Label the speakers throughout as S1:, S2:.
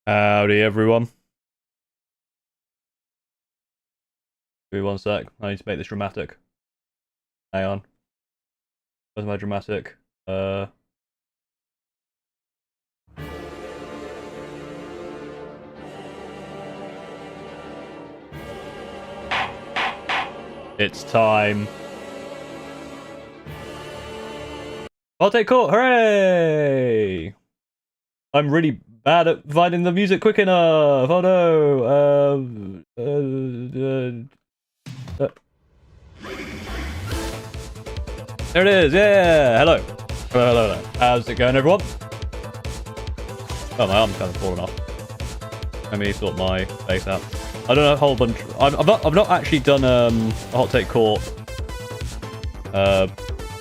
S1: Howdy, everyone. Give me one sec. I need to make this dramatic. Hang on. Where's my dramatic? It's time. Hottakecourt, hooray! I'm really bad at finding the music quick enough. Oh no. There it is. Yeah. Hello. Hello. How's it going, everyone? Oh, my arm's kind of falling off. Let me sort my face out. I don't know a whole bunch. I've not actually done a hottakecourt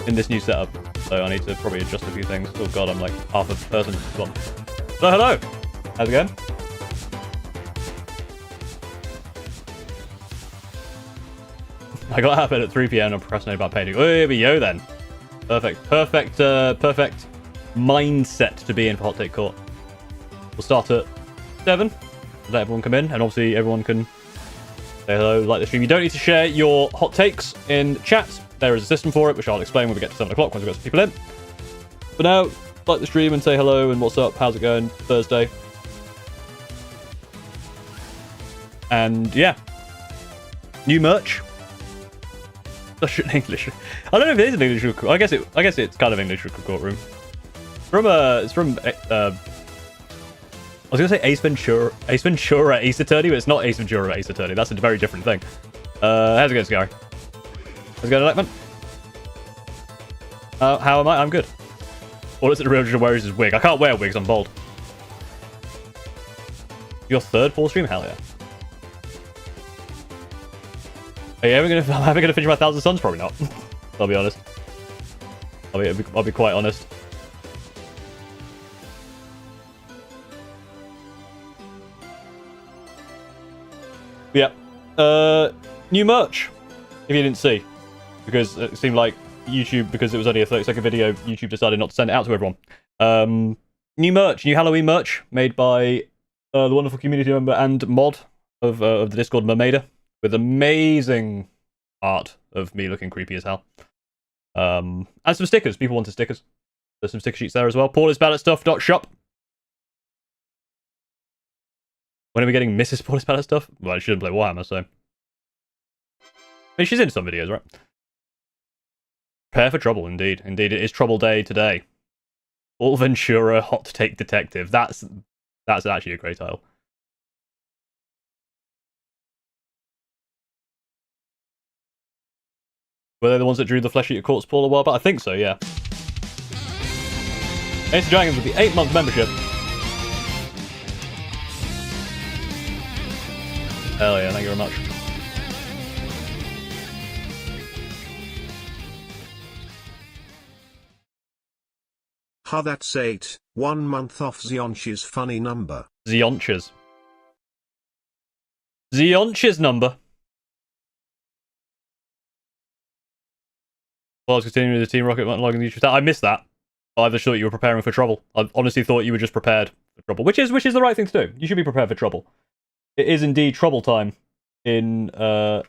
S1: in this new setup, so I need to probably adjust a few things. Oh god, I'm like half a person. So hello. How's it going? I got out of bed at 3 PM and I'm procrastinating about painting. Oh, here we go then. Perfect mindset to be in for hottakecourt. We'll start at 7. Let everyone come in, and obviously everyone can say hello, like the stream. You don't need to share your hot takes in chat. There is a system for it, which I'll explain when we get to 7 o'clock once we've got some people in. But now, like the stream and say hello and what's up, how's it going, Thursday. And yeah, new merch. English. I don't know if it is an English record. I guess it's kind of English record room. It's from I was gonna say Ace Ventura Ace Attorney, but it's not Ace Ventura Ace Attorney. That's a very different thing. How's it going, Sky? How's it going, Electman? How am I? I'm good. Or is it the real Richard wears his wig? I can't wear wigs, I'm bald. Your third full stream? Hell yeah. Are you ever gonna finish my 1,000 Suns? Probably not. I'll be honest. I'll be quite honest. Yeah. New merch. If you didn't see, because it seemed like YouTube, because it was only a 30-second video, YouTube decided not to send it out to everyone. New merch, new Halloween merch made by the wonderful community member and mod of the Discord, Mermaida, with amazing art of me looking creepy as hell. And some stickers. People wanted stickers. There's some sticker sheets there as well. PaulisBalletStuff.shop. When are we getting Mrs. Paulis Ballet stuff? Well, she didn't play Warhammer, so. I mean, she's in some videos, right? Prepare for trouble, indeed. Indeed, it is trouble day today. All Ventura Hot Take Detective. That's actually a great title. Were they the ones that drew the Flesh Eater Courts Paul a while back? I think so, yeah. Ace of Dragons with the 8-month membership. Hell yeah, thank you very much.
S2: Ha, that's 8. 1 month off Zionch's funny number.
S1: Zionch's number. Well, I was continuing with the Team Rocket logging the YouTube. I missed that. I just thought you were preparing for trouble. I honestly thought you were just prepared for trouble, which is the right thing to do. You should be prepared for trouble. It is indeed trouble time in the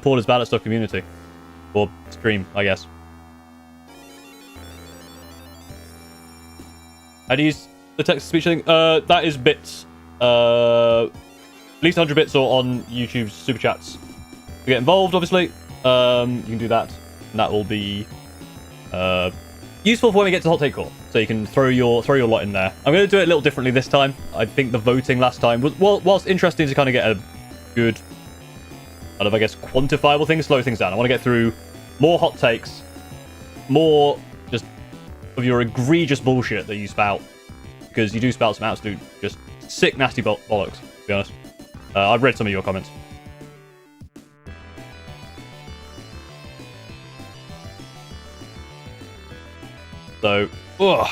S1: Porter's Ballot Stuff community. Or stream, I guess. How do you use the text-to-speech thing? That is bits. At least 100 bits or on YouTube's Superchats. To get involved, obviously. You can do that. And that will be useful for when we get to hottakecourt. So you can throw your lot in there. I'm going to do it a little differently this time. I think the voting last time was, whilst interesting to kind of get a good, kind of, I guess, quantifiable thing, slow things down. I want to get through more hot takes, more just of your egregious bullshit that you spout, because you do spout some absolute just sick, nasty bollocks, to be honest. I've read some of your comments. So, ugh.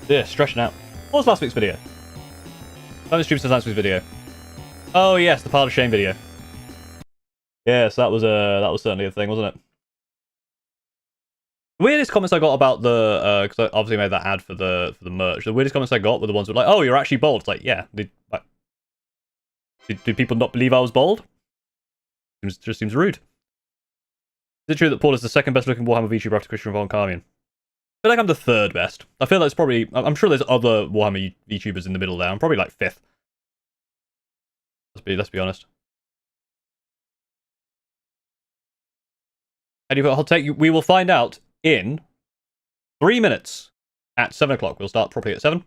S1: Yeah, stretching out. What was last week's video? I haven't streamed since last week's video. Oh yes, the Pile of Shame video. Yes, that was certainly a thing, wasn't it? Weirdest comments I got about the because I obviously made that ad for the merch. The weirdest comments I got were the ones that were like, "Oh, you're actually bald." It's like, yeah, did people not believe I was bald? Just seems rude. Is it true that Paul is the second best looking Warhammer VTuber after Christian Von Carmian? I feel like I'm the third best. I feel like it's probably. I'm sure there's other Warhammer VTubers in the middle there. I'm probably like fifth. Let's be honest. And you've got a hot take. We will find out in 3 minutes at 7 o'clock. We'll start properly at 7.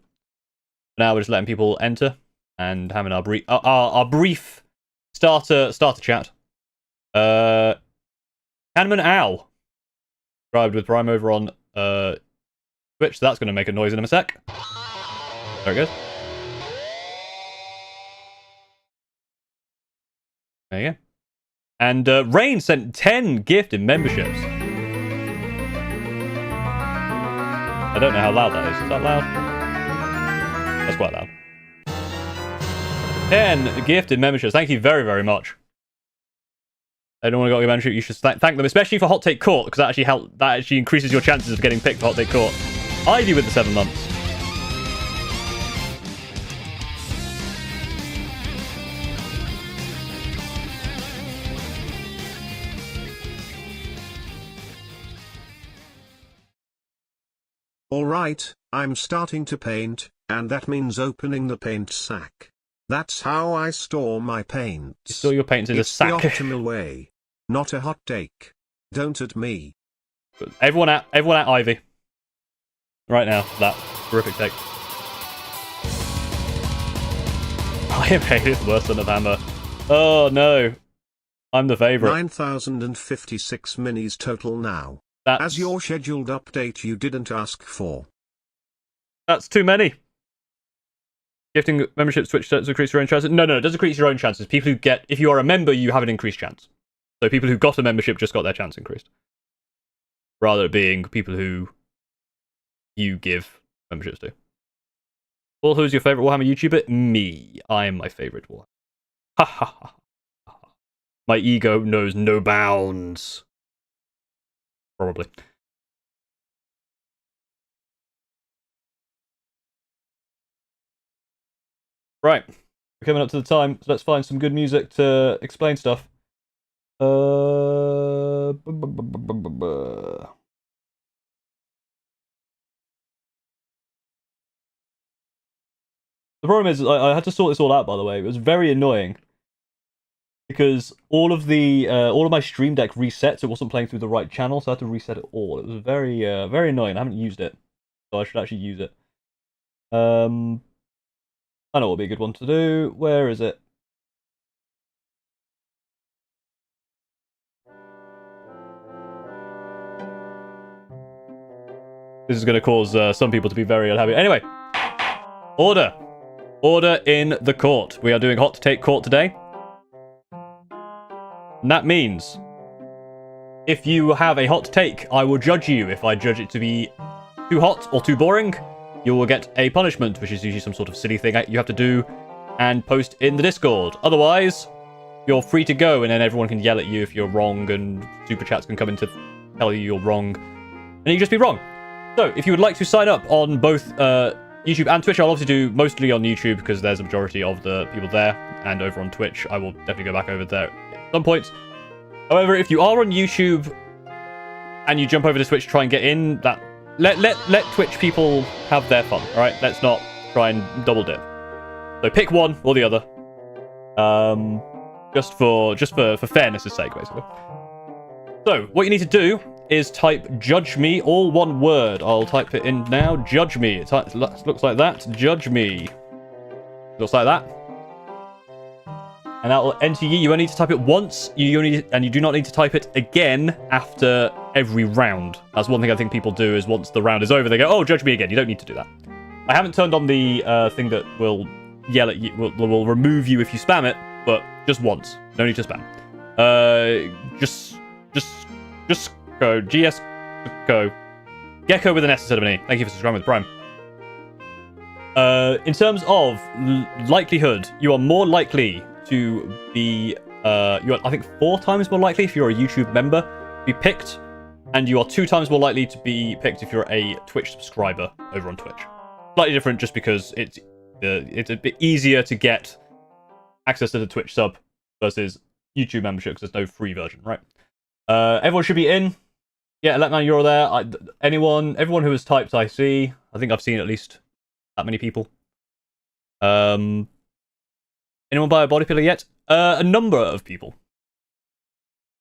S1: Now we're just letting people enter and having our brief starter chat. Hanman Ow subscribed with Prime over on Twitch, so that's going to make a noise in a sec. There it goes. There you go. And Rain sent 10 gifted memberships. I don't know how loud that is. Is that loud? That's quite loud. 10 gifted memberships. Thank you very, very much. Anyone who got a membership, you should thank them, especially for Hot Take Court, because that actually increases your chances of getting picked for Hot Take Court. Ivy with the 7 months.
S2: Alright, I'm starting to paint, and that means opening the paint sack. That's how I store my paints.
S1: You store your paints in a sack.
S2: It's the optimal way. Not a hot take. Don't at me.
S1: Everyone at Ivy. Right now, that horrific take. I hate it worse than a hammer. Oh no. I'm the favourite.
S2: 9,056 minis total now. As your scheduled update you didn't ask for.
S1: That's too many. Gifting memberships Twitch does increase your own chances. No, it doesn't increase your own chances. People who get, if you are a member, you have an increased chance. So people who got a membership just got their chance increased. Rather it being people who you give memberships to. Well, who's your favourite Warhammer YouTuber? Me. I am my favourite Warhammer. Ha ha ha. My ego knows no bounds. Probably. Right. We're coming up to the time, so let's find some good music to explain stuff. The problem is, I had to sort this all out, by the way. It was very annoying. Because all of my Stream Deck resets, it wasn't playing through the right channel, so I had to reset it all. It was very, very annoying. I haven't used it, so I should actually use it. I know what would be a good one to do. Where is it? This is going to cause some people to be very unhappy. Anyway, order in the court. We are doing Hot Take Court today. And that means, if you have a hot take, I will judge you. If I judge it to be too hot or too boring, you will get a punishment, which is usually some sort of silly thing you have to do and post in the Discord. Otherwise, you're free to go, and then everyone can yell at you if you're wrong, and Superchats can come in to tell you you're wrong, and you can just be wrong. So, if you would like to sign up on both YouTube and Twitch, I'll obviously do mostly on YouTube, because there's a majority of the people there, and over on Twitch, I will definitely go back over there some points. However, if you are on YouTube and you jump over to Twitch to try and get in, that let Twitch people have their fun. All right, let's not try and double dip. So pick one or the other, just for fairness' sake, basically. So what you need to do is type "judge me," all one word. I'll type it in now. Judge me. It looks like that. Judge me. Looks like that. And that will enter you. You only need to type it once. And you do not need to type it again after every round. That's one thing I think people do, is once the round is over, they go, "Oh, judge me again." You don't need to do that. I haven't turned on the thing that will yell at you, will remove you if you spam it, but just once. No need to spam. Just go. GS go. Gecko with an S instead of an E. Thank you for subscribing with Prime. In terms of likelihood, you are more likely to be, you are, I think, 4 times more likely if you're a YouTube member, be picked and you are 2 times more likely to be picked if you're a Twitch subscriber over on Twitch. Slightly different just because it's a bit easier to get access to the Twitch sub versus YouTube membership because there's no free version, right? Everyone should be in. Yeah, Letman, you're there. Everyone who has typed, I see. I think I've seen at least that many people. Anyone buy a body pillow yet? A number of people.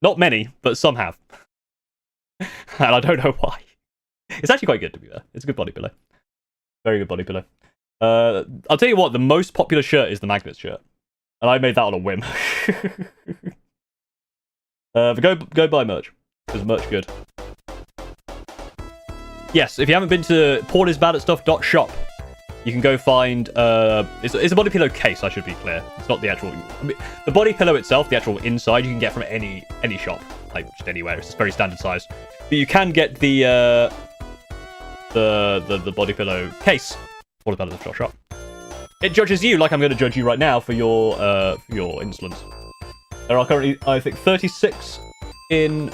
S1: Not many, but some have. And I don't know why. It's actually quite good, to be fair. It's a good body pillow. Very good body pillow. I'll tell you what, the most popular shirt is the Magnets shirt. And I made that on a whim. But go buy merch. Because merch good. Yes, if you haven't been to pornisbadatstuff.shop, you can go find... it's a body pillow case, I should be clear. It's not the actual... the body pillow itself, the actual inside, you can get from any shop. Like, just anywhere. It's very standard size. But you can get the body pillow case. Pornisbadatstuff.shop. It judges you like I'm going to judge you right now for your insolence. There are currently, I think, 36 in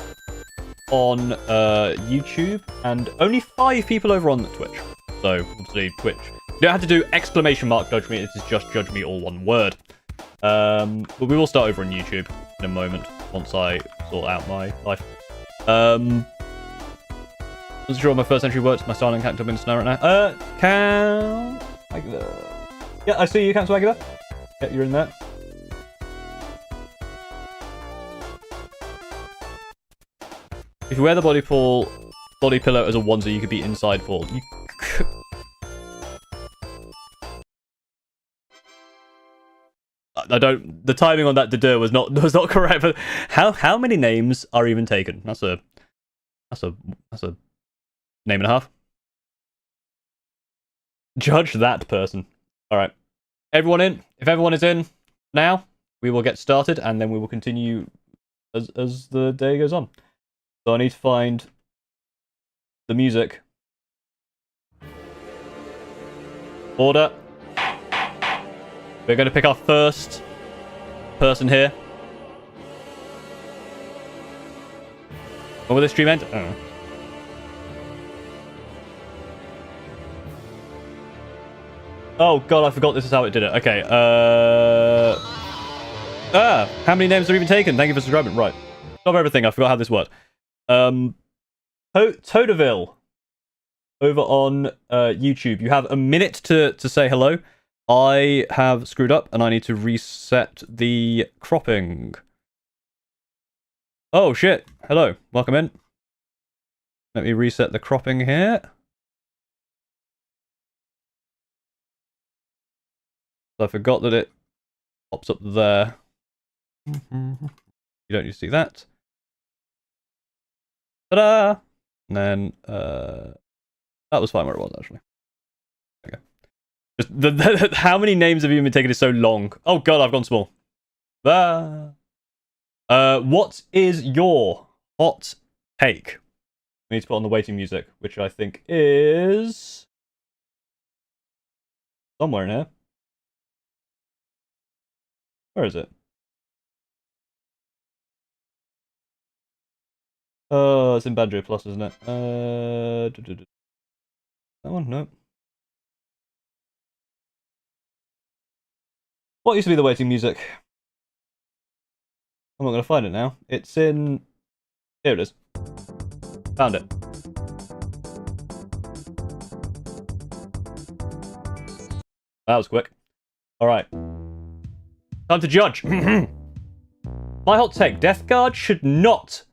S1: on YouTube and only 5 people over on Twitch. So, obviously, Twitch. You don't have to do exclamation mark judge me, it is just judge me all one word. But we will start over on YouTube in a moment once I sort out my life. Wasn't sure my first entry works. My styling can't jump in snow right now. Yeah, I see you, Count Swagger. Yeah, you're in there. If you wear the body pillow as a onesie, you could be inside Paul. I don't. The timing on that was not correct. But how many names are even taken? That's a name and a half. Judge that person. All right, everyone in. If everyone is in now, we will get started, and then we will continue as the day goes on. So I need to find the music. Order. We're going to pick our first person here. When will this stream end? I don't know. Oh god, I forgot this is how it did it. Okay, how many names are even taken? Thank you for subscribing. Right. Stop everything, I forgot how this worked. Todaville over on YouTube. You have a minute to say hello. I have screwed up and I need to reset the cropping. Oh shit. Hello. Welcome in. Let me reset the cropping here. I forgot that it pops up there. You don't need to see that. Ta-da! And then, that was fine where it was, actually. Okay. Just how many names have you been taken is so long? Oh god, I've gone small. What is your hot take? We need to put on the waiting music, which I think is... somewhere in here. Where is it? Oh, it's in Banjo Plus, isn't it? That one? No. What used to be the waiting music? I'm not going to find it now. It's in... Here it is. Found it. That was quick. Alright. Time to judge. My hot take. Death Guard should not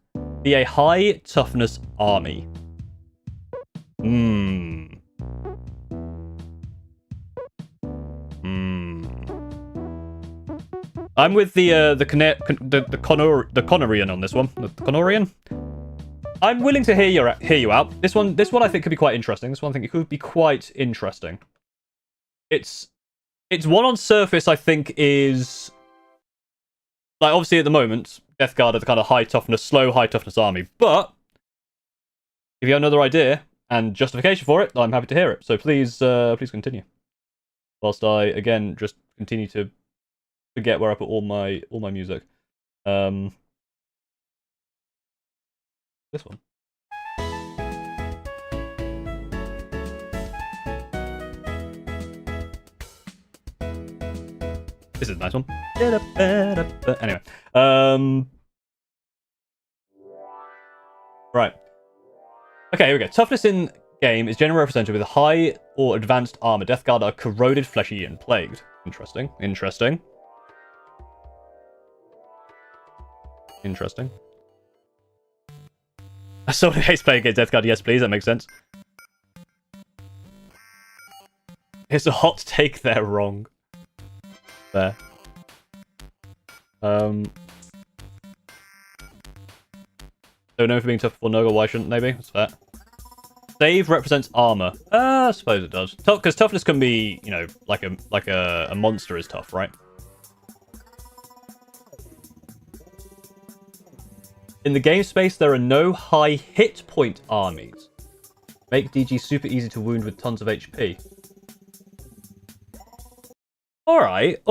S1: be a high toughness army. I'm with the Connorian on this one. The Connorian. I'm willing to hear you out. This one I think could be quite interesting. This one I think it could be quite interesting. It's one on surface I think is like obviously at the moment Death Guard are the kind of slow high toughness army. But if you have another idea and justification for it, I'm happy to hear it. So please continue. Whilst I again just continue to forget where I put all my music. This one. This is a nice one. Anyway. Right. Okay, here we go. Toughness in game is generally represented with high or advanced armor. Death Guard are corroded, fleshy, and plagued. Interesting. Interesting. Interesting. Someone who hates playing against Death Guard, yes please, that makes sense. It's a hot take, they're wrong. There. Don't know for being tough for Nurgle, why shouldn't they be? That's fair. Save represents armor. I suppose it does. Because toughness can be, you know, like a monster is tough, right? In the game space, there are no high hit point armies. Make DG super easy to wound with tons of HP. Alright,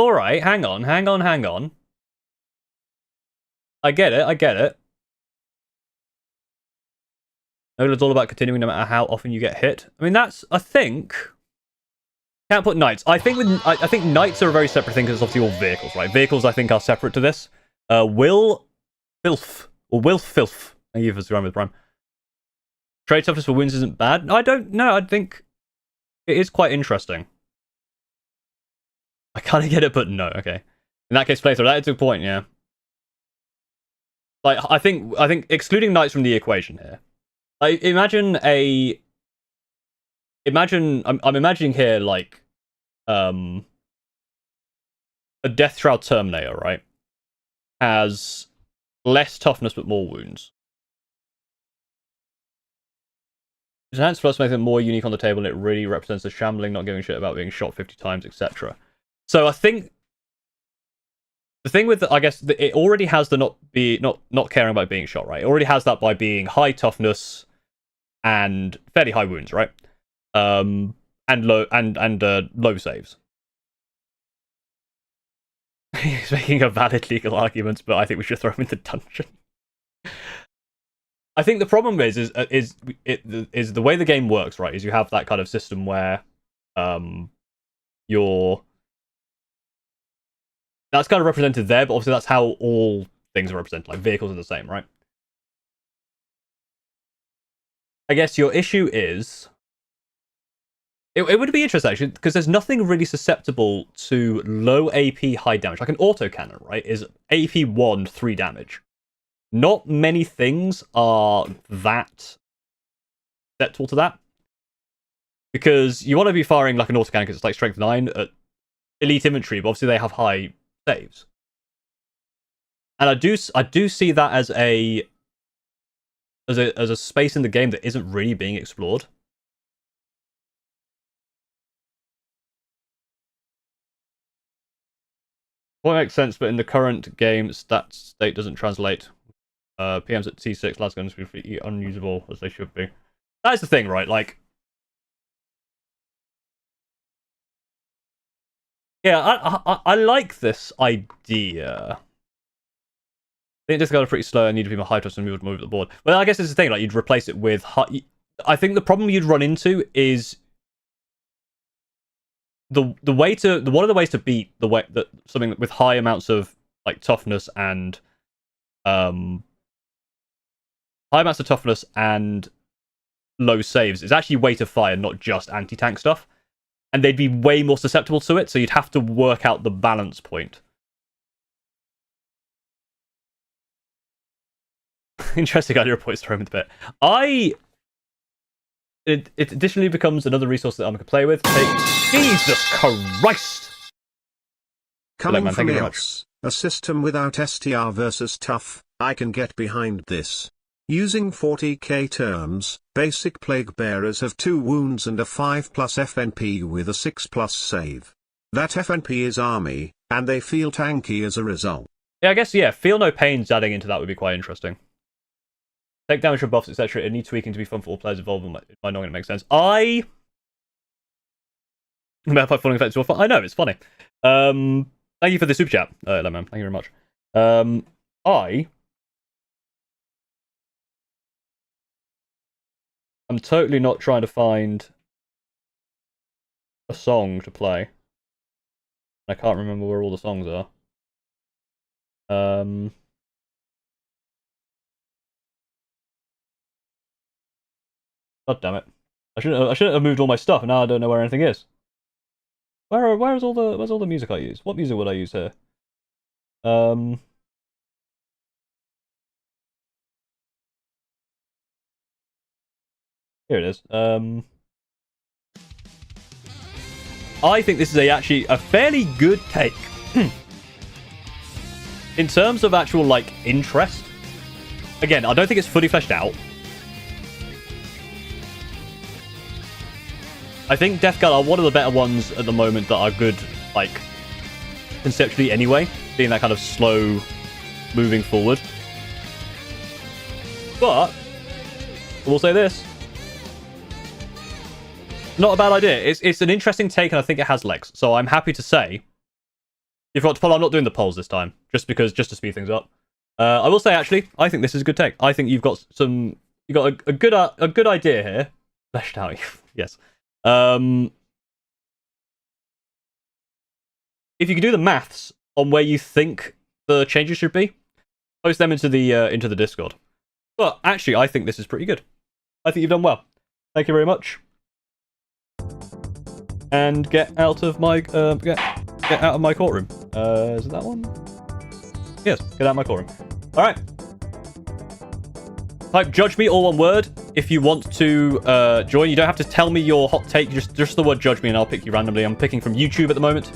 S1: hang on. I get it. Nola's all about continuing no matter how often you get hit. I mean, that's, I think... Can't put knights. I think knights are a very separate thing because it's obviously all vehicles, right? Vehicles, I think, are separate to this. Will Filth. Thank you for the rhyme with prime. Trade toughness for wounds isn't bad. I don't know. I think it is quite interesting. I kind of get it, but no. Okay. In that case, playthrough. That is a good point. Yeah. Like I think excluding knights from the equation here. I'm imagining here like a Death Shroud Terminator, right? Has less toughness but more wounds. Enhanced plus makes it more unique on the table, and it really represents the shambling, not giving a shit about being shot 50 times, etc. So I think the thing with I guess it already has the not caring about being shot, right? It already has that by being high toughness and fairly high wounds, right? And low saves. He's making a valid legal argument, but I think we should throw him in the dungeon. I think the problem is the way the game works, right? Is you have that kind of system where that's kind of represented there, but obviously that's how all things are represented. Like vehicles are the same, right? I guess your issue is it would be interesting actually because there's nothing really susceptible to low AP high damage. Like an autocannon, right? Is AP 1 3 damage. Not many things are that susceptible to that. Because you want to be firing like an autocannon because it's like strength 9 at elite infantry, but obviously they have high saves. And I do see that as a space in the game that isn't really being explored. Well, it makes sense, but in the current game, stat state doesn't translate. PMs at T6, lasguns will be unusable as they should be. That's the thing, right? Like, yeah, I like this idea. I think this guy is pretty slow and need to be more high trust and move the board. Well, I guess it's the thing. Like, you'd replace it with high. I think the problem you'd run into is one of the ways to beat the way that something with high amounts of like toughness and low saves is actually weight of fire, not just anti-tank stuff. And they'd be way more susceptible to it, so you'd have to work out the balance point. Interesting idea of points to throw him in the bit. It additionally becomes another resource that I can play with. Jesus Christ!
S2: Coming man, from EOS, a system without STR versus tough, I can get behind this. Using 40k terms, basic plague bearers have 2 wounds and a 5+ FNP with a 6+ save. That FNP is army, and they feel tanky as a result.
S1: Yeah, I guess, yeah, feel no pains adding into that would be quite interesting. Take damage from buffs, etc. It needs tweaking to be fun for all players involved. It might not going to make sense. I know, it's funny. Thank you for the super chat, man. Thank you very much. I'm totally not trying to find a song to play. I can't remember where all the songs are. God damn it! I shouldn't have moved all my stuff, and now I don't know where anything is. Where's all the music I use? What music would I use here? Here it is. I think this is actually a fairly good take. In terms of actual, like, interest, again, I don't think it's fully fleshed out. I think Death Guard are one of the better ones at the moment that are good, like, conceptually anyway, being that kind of slow moving forward. But I will say this. Not a bad idea. It's an interesting take, and I think it has legs. So I'm happy to say, if you want to follow, I'm not doing the polls this time, just to speed things up. I will say, actually, I think this is a good take. I think you've got a good idea here, fleshed out. Yes. If you can do the maths on where you think the changes should be, post them into the Discord. But actually, I think this is pretty good. I think you've done well. Thank you very much. And get out of my get out of my courtroom. Is it that one? Yes, get out of my courtroom. All right. Type "judge me" all one word if you want to join. You don't have to tell me your hot take. Just the word "judge me" and I'll pick you randomly. I'm picking from YouTube at the moment.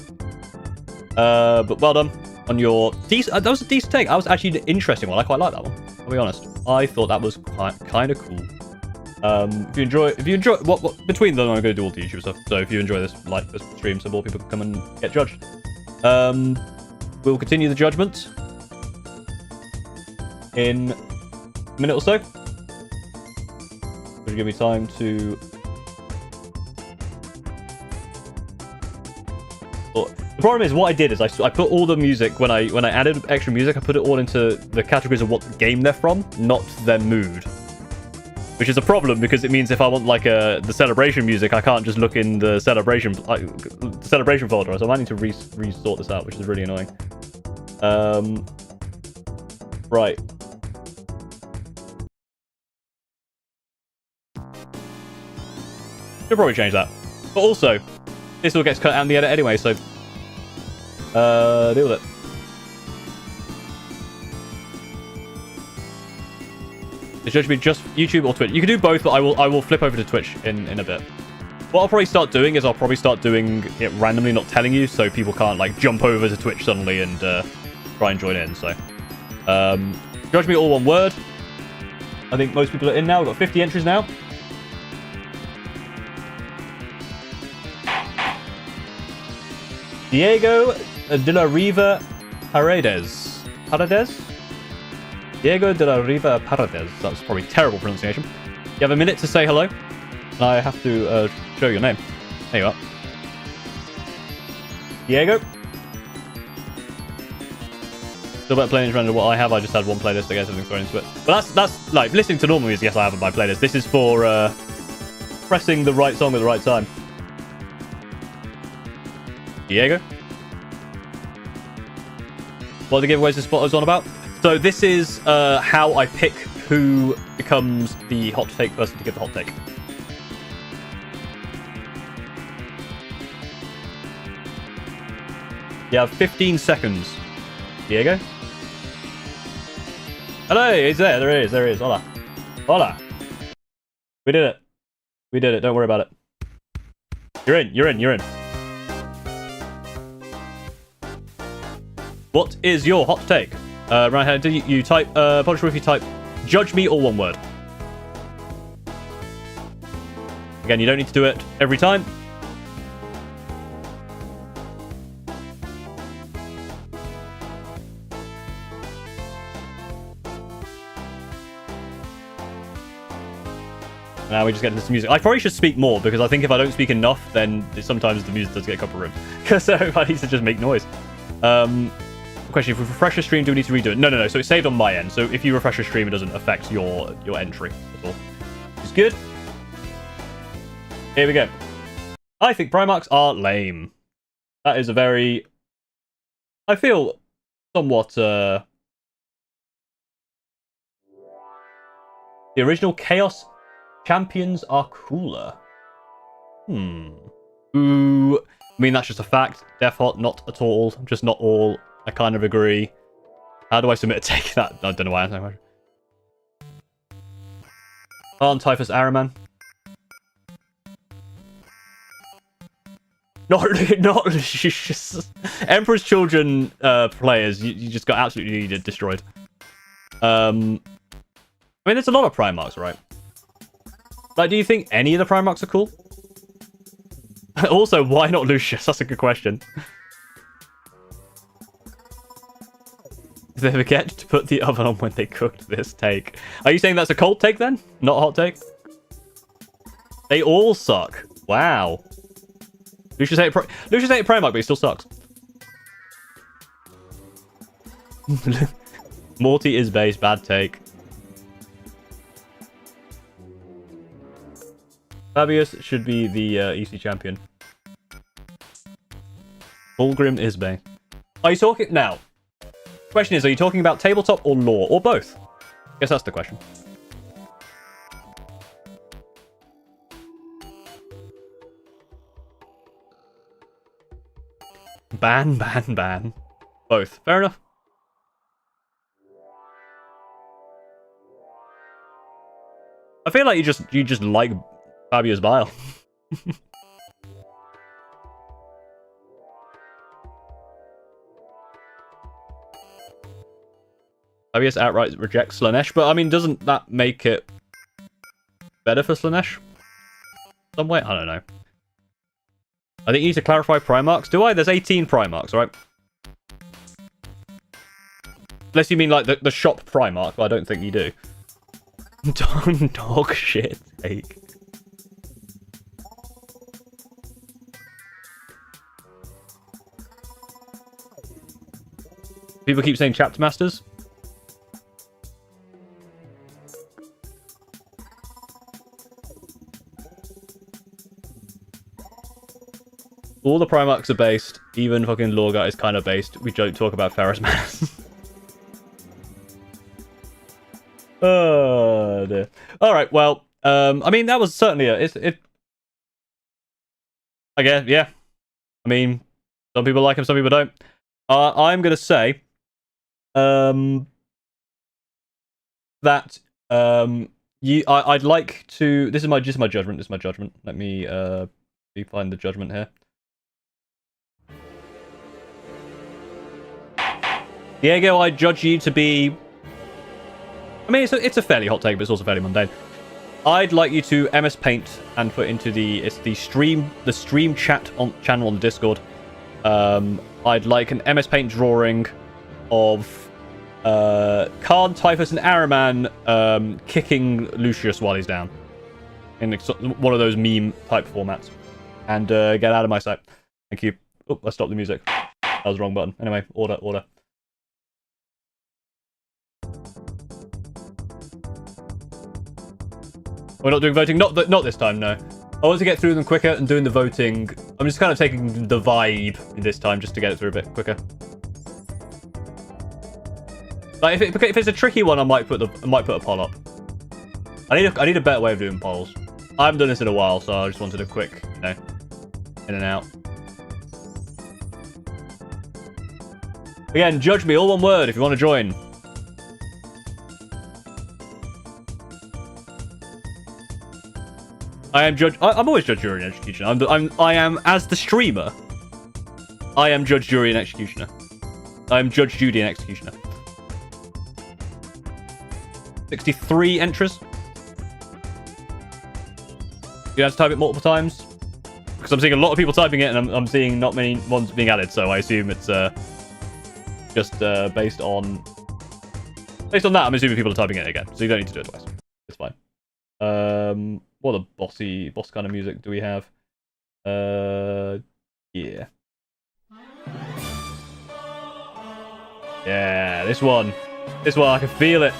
S1: But well done on your that was a decent take. That was actually an interesting one. I quite like that one. I'll be honest. I thought that was kind of cool. If you enjoy what between them, I'm going to do all the YouTube stuff. So if you enjoy this, like this stream, so more people can come and get judged. We'll continue the judgment in a minute or so. Which will give me time to. The problem is, what I did is I put all the music when I added extra music, I put it all into the categories of what game they're from, not their mood. Which is a problem because it means if I want like the celebration music, I can't just look in the celebration folder. So I might need to resort this out, which is really annoying. Right. Should probably change that. But also, this all gets cut out in the edit anyway, so deal with it. It should be just YouTube or Twitch. You can do both, but I will flip over to Twitch in a bit. What I'll probably start doing is I'll probably start doing it randomly, not telling you, so people can't like jump over to Twitch suddenly and try and join in. So, judge me all one word. I think most people are in now. We've got 50 entries now. Diego de la Riva Paredes. Diego de la Riva Paredes. That's probably terrible pronunciation. You have a minute to say hello. And I have to show your name. There you are. Diego. Still better playing random what I have. I just had one playlist. I guess everything's thrown into it. But that's like listening to normal music. Yes, I have on my playlist. This is for pressing the right song at the right time. Diego. What are the giveaways this spot was on about? So this is how I pick who becomes the hot take person to give the hot take. You have 15 seconds. Diego? Hello, he's there. There he is. Hola. Hola. We did it. Don't worry about it. You're in. What is your hot take? Right here, you type, Polish if you type, judge me, all one word. Again, you don't need to do it every time. Now we just get into some music. I probably should speak more because I think if I don't speak enough, then sometimes the music does get copyrighted. Because everybody needs to just make noise. Question: if we refresh your stream, do we need to redo it? No. So it's saved on my end. So if you refresh your stream, it doesn't affect your entry at all. Which is good. Here we go. I think Primarchs are lame. That is a very I feel somewhat, the original Chaos champions are cooler. Ooh. I mean, that's just a fact. Def Hot, not at all. Just not all. I kind of agree. How do I submit a take that? I don't know why I'm saying that. Typhus Araman. Not just Emperor's Children players. You just got absolutely destroyed. I mean, there's a lot of Primarchs, right? Like, do you think any of the Primarchs are cool? Also, why not Lucius? That's a good question. Did they forget to put the oven on when they cooked this take? Are you saying that's a cold take then? Not a hot take? They all suck. Wow. Lucius ate Primarch, but he still sucks. Morty is base, bad take. Fabius should be the EC champion. Fulgrim is base. Are you talking now? Question is, are you talking about tabletop or lore or both? Guess that's the question. Ban. Both. Fair enough. I feel like you just like Fabio's bile. Fabius outright rejects Slanesh, but I mean, doesn't that make it better for Slanesh? Some way? I don't know. I think you need to clarify Primarchs. Do I? There's 18 Primarchs, right? Unless you mean like the shop Primarch, but I don't think you do. Dog shit take. People keep saying chapter masters. All the Primarchs are based. Even fucking Lorgar is kind of based. We don't talk about Ferris Mass. Oh dear. All right. Well, I mean, that was certainly I guess, yeah. I mean, some people like him, some people don't. I'm gonna say, that I'd like to. This is my judgment. This is my judgment. Let me find the judgment here. Diego, I judge you to be... I mean, it's a fairly hot take, but it's also fairly mundane. I'd like you to MS Paint and put into the stream chat channel on the Discord. I'd like an MS Paint drawing of Khan, Typhus, and Araman kicking Lucius while he's down in one of those meme type formats, and get out of my sight. Thank you. Oh, let's stop the music. That was the wrong button. Anyway, order. We're not doing voting. Not this time, no. I want to get through them quicker and doing the voting. I'm just kind of taking the vibe this time just to get it through a bit quicker. Like if it's a tricky one, I might put a poll up. I need a better way of doing polls. I haven't done this in a while, so I just wanted a quick, in and out. Again, judge me, all one word, if you want to join. I am judge. I'm always judge, jury, and executioner. I am as the streamer. I am judge, jury, and executioner. I am judge, Judy, and executioner. 63 entries. You have to type it multiple times because I'm seeing a lot of people typing it, and I'm seeing not many ones being added. So I assume it's just based on that. I'm assuming people are typing it again, so you don't need to do it twice. It's fine. What a boss kind of music do we have? Yeah. Yeah, this one, I can feel it.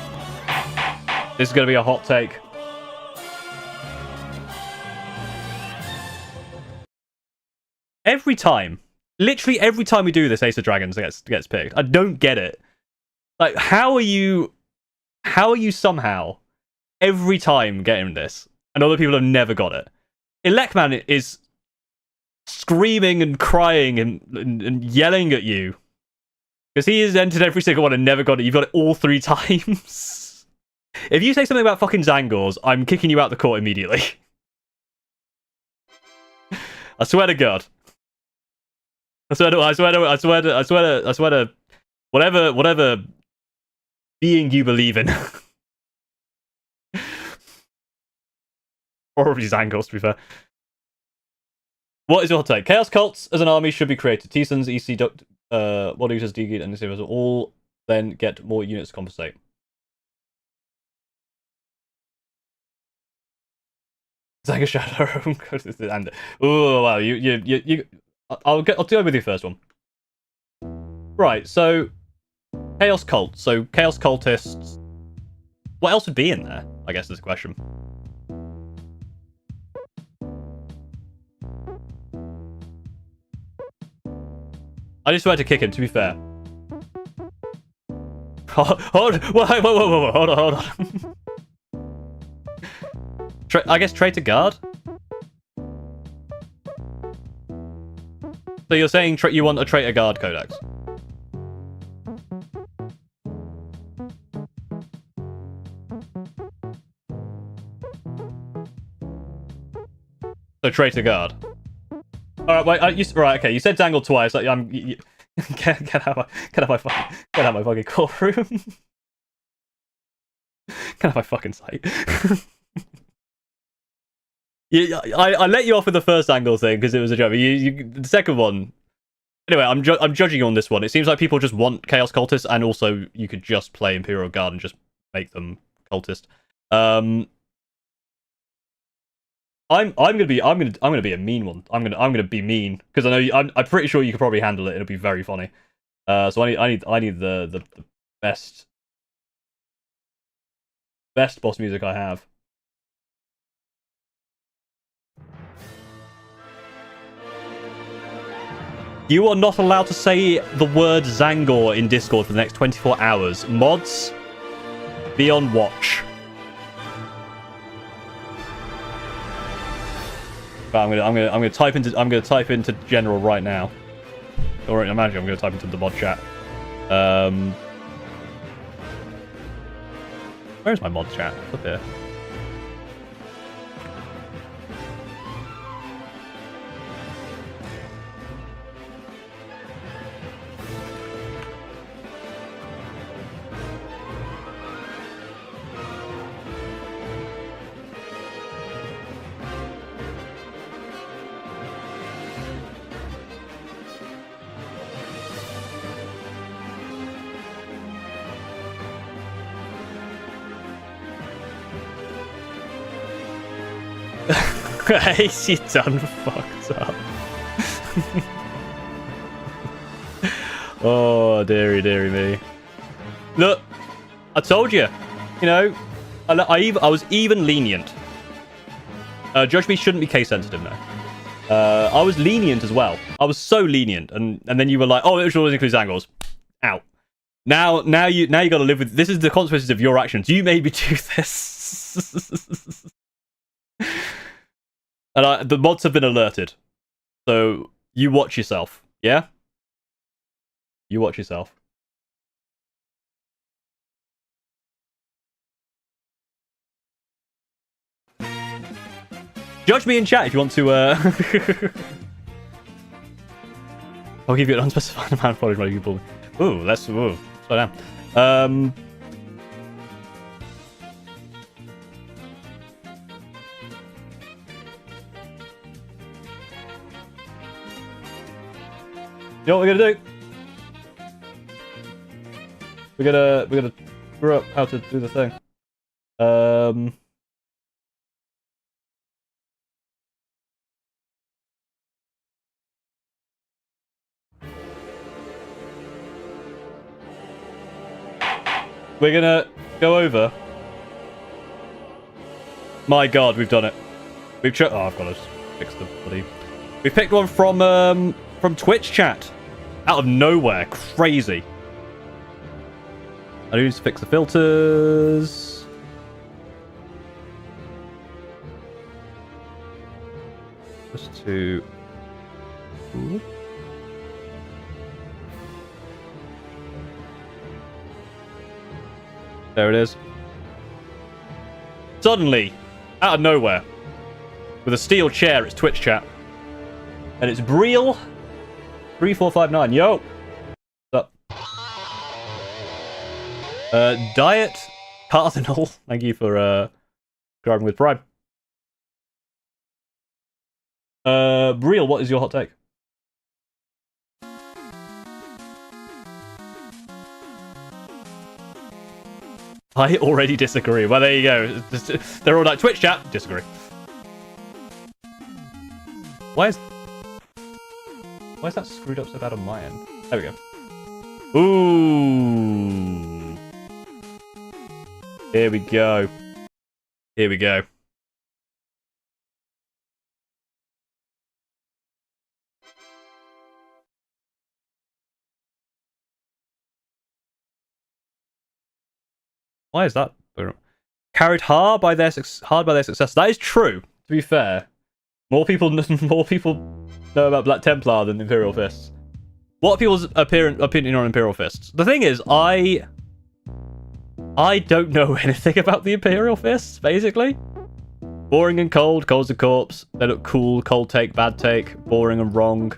S1: This is gonna be a hot take. Every time Literally every time we do this, Ace of Dragons gets picked. I don't get it. Like, how are you somehow every time getting this, and other people have never got it? Electman is screaming and crying and yelling at you because he has entered every single one and never got it. You've got it all 3 times. If you say something about fucking Zangors, I'm kicking you out the court immediately. I swear to God. I swear to whatever being you believe in. Probably Zangors, to be fair. What is your hot take? Chaos cults as an army should be created. T-Sons, EC, Mod Eaters, DG, and the will all then get more units to compensate. Zanger Shadow. And oh wow, you. I'll deal with your first one. Right, so Chaos cult. So Chaos cultists. What else would be in there? I guess is the question. I just tried to kick him, to be fair. Hold on. I guess traitor guard? So you're saying you want a traitor guard codex? So traitor guard. All right, wait. Right, okay. You said dangle twice. Like, get out my fucking courtroom. Get out my fucking sight. Yeah, I let you off with the first angle thing because it was a joke. The second one. Anyway, I'm judging you on this one. It seems like people just want chaos cultists, and also you could just play Imperial Guard and just make them cultist. I'm gonna be a mean one. I'm gonna be mean because I know I'm pretty sure you could probably handle it. It'll be very funny. So I need the best boss music I have. You are not allowed to say the word Zangor in Discord for the next 24 hours. Mods, be on watch. But I'm gonna type into general right now. Or imagine I'm gonna type into the mod chat. Where's my mod chat? It's up here. Ace, you done fucked up. Oh, dearie me. Look, I told you. You know, I was even lenient. Judge me shouldn't be case sensitive now. I was lenient as well. I was so lenient, and then you were like, "Oh, it should always include angles." Out. Now you got to live with. This is the consequences of your actions. You made me do this. And the mods have been alerted. So, you watch yourself. Yeah? You watch yourself. Judge me in chat if you want to, I'll give you an unspecified amount of followers while you pull me. Ooh, let's slow down. You know what we're gonna do? We're gonna figure out how to do the thing. We're gonna go over. My God, we've done it. Oh, I've got to fix the bloody. We picked one from from Twitch chat. Out of nowhere. Crazy. I need to fix the filters. Just to... Ooh. There it is. Suddenly, out of nowhere, with a steel chair, it's Twitch chat. And it's Breel3459. Yo! What's up? Diet Cardinal. Thank you for grabbing with Prime. Breel, what is your hot take? I already disagree. Well, there you go. They're all like, Twitch chat, disagree. Why is that screwed up so bad on my end? There we go. Ooh. Here we go. Here we go. Why is that? Carried hard by their success. That is true. To be fair, more people know about Black Templar than Imperial Fists. What are people's opinion on Imperial Fists? The thing is, I don't know anything about the Imperial Fists. Basically, boring and cold. Cold's a corpse. They look cool. Cold take, bad take. Boring and wrong.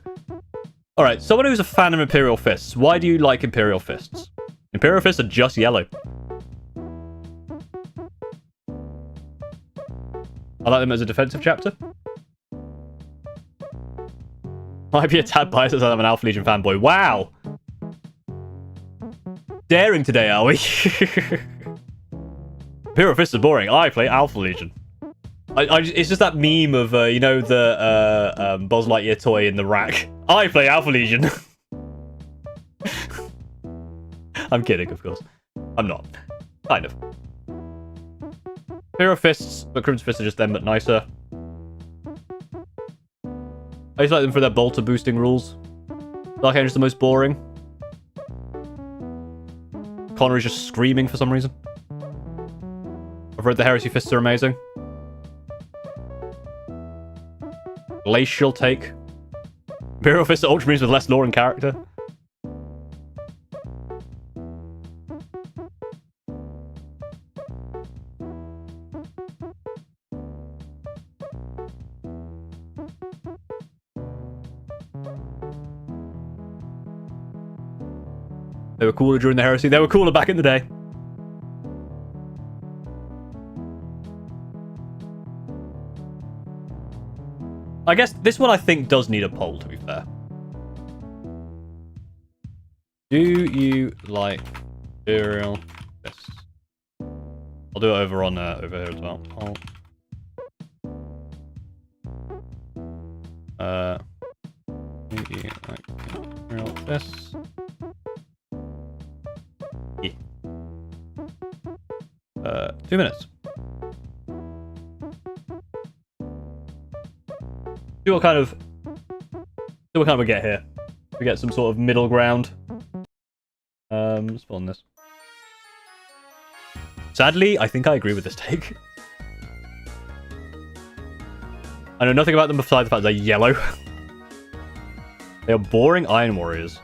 S1: All right, someone who's a fan of Imperial Fists. Why do you like Imperial Fists? Imperial Fists are just yellow. I like them as a defensive chapter. Might be a tad biased as I'm an Alpha Legion fanboy. Wow! Daring today, are we? Imperial Fists are boring. I play Alpha Legion. It's just that meme of, you know, the Buzz Lightyear toy in the rack. I play Alpha Legion. I'm kidding, of course. I'm not. Kind of. Imperial Fists, but Crimson Fists are just them, but nicer. I just like them for their bolter boosting rules. Dark Angel's the most boring. Connor is just screaming for some reason. I've read the Heresy Fists are amazing. Glacial take. Imperial Fists are Ultramarines with less lore and character. They were cooler during the Heresy. They were cooler back in the day. I guess this one I think does need a poll, to be fair. Do you like Imperial Fists? I'll do it over on over here as well. Do you like Imperial Fists? 2 minutes. See what kind of we get here. We get some sort of middle ground. Let's put on this. Sadly, I think I agree with this take. I know nothing about them besides the fact they're yellow. They are boring Iron Warriors.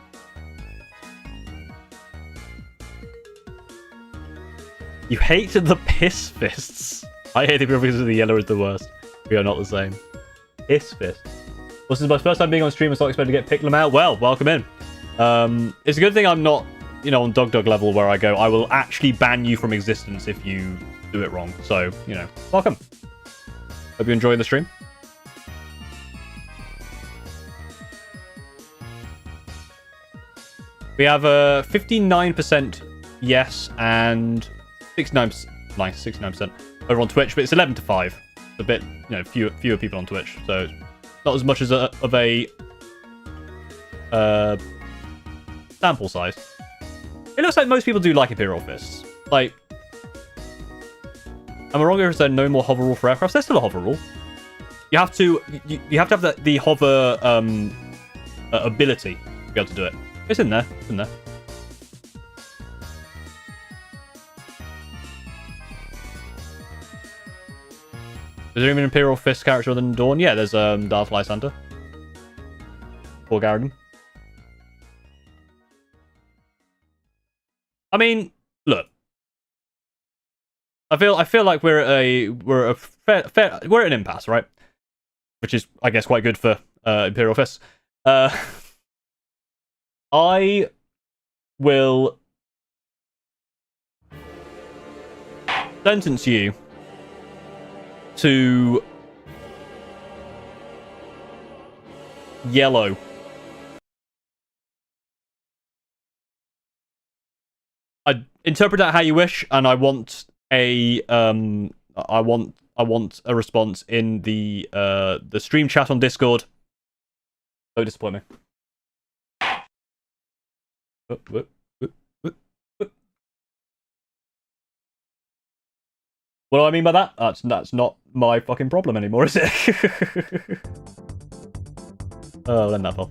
S1: You hate the Piss Fists. I hate the people because the yellow is the worst. We are not the same. Piss Fists. Well, this is my first time being on stream. I'm not expecting to get Picklam out. Well, welcome in. It's a good thing I'm not, you know, on Dog level where I go, I will actually ban you from existence if you do it wrong. So, you know, welcome. Hope you're enjoying the stream. We have 59% yes and 69% over on Twitch, but it's 11 to 5. It's a bit, you know, fewer people on Twitch, so not as much as of a sample size. It looks like most people do like Imperial Fists. Like, am I wrong if I said no more hover rule for aircraft? There's still a hover rule. You have to have the hover ability to be able to do it. It's in there. It's in there. Is there even an Imperial Fist character other than Dawn? Yeah, there's Darth Lysander. Or Garridan. I mean, look. I feel like we're at an impasse, right? Which is, I guess, quite good for Imperial Fists. I will sentence you to yellow. I interpret that how you wish, and I want a I want a response in the stream chat on Discord. Don't disappoint me. What do I mean by that? That's not my fucking problem anymore, is it? Oh, then that fell.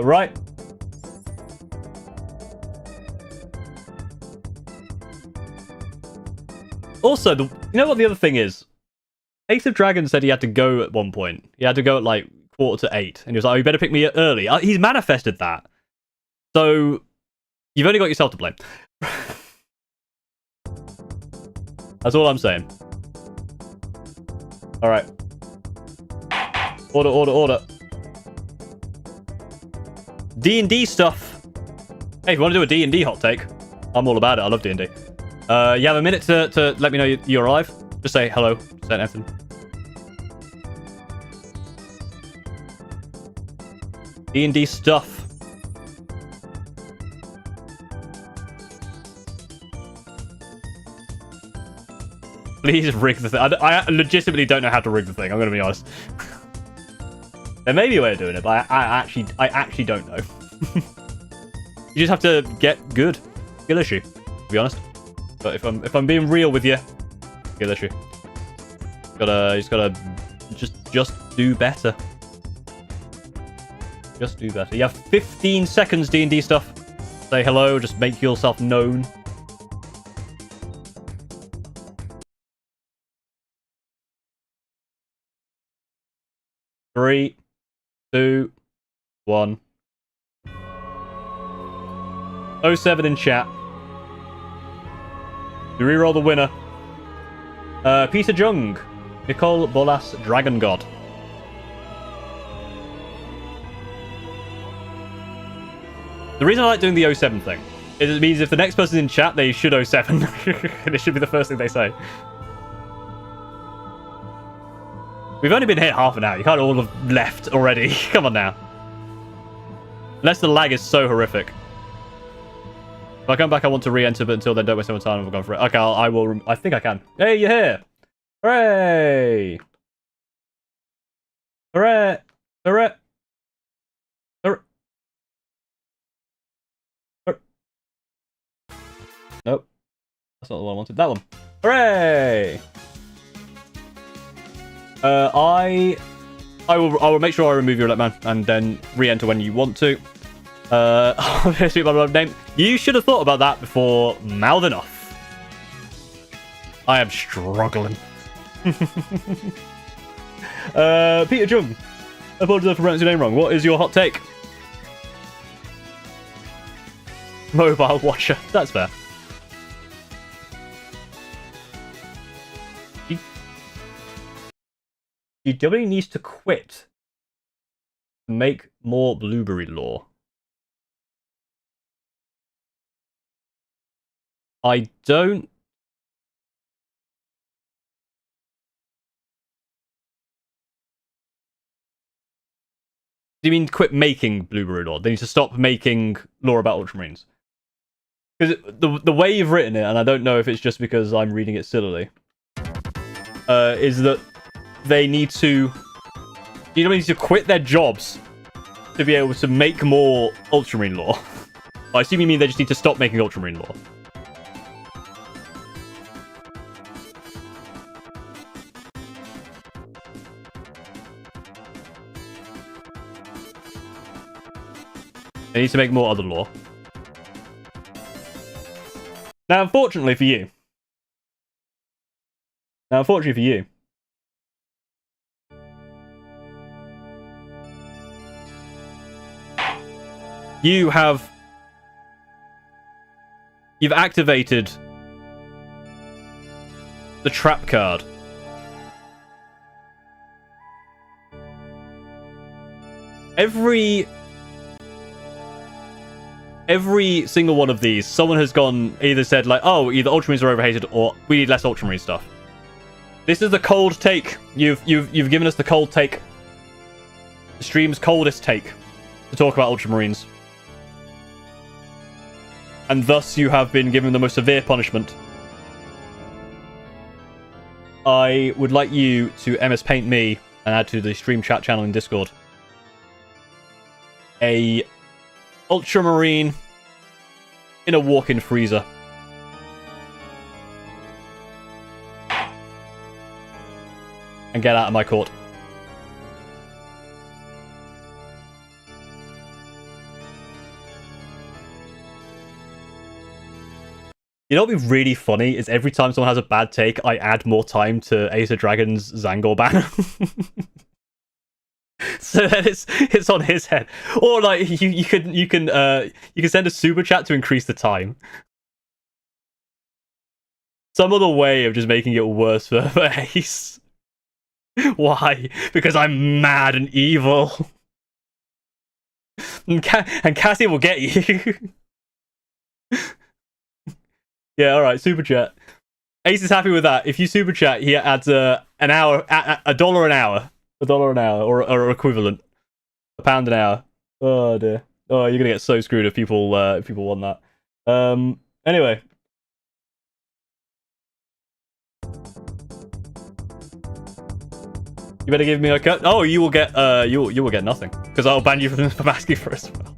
S1: Right. Also, you know what the other thing is? Ace of Dragons said he had to go at one point. He had to go at like 7:45, and he was like, "Oh, you better pick me early." He's manifested that, so you've only got yourself to blame. That's all I'm saying. All right. Order. D&D stuff. Hey, if you want to do a D&D hot take, I'm all about it. I love D&D. You have a minute to let me know you arrive. Just say hello. Say anything. D&D stuff. Please rig the thing. I legitimately don't know how to rig the thing. I'm going to be honest. There may be a way of doing it, but I actually don't know. You just have to get good. Skill issue, to be honest. But if I'm being real with you, skill issue. Just do better. Just do better. You have 15 seconds, D&D stuff. Say hello. Just make yourself known. Three, 2, 1. 07 in chat. You reroll the winner. Peter Jung. Nicole Bolas, Dragon God. The reason I like doing the 07 thing is it means if the next person's in chat, they should 07. And it should be the first thing they say. We've only been hit half an hour. You can't all have left already. Come on now. Unless the lag is so horrific. If I come back, I want to re-enter, but until then, don't waste any time. I've gone for it. Okay, I will. I think I can. Hey, you're here. Hooray! Hooray! Hooray! Hooray! Nope. That's not the one I wanted. That one. Hooray! I will make sure I remove your man and then re-enter when you want to. Speak my name. You should have thought about that before mouthing off. I am struggling. Peter Jung. Apologize for pronouncing your name wrong. What is your hot take? Mobile watcher. That's fair. GW needs to quit to make more blueberry lore. I don't... Do you mean quit making blueberry lore? They need to stop making lore about Ultramarines. Because the way you've written it, and I don't know if it's just because I'm reading it sillily, is that they need to... You need to quit their jobs to be able to make more Ultramarine lore. I assume you mean they just need to stop making Ultramarine lore. I need to make more other lore. Now, unfortunately for you, you've activated the trap card. Every single one of these, someone has gone either said like, oh, either Ultramarines are overhated or we need less Ultramarine stuff. This is the cold take. You've given us the cold take. The stream's coldest take to talk about Ultramarines. And thus you have been given the most severe punishment. I would like you to MS Paint me and add to the stream chat channel in Discord a Ultramarine in a walk-in freezer. And get out of my court. You know what would be really funny is every time someone has a bad take, I add more time to Ace of Dragons' Zangor banner. So that it's on his head. Or like you can send a super chat to increase the time. Some other way of just making it worse for Ace. Why? Because I'm mad and evil. And Cassie will get you. Yeah, alright, super chat. Ace is happy with that. If you super chat, he adds an hour, $1 an hour. $1 an hour, or equivalent. £1 an hour. Oh dear. Oh, you're gonna get so screwed if people want that. Anyway. You better give me a cut. Oh, you will get you will get nothing. Because I'll ban you from asking for it as well.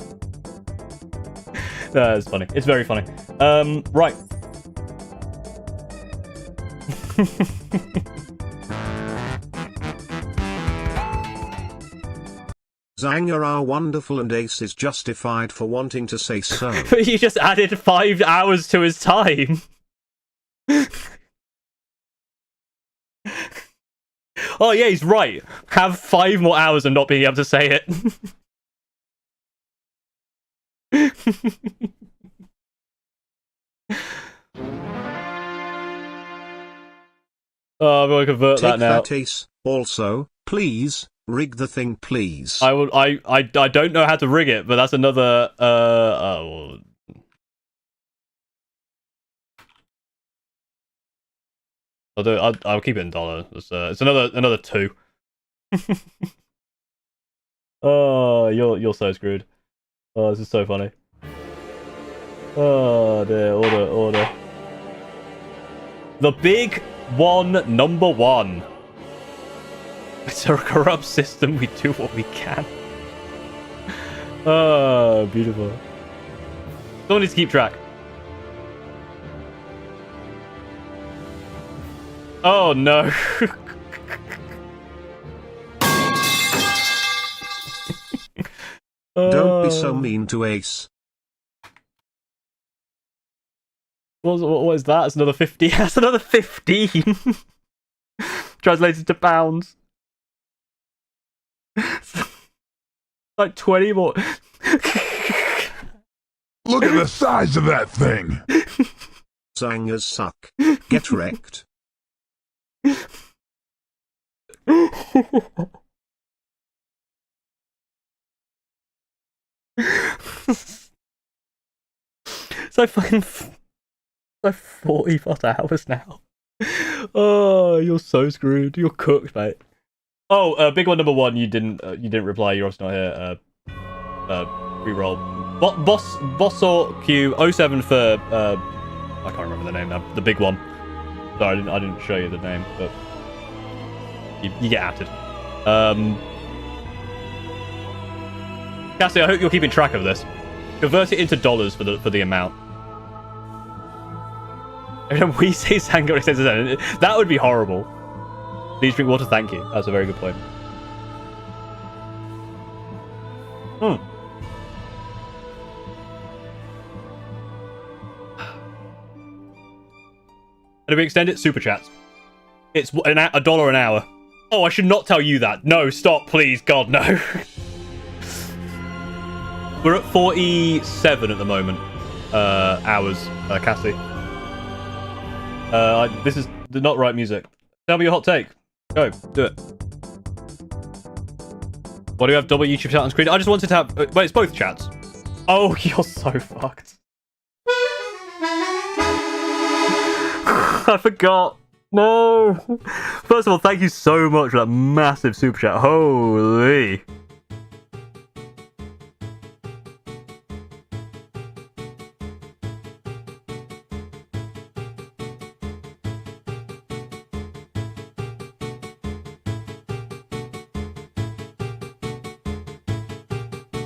S1: It's funny. It's very funny. Right.
S2: Zanger are wonderful and Ace is justified for wanting to say so.
S1: But you just added 5 hours to his time. Oh yeah, he's right. Have 5 more hours and not being able to say it. Oh, I'm going to convert that now.
S2: Take that, Ace. Also, please, rig the thing, please.
S1: I will. I don't know how to rig it, but that's another. I'll keep it in dollar. It's another 2. Oh, you're so screwed. Oh, this is so funny. Oh dear. Order. The big one, number 1. It's a corrupt system. We do what we can. Oh, beautiful. Someone needs to keep track. Oh no.
S2: Don't be so mean to Ace.
S1: What is that? That's another 50. That's another 15. Translated to pounds. Like 20 more.
S3: Look at the size of that thing.
S2: Zangers suck. Get wrecked.
S1: It's like fucking like 40 plus hours now. Oh, you're so screwed. You're cooked, mate. Oh, big one, number 1. You didn't reply. You're obviously not here. Reroll. Bossor Q 07 for I can't remember the name now. The big one. Sorry, I didn't show you the name, but you get outed. Cassie, I hope you're keeping track of this. Convert it into dollars for the amount. And we say Sangor says that would be horrible. Please drink water, thank you. That's a very good point. And if we extend it, Superchats. It's $1 an hour. Oh, I should not tell you that. No, stop, please. God, no. We're at 47 at the moment. Hours, Cassie. This is the not right music. Tell me your hot take. Go, do it. Why do you have double YouTube chat on screen? I just wanted to have... wait, it's both chats. Oh, you're so fucked. I forgot. No. First of all, thank you so much for that massive super chat. Holy.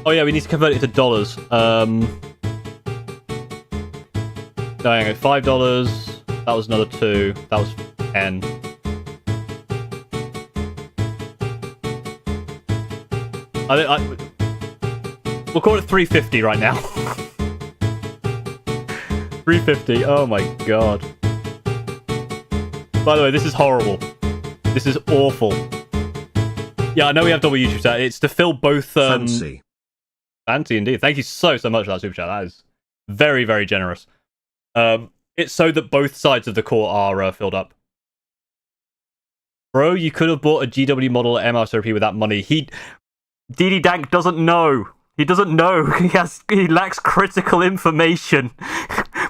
S1: Oh yeah, we need to convert it to dollars. No, hang on, $5. That was another 2. That was 10. We'll call it 350 right now. 350. Oh my god. By the way, this is horrible. This is awful. Yeah, I know we have double YouTube chat. It's to fill both.
S2: Fancy.
S1: Fancy indeed. Thank you so much for that super chat. That is very, very generous. It's so that both sides of the court are filled up. Bro, you could have bought a GW model at MSRP with that money. DD Dank doesn't know. He doesn't know. He lacks critical information.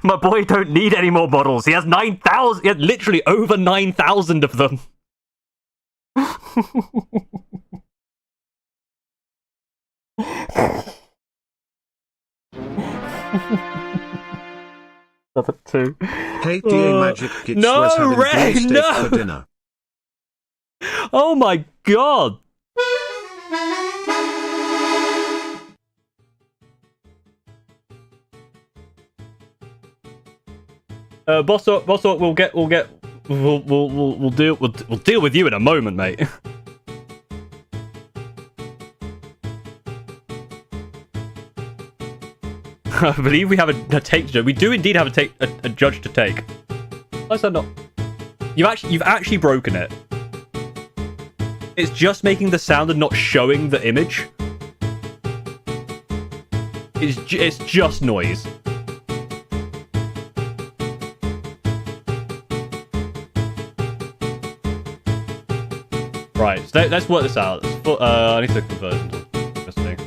S1: My boy don't need any more models. He has 9,000. He has literally over 9,000 of them. Another 2.
S2: Hey, DA Magic Gits
S1: no,
S2: was having
S1: Ray,
S2: beefsteak
S1: no!
S2: for dinner.
S1: Oh my god! Bossort, we'll deal with you in a moment, mate. I believe we have a take judge. We do indeed have a judge to take. Why is that not? You've actually broken it. It's just making the sound and not showing the image. It's just noise. Right, so let's work this out. I need to convert into interesting.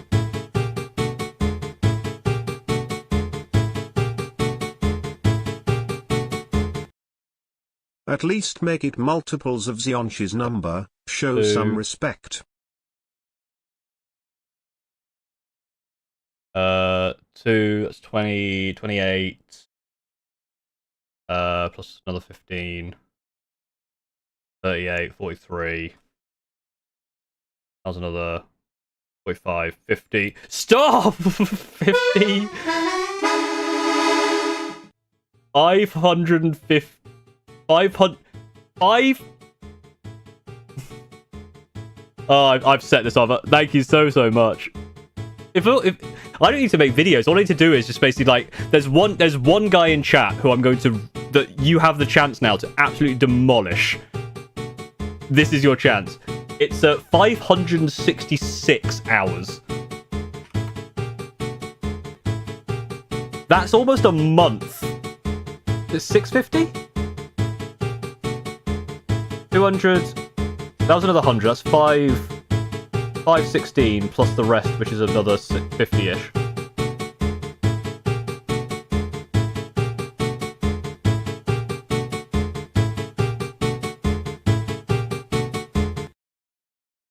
S2: At least make it multiples of Zionchi's number, show
S1: 2.
S2: some respect.
S1: 2, that's 20, 28. Plus another 15. 38, 43. That was another 45, 50. Stop! 50. 550. 500. 5. Oh, I've set this up. Thank you so much. If I don't need to make videos, all I need to do is just basically like there's one guy in chat who I'm going to that you have the chance now to absolutely demolish. This is your chance. It's 566 hours. That's almost a month. It's 650? 200. That was another 100. That's 516 plus the rest, which is another 50-ish.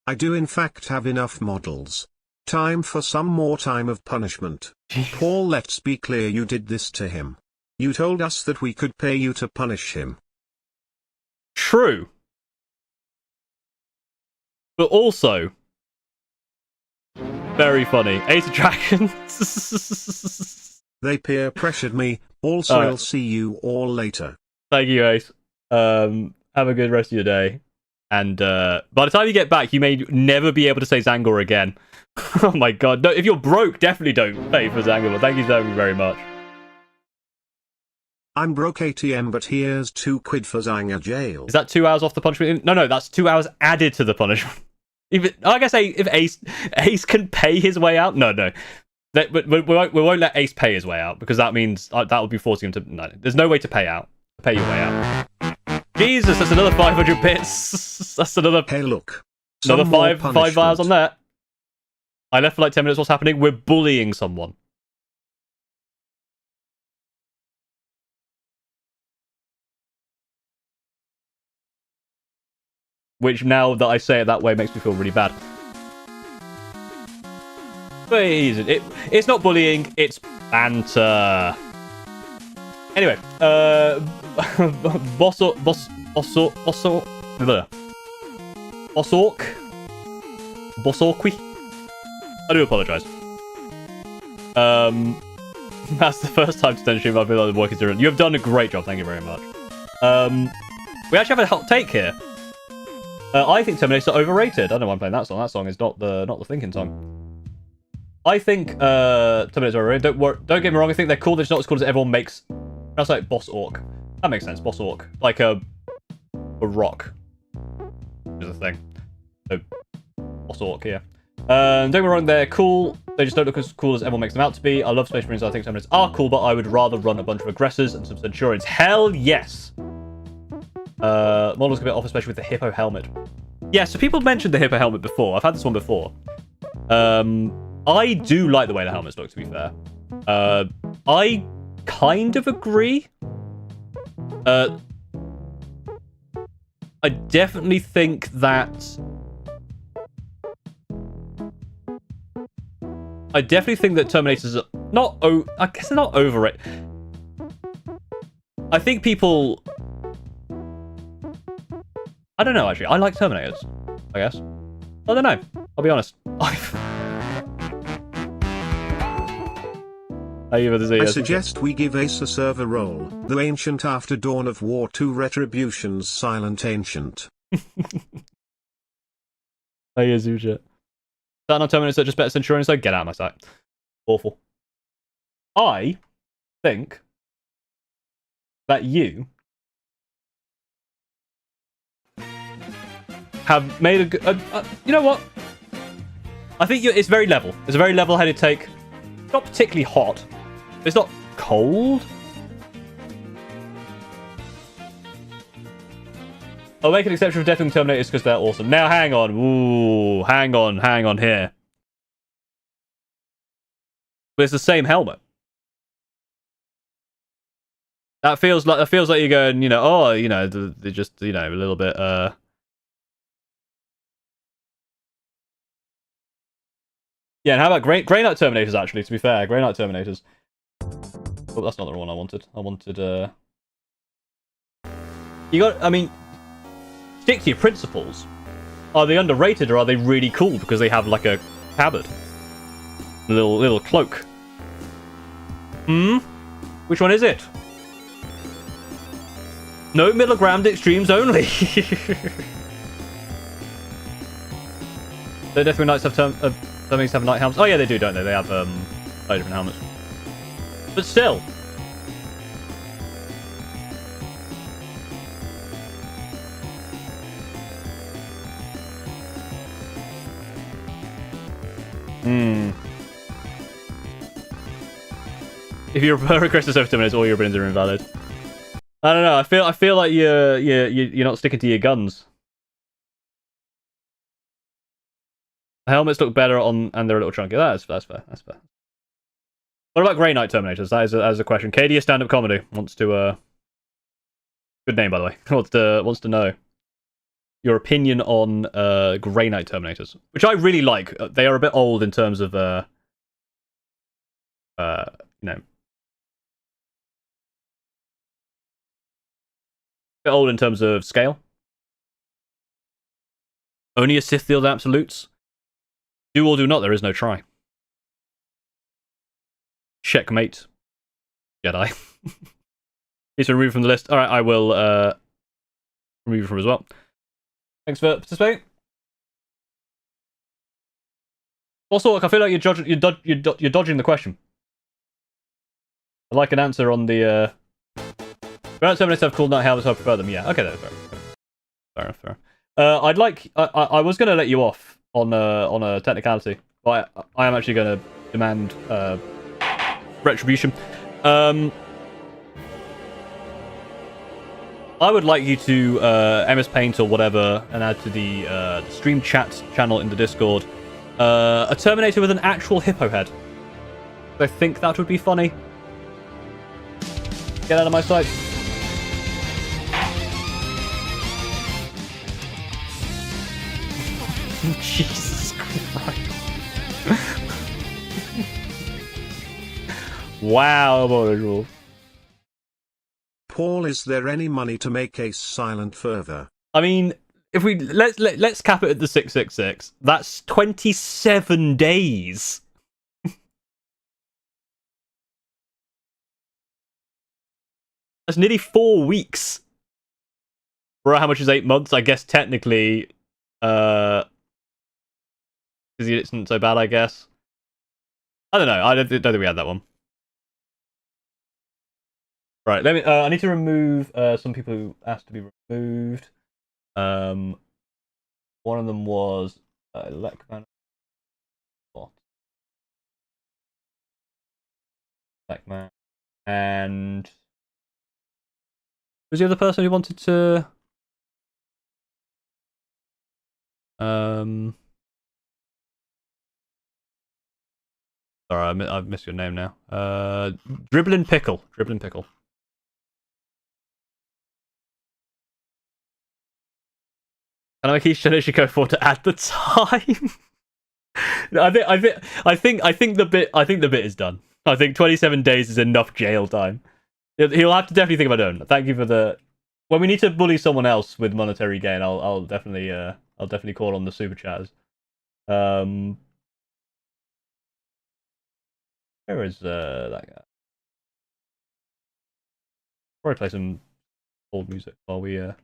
S2: I do in fact have enough models. Time for some more time of punishment. Paul, let's be clear, you did this to him. You told us that we could pay you to punish him.
S1: True. But also, very funny. Ace of Dragons.
S2: They peer pressured me, also I'll see you all later.
S1: Thank you, Ace. Have a good rest of your day. And by the time you get back, you may never be able to say Zangor again. Oh my god. No, if you're broke, definitely don't pay for Zangor. Thank you so very much.
S2: I'm broke ATM, but here's £2 for Zanga jail.
S1: Is that 2 hours off the punishment? No, that's 2 hours added to the punishment. Even I guess if Ace can pay his way out. No. We won't let Ace pay his way out because that means that would be forcing him to. No, there's no way to pay out. Pay your way out. Jesus, that's another 500 bits. That's another.
S2: Hey, look.
S1: Another five hours on that. I left for like 10 minutes. What's happening? We're bullying someone. Which, now that I say it that way, makes me feel really bad. But it's not bullying, it's banter. Anyway, Bossorqui. I do apologise. That's the first time to stream I've been on the working zero. You have done a great job, thank you very much. We actually have a hot take here. I think Terminator's overrated. I don't know why I'm playing that song. That song is not the thinking song. I think Terminator's overrated. Don't get me wrong. I think they're cool. They're just not as cool as everyone makes. That's like Boss Orc. That makes sense. Boss Orc, like a rock, is a thing. So Boss Orc, yeah. Don't get me wrong. They're cool. They just don't look as cool as everyone makes them out to be. I love Space Marines. I think Terminators are cool, but I would rather run a bunch of aggressors and some Centurions. Hell yes. Models can be off, especially with the hippo helmet. Yeah, so people mentioned the hippo helmet before. I've had this one before. I do like the way the helmets look, to be fair. I kind of agree. I definitely think that... Terminators are not... I guess they're not overrated. I think people... I don't know, actually. I like Terminators, I guess. I don't know. I'll be honest.
S2: I suggest we give Ace a server role. The Ancient after Dawn of War 2 Retribution's Silent Ancient.
S1: Hey, Azuja. That not Terminators are just better Centurions, so get out of my sight. Awful. I think that you have made you know what? I think it's very level. It's a very level-headed take. It's not particularly hot. It's not cold. I'll make an exception for Deathwing Terminators because they're awesome. Now, hang on. Ooh, hang on here. But it's the same helmet. That feels like you're going, you know, oh, you know, they're just, you know, a little bit, Yeah, and how about Grey Knight Terminators, actually, to be fair? Grey Knight Terminators. Oh, that's not the one I wanted. I wanted, I mean, stick to your principles. Are they underrated, or are they really cool because they have, like, a tabard? A little cloak. Which one is it? No middle ground, extremes only. The Deathwing Knights have Terminators have night helmets. Oh yeah, they do, don't they? They have different helmets. But still. If you prefer aggressive over Terminators, all your opinions are invalid. I don't know. I feel like you're not sticking to your guns. The helmets look better and they're a little chunky. That's fair. That's fair. What about Grey Knight Terminators? That is a question. Katie, a stand-up comedy, wants to good name, by the way. wants to know your opinion on Grey Knight Terminators, which I really like. They are a bit old in terms of you know, a bit old in terms of scale. Only a Sith wield absolutes. Do or do not, there is no try. Checkmate. Jedi. He's removed from the list. Alright, I will remove you from as well. Thanks for participating. Also, I feel like you're dodging the question. I'd like an answer on the About Terminator have cool night helmets, I prefer them. Yeah, okay, that's fair enough. I'd like. I was going to let you off on a technicality, but I am actually going to demand retribution. I would like you to MS Paint or whatever, and add to the stream chat channel in the Discord a Terminator with an actual hippo head. I think that would be funny. Get out of my sight. Jesus Christ. Wow, visual.
S2: Paul, is there any money to make Ace silent further?
S1: I mean, if we let's cap it at the 666. That's 27 days. That's nearly 4 weeks. For how much is 8 months? I guess technically, because it isn't so bad. I guess. I don't know. I don't think we had that one. Right. Let me. I need to remove some people who asked to be removed. One of them was Lekman. Lekman. And was the other person who wanted to? Sorry, I've missed your name now. Dribbling Pickle. Dribbling Pickle. And I think she could afford to add the time. I think the bit is done. I think 27 days is enough jail time. He'll have to definitely think of it own. Thank you for the. When we need to bully someone else with monetary gain, I'll definitely call on the super chats. Where is that guy? Probably play some old music while we. I'm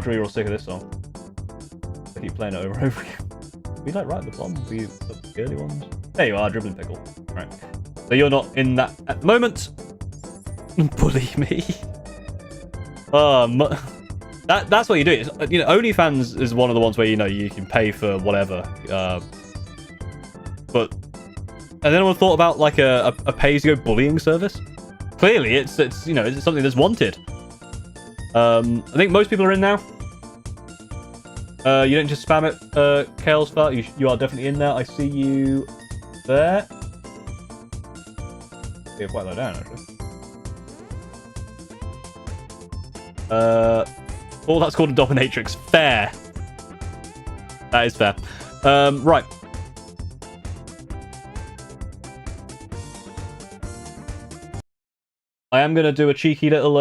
S1: sure you're all sick of this song. I keep playing it over and over again. We like right at the bottom. We the early ones. There you are, Dribbling Pickle. Right. So you're not in that at the moment. Bully me. That's what you do. It's, you know, OnlyFans is one of the ones where you can pay for whatever. But has anyone thought about like a pay-as-you-go bullying service? Clearly, it's something that's wanted. I think most people are in now. You don't just spam it, Kale's fart. You are definitely in there. I see you there. You're quite low down, actually. Oh, that's called a dominatrix. Fair. That is fair. Right. I am gonna do a cheeky little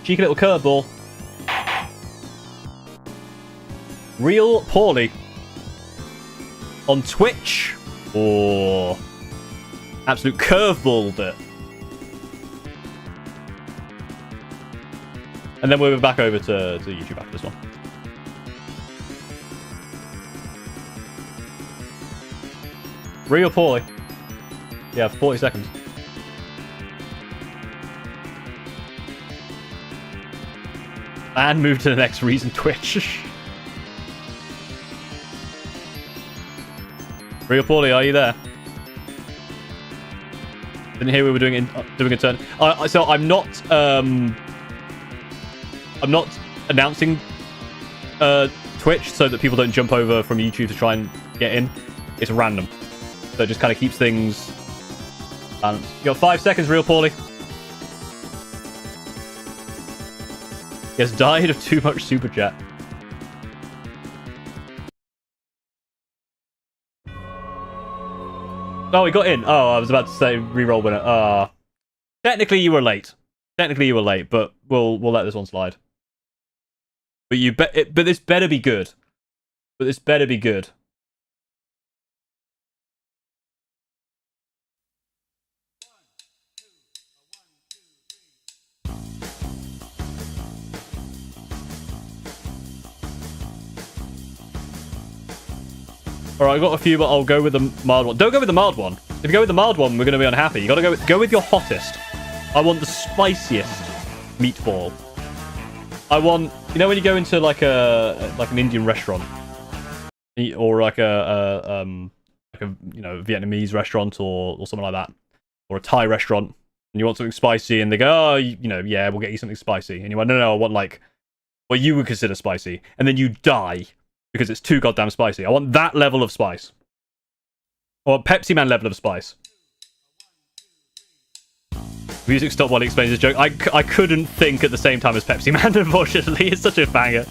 S1: curveball. Real poorly on Twitch or absolute curveball bit. And then we'll be back over to YouTube after this one. Real poorly. Yeah, 40 seconds. And move to the next reason, Twitch. Real poorly, are you there? Didn't hear we were doing a turn. So I'm not announcing Twitch so that people don't jump over from YouTube to try and get in. It's random, so it just kind of keeps things balanced. You got 5 seconds, real poorly. He has died of too much super chat. Oh, he got in. Oh, I was about to say reroll winner. Technically you were late. But we'll let this one slide. But this better be good. Alright, I got a few, but I'll go with the mild one. Don't go with the mild one. If you go with the mild one, we're going to be unhappy. You got to go with your hottest. I want the spiciest meatball. I want, you know, when you go into like an Indian restaurant, or like a you know, Vietnamese restaurant or something like that, or a Thai restaurant, and you want something spicy, and they go, oh, you know, yeah, we'll get you something spicy, and you went, no, I want like what you would consider spicy, and then you die because it's too goddamn spicy. I want that level of spice, or Pepsi Man level of spice. Music stopped while he explains his joke. I couldn't think at the same time as Pepsi Man, unfortunately. It's such a banger.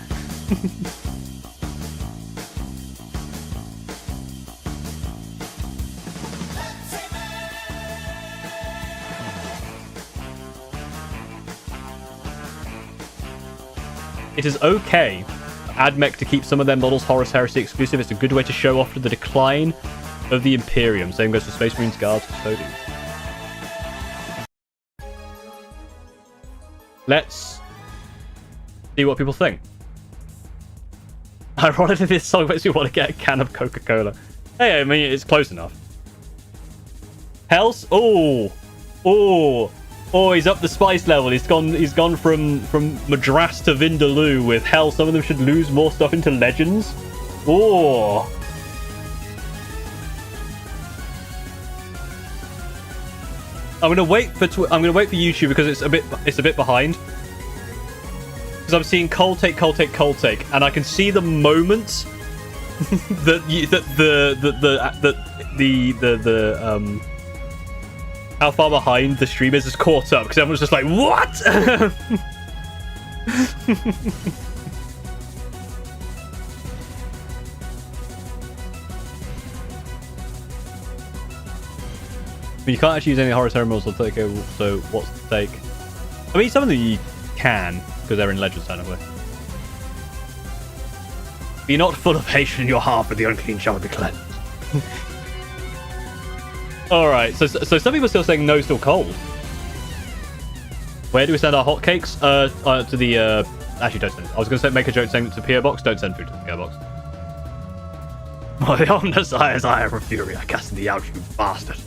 S1: It is okay for AdMech to keep some of their models Horus Heresy exclusive. It's a good way to show off the decline of the Imperium. Same goes for Space Marines, Guards, Custodians. Let's see what people think. Ironically, this song makes me want to get a can of Coca-Cola. Hey, I mean, it's close enough. Hell's... Oh, he's up the spice level. He's gone from Madras to Vindaloo with Hell. Some of them should lose more stuff into Legends. Oh. I'm gonna wait for YouTube because it's a bit behind. Because I'm seeing cold take, and I can see the moments that how far behind the streamers is caught up, because everyone's just like, what? But you can't actually use any horror terminals on 30k, so what's the take? I mean, some of them you can, because they're in Legends technically. Be not full of hatred in your heart, but the unclean shall be cleansed. Alright, so some people are still saying no, still cold. Where do we send our hotcakes? To the, actually don't send it. I was going to make a joke saying to PO Box, don't send food to the PO Box. My omnis eyes, eye of fury, I cast thee out, you bastard.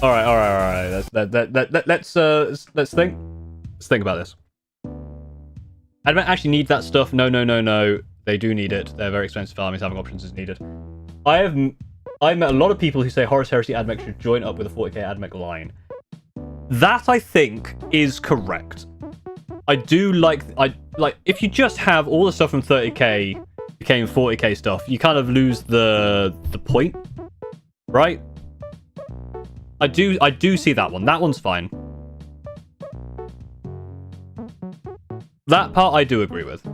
S1: All right. Let's think. Let's think about this. I don't actually need that stuff. No. They do need it. They're very expensive armies. Having options is needed. I met a lot of people who say Horus Heresy AdMech should join up with a 40k AdMech line. That I think is correct. I do like if you just have all the stuff from 30k became 40k stuff, you kind of lose the point, right? I do see that one. That one's fine. That part I do agree with.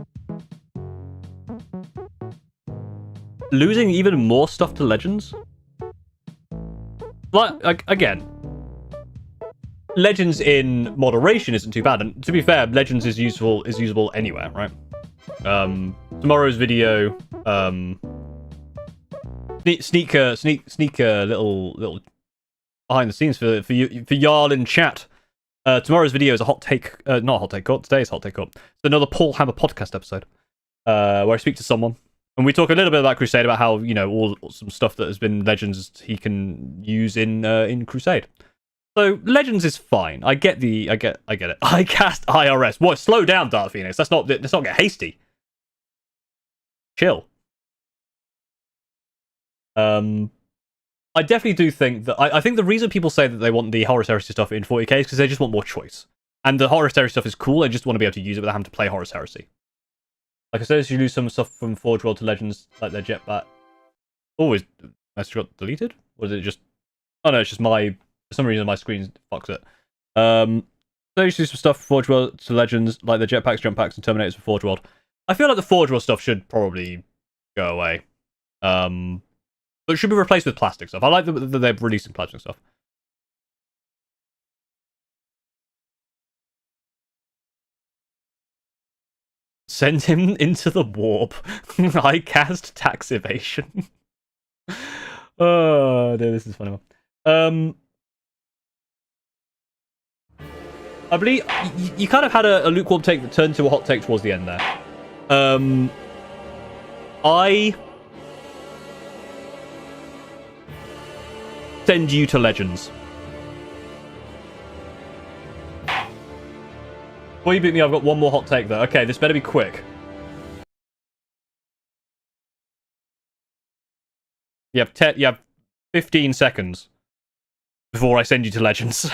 S1: Losing even more stuff to Legends? Like again, Legends in moderation isn't too bad, and to be fair, Legends is usable anywhere, right? Tomorrow's video, sneak a little behind the scenes for y'all in chat. Tomorrow's video is a hot take, not a hot take court. Today's hot take court. It's another Paul Hammer podcast episode where I speak to someone and we talk a little bit about Crusade, about how, you know, all some stuff that has been Legends he can use in Crusade. So Legends is fine. I get it. I cast IRS. What? Slow down, Dark Phoenix. Let's not get hasty. Chill. I definitely do think that... I think the reason people say that they want the Horus Heresy stuff in 40k is because they just want more choice. And the Horus Heresy stuff is cool, they just want to be able to use it without having to play Horus Heresy. Like I said, you lose some stuff from Forge World to Legends, like their jetpack. Oh, is message got deleted? Or is it just... Oh no, it's just my... For some reason my screen fucks it. They used to do some stuff from Forge World to Legends, like the jetpacks, jump packs, and Terminators for Forge World. I feel like the Forge World stuff should probably go away. But it should be replaced with plastic stuff. I like that they're releasing plastic stuff. Send him into the warp. I cast tax evasion. Oh, dear, this is a funny one. I believe you kind of had a lukewarm take that turned to a hot take towards the end there. I send you to Legends. Before you beat me, I've got one more hot take, though. Okay, this better be quick. You have 15 seconds before I send you to Legends.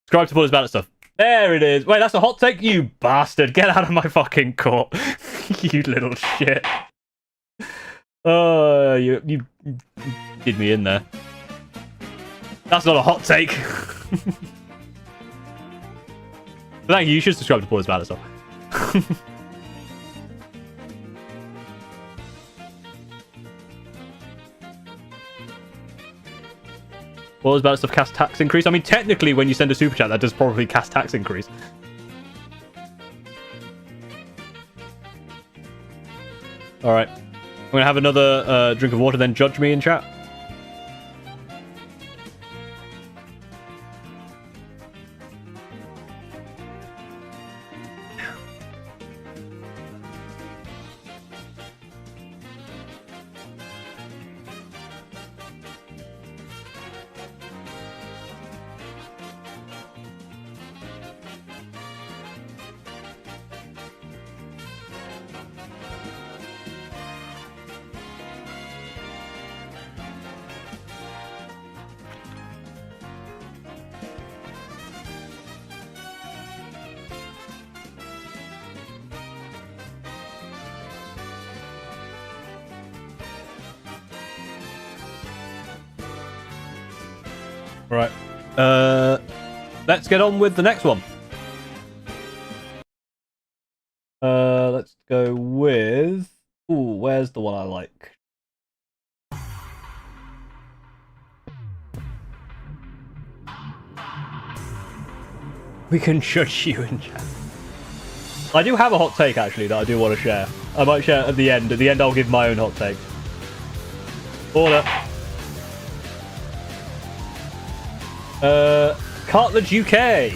S1: Subscribe to Paula's Ballot stuff. There it is. Wait, that's a hot take? You bastard. Get out of my fucking court. You little shit. You did me in there. That's not a hot take. Thank you. You should subscribe to Paula's Ballot stuff. What was about stuff cast tax increase? I mean, technically, when you send a super chat, that does probably cast tax increase. All right, I'm gonna have another drink of water, then judge me in chat. Right. Let's get on with the next one. Let's go with... Ooh, where's the one I like? We can judge you in chat. I do have a hot take, actually, that I do want to share. I might share it at the end. At the end, I'll give my own hot take. Order. Cartilage UK.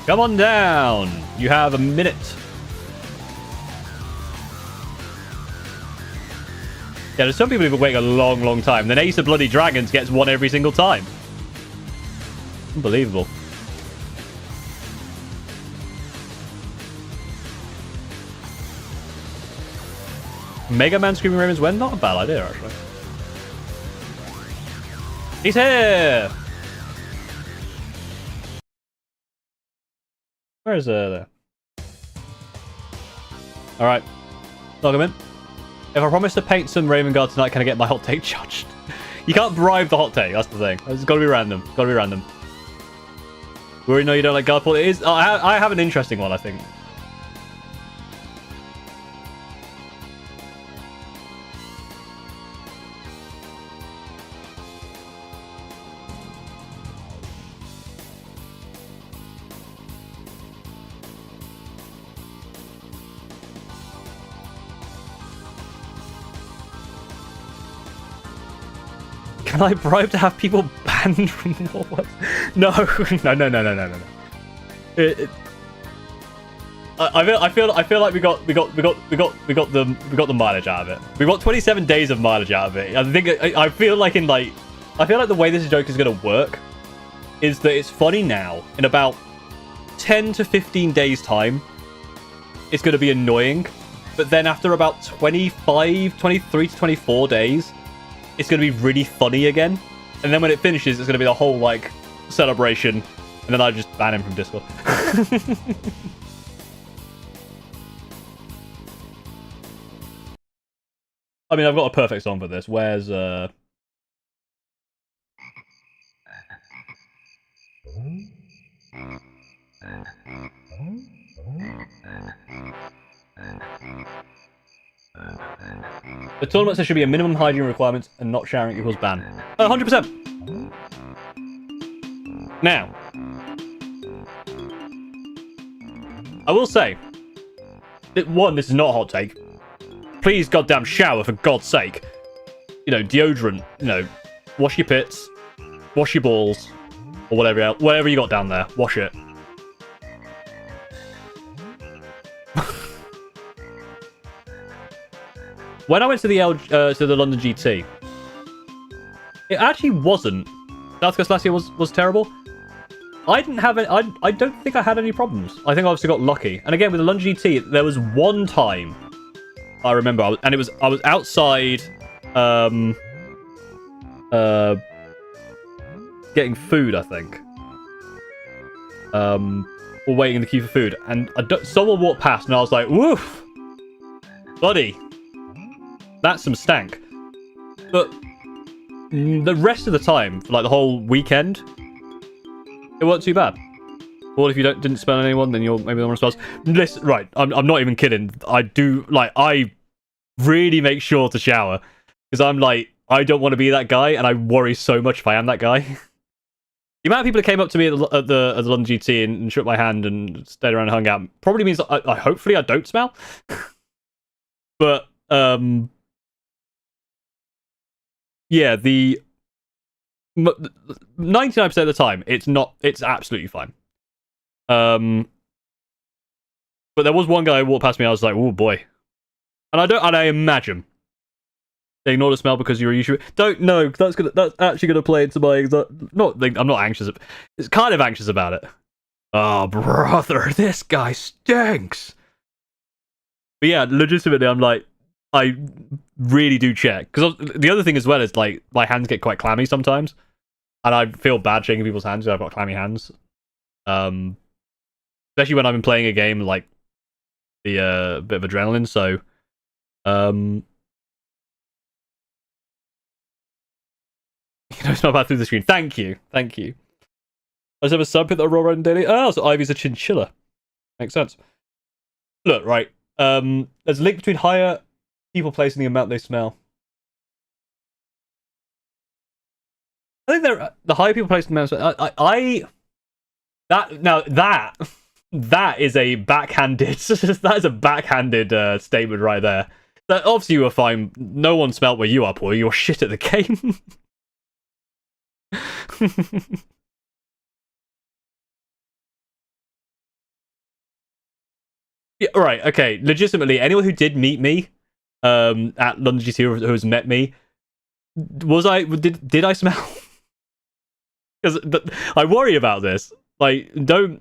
S1: Come on down. You have a minute. Yeah, there's some people who've been waiting a long, long time. Then Ace of Bloody Dragons gets one every single time. Unbelievable. Mega Man Screaming Ravens when? Not a bad idea, actually. He's here! Where is there? Alright. Log him in. If I promise to paint some Raven Guard tonight, can I get my hot take judged? You can't bribe the hot take, that's the thing. It's gotta be random. Gotta be random. We already know you don't like Guardpool. It is. I have an interesting one, I think. Can I bribe to have people banned from Warhammer? No, no. I feel like we got the mileage out of it. We got 27 days of mileage out of it. I feel like the way this joke is gonna work is that it's funny now. In about 10 to 15 days time, it's gonna be annoying. But then after about 23 to 24 days, it's going to be really funny again. And then when it finishes, it's going to be the whole, like, celebration. And then I just ban him from Discord. I mean, I've got a perfect song for this. Where's, The tournament says should be a minimum hygiene requirement and not showering equals ban. 100%. Now, I will say, one, this is not a hot take. Please, goddamn shower, for God's sake. You know, deodorant, you know, wash your pits, wash your balls, or whatever else, whatever you got down there, wash it. when I went to the London GT, it actually wasn't. South Coast last year was terrible. I didn't have any, I don't think I had any problems. I think I obviously got lucky. And again, with the London GT, there was one time I remember, I was outside, getting food, I think. Or waiting in the queue for food, and someone walked past, and I was like, "Woof, buddy, that's some stank." But the rest of the time, for like the whole weekend, it wasn't too bad. Or if you didn't smell anyone, then you're maybe the one who smells. Listen, right? I'm not even kidding. I really make sure to shower because I'm like, I don't want to be that guy, and I worry so much if I am that guy. The amount of people that came up to me at the London GT and shook my hand and stayed around and hung out probably means hopefully I don't smell. But yeah, the 99% of the time it's absolutely fine. But there was one guy who walked past me, and I was like, oh boy. And I imagine they ignore the smell because you're a YouTuber. Don't know. That's actually gonna play into my I'm not anxious. It's kind of anxious about it. Oh brother, this guy stinks. But yeah, legitimately, I'm like, I really do check, because the other thing as well is like my hands get quite clammy sometimes, and I feel bad shaking people's hands because I've got clammy hands. Especially when I've been playing a game like the bit of adrenaline. So you know, smell bad through the screen. Thank you. I just have a sub hit that I roll around daily. Oh, so Ivy's a chinchilla. Makes sense. Look, right. There's a link between higher people placing the amount they smell. I think the higher people placing the amount. That is a backhanded. That is a backhanded statement right there. That obviously you were fine. No one smelt where you are, Paul. You're shit at the game. Yeah, right, okay. Legitimately, anyone who did meet me at London GT or who has met me, did I smell? Because I worry about this. Like, no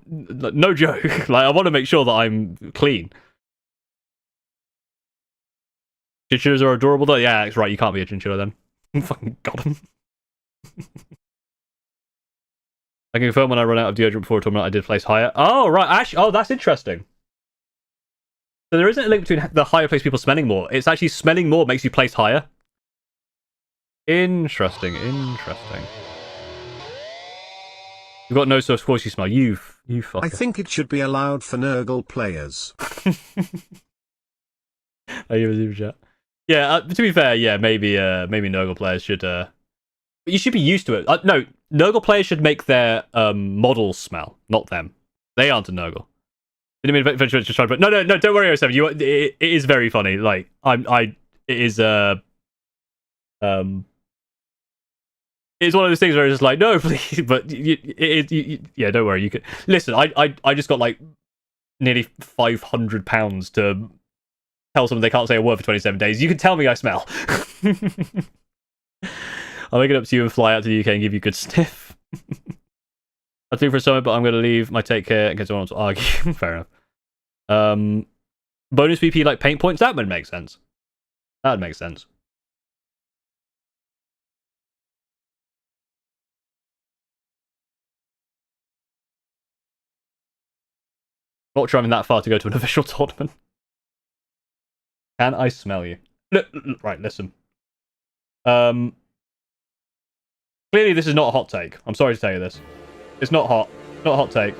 S1: joke. Like, I want to make sure that I'm clean. Chinchillas are adorable though. Yeah, that's right. You can't be a chinchilla then. Fucking got him. I can confirm when I run out of deodorant before a tournament, I did place higher. Oh, right. Actually, that's interesting. So there isn't a link between the higher place people smelling more. It's actually smelling more makes you place higher. Interesting. You've got no so of course you smell. You fucker.
S2: I think it should be allowed for Nurgle players.
S1: Are you a super chat? Yeah, to be fair, yeah, maybe Nurgle players should. But you should be used to it. No, Nurgle players should make their models smell, not them. They aren't a Nurgle. Didn't mean to just try to put. No, don't worry, 07. It is very funny. Like it is it's one of those things where it's just like, no, please, but yeah, don't worry. You could listen. I just got like nearly £500 to tell someone they can't say a word for 27 days. You can tell me I smell. I'll make it up to you and fly out to the UK and give you a good sniff. I'll do for a summit, but I'm going to leave my take care in case I want to argue. Fair enough. Bonus VP like paint points? That would make sense. That would make sense. Not driving that far to go to an official tournament. Can I smell you? Right, listen. Clearly this is not a hot take. I'm sorry to tell you this. It's not hot. Not a hot take.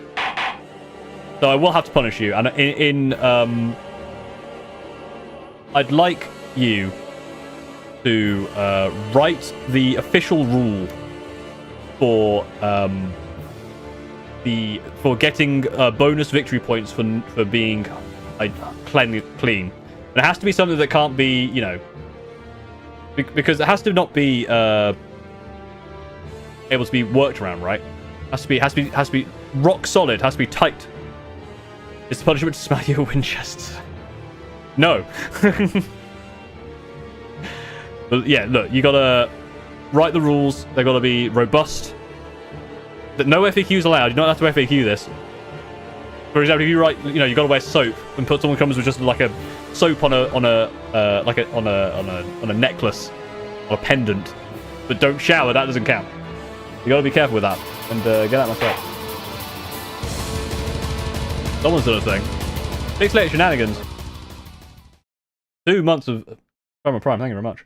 S1: So I will have to punish you. And I'd like you to write the official rule for getting bonus victory points for being clean. And it has to be something that can't be, you know, because it has to not be able to be worked around, right? Has to be rock solid. Has to be tight. It's the punishment to smell your Winchester. No. But yeah, look, you gotta write the rules. They gotta be robust. That no FAQs allowed. You don't have to FAQ this. For example, if you write, you gotta wear soap, and put someone comes with just like a soap on a necklace or a pendant, but don't shower. That doesn't count. You gotta be careful with that and get out myself. Someone's done a thing. 6 late shenanigans. 2 months of Prime. Thank you very much.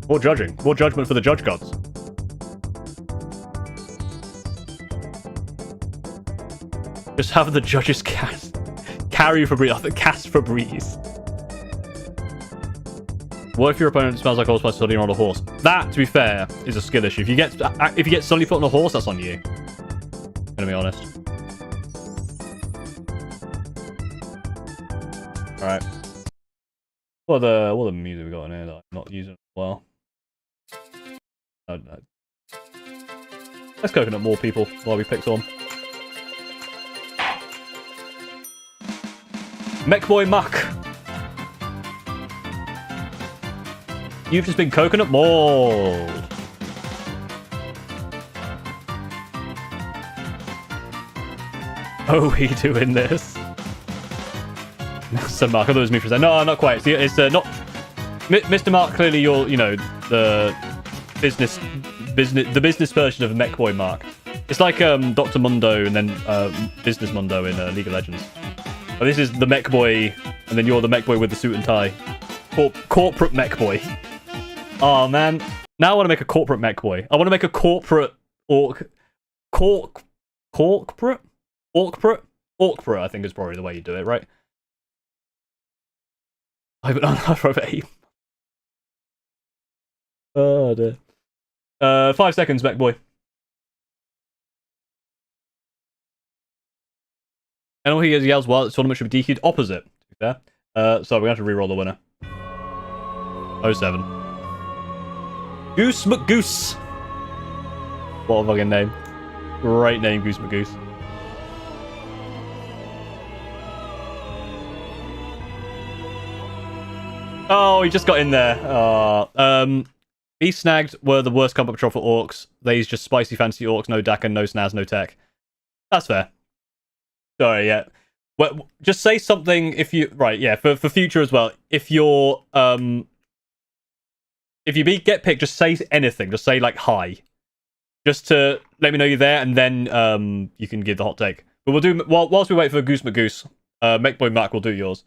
S1: More judging. More judgment for the judge gods. Just have the judges cast. Carry Febreze. Cast Febreze. What if your opponent smells like Old Spice suddenly on a horse? That, to be fair, is a skill issue. If you get suddenly put on a horse, that's on you. I'm gonna be honest. Alright. What other music we got in here that I'm not using well? No. Let's coconut more people while we pick some. Mechboy Muck. You've just been coconut mauled. Oh, we doing this? So Mark, I thought it was me for a second. No, not quite. It's not. Mr. Mark, clearly you're, the business version of Mechboy Mark. It's like Dr. Mundo and then Business Mundo in League of Legends. Oh, this is the Mechboy, and then you're the Mechboy with the suit and tie. Corporate Mechboy. Oh man, now I want to make a corporate Mechboy. I want to make a corporate corporate, I think is probably the way you do it, right? I have an unauthorized aim. Oh dear. 5 seconds, Mechboy. And all he yells while the tournament should be DQ'd opposite, to be fair. So we're going to have to re-roll the winner. 07. Goose McGoose. What a fucking name. Great name, Goose McGoose. Oh, he just got in there. Beast Snagged were the worst combat patrol for orcs. They's just spicy fancy orcs, no DAC and no snaz, no tech. That's fair. Sorry, yeah. Well, just say something if you... Right, yeah, for future as well. If you're... If you get picked, just say anything. Just say, like, hi. Just to let me know you're there, and then you can give the hot take. But we'll do... Whilst we wait for Goose McGoose, Mechboy Mac will do yours.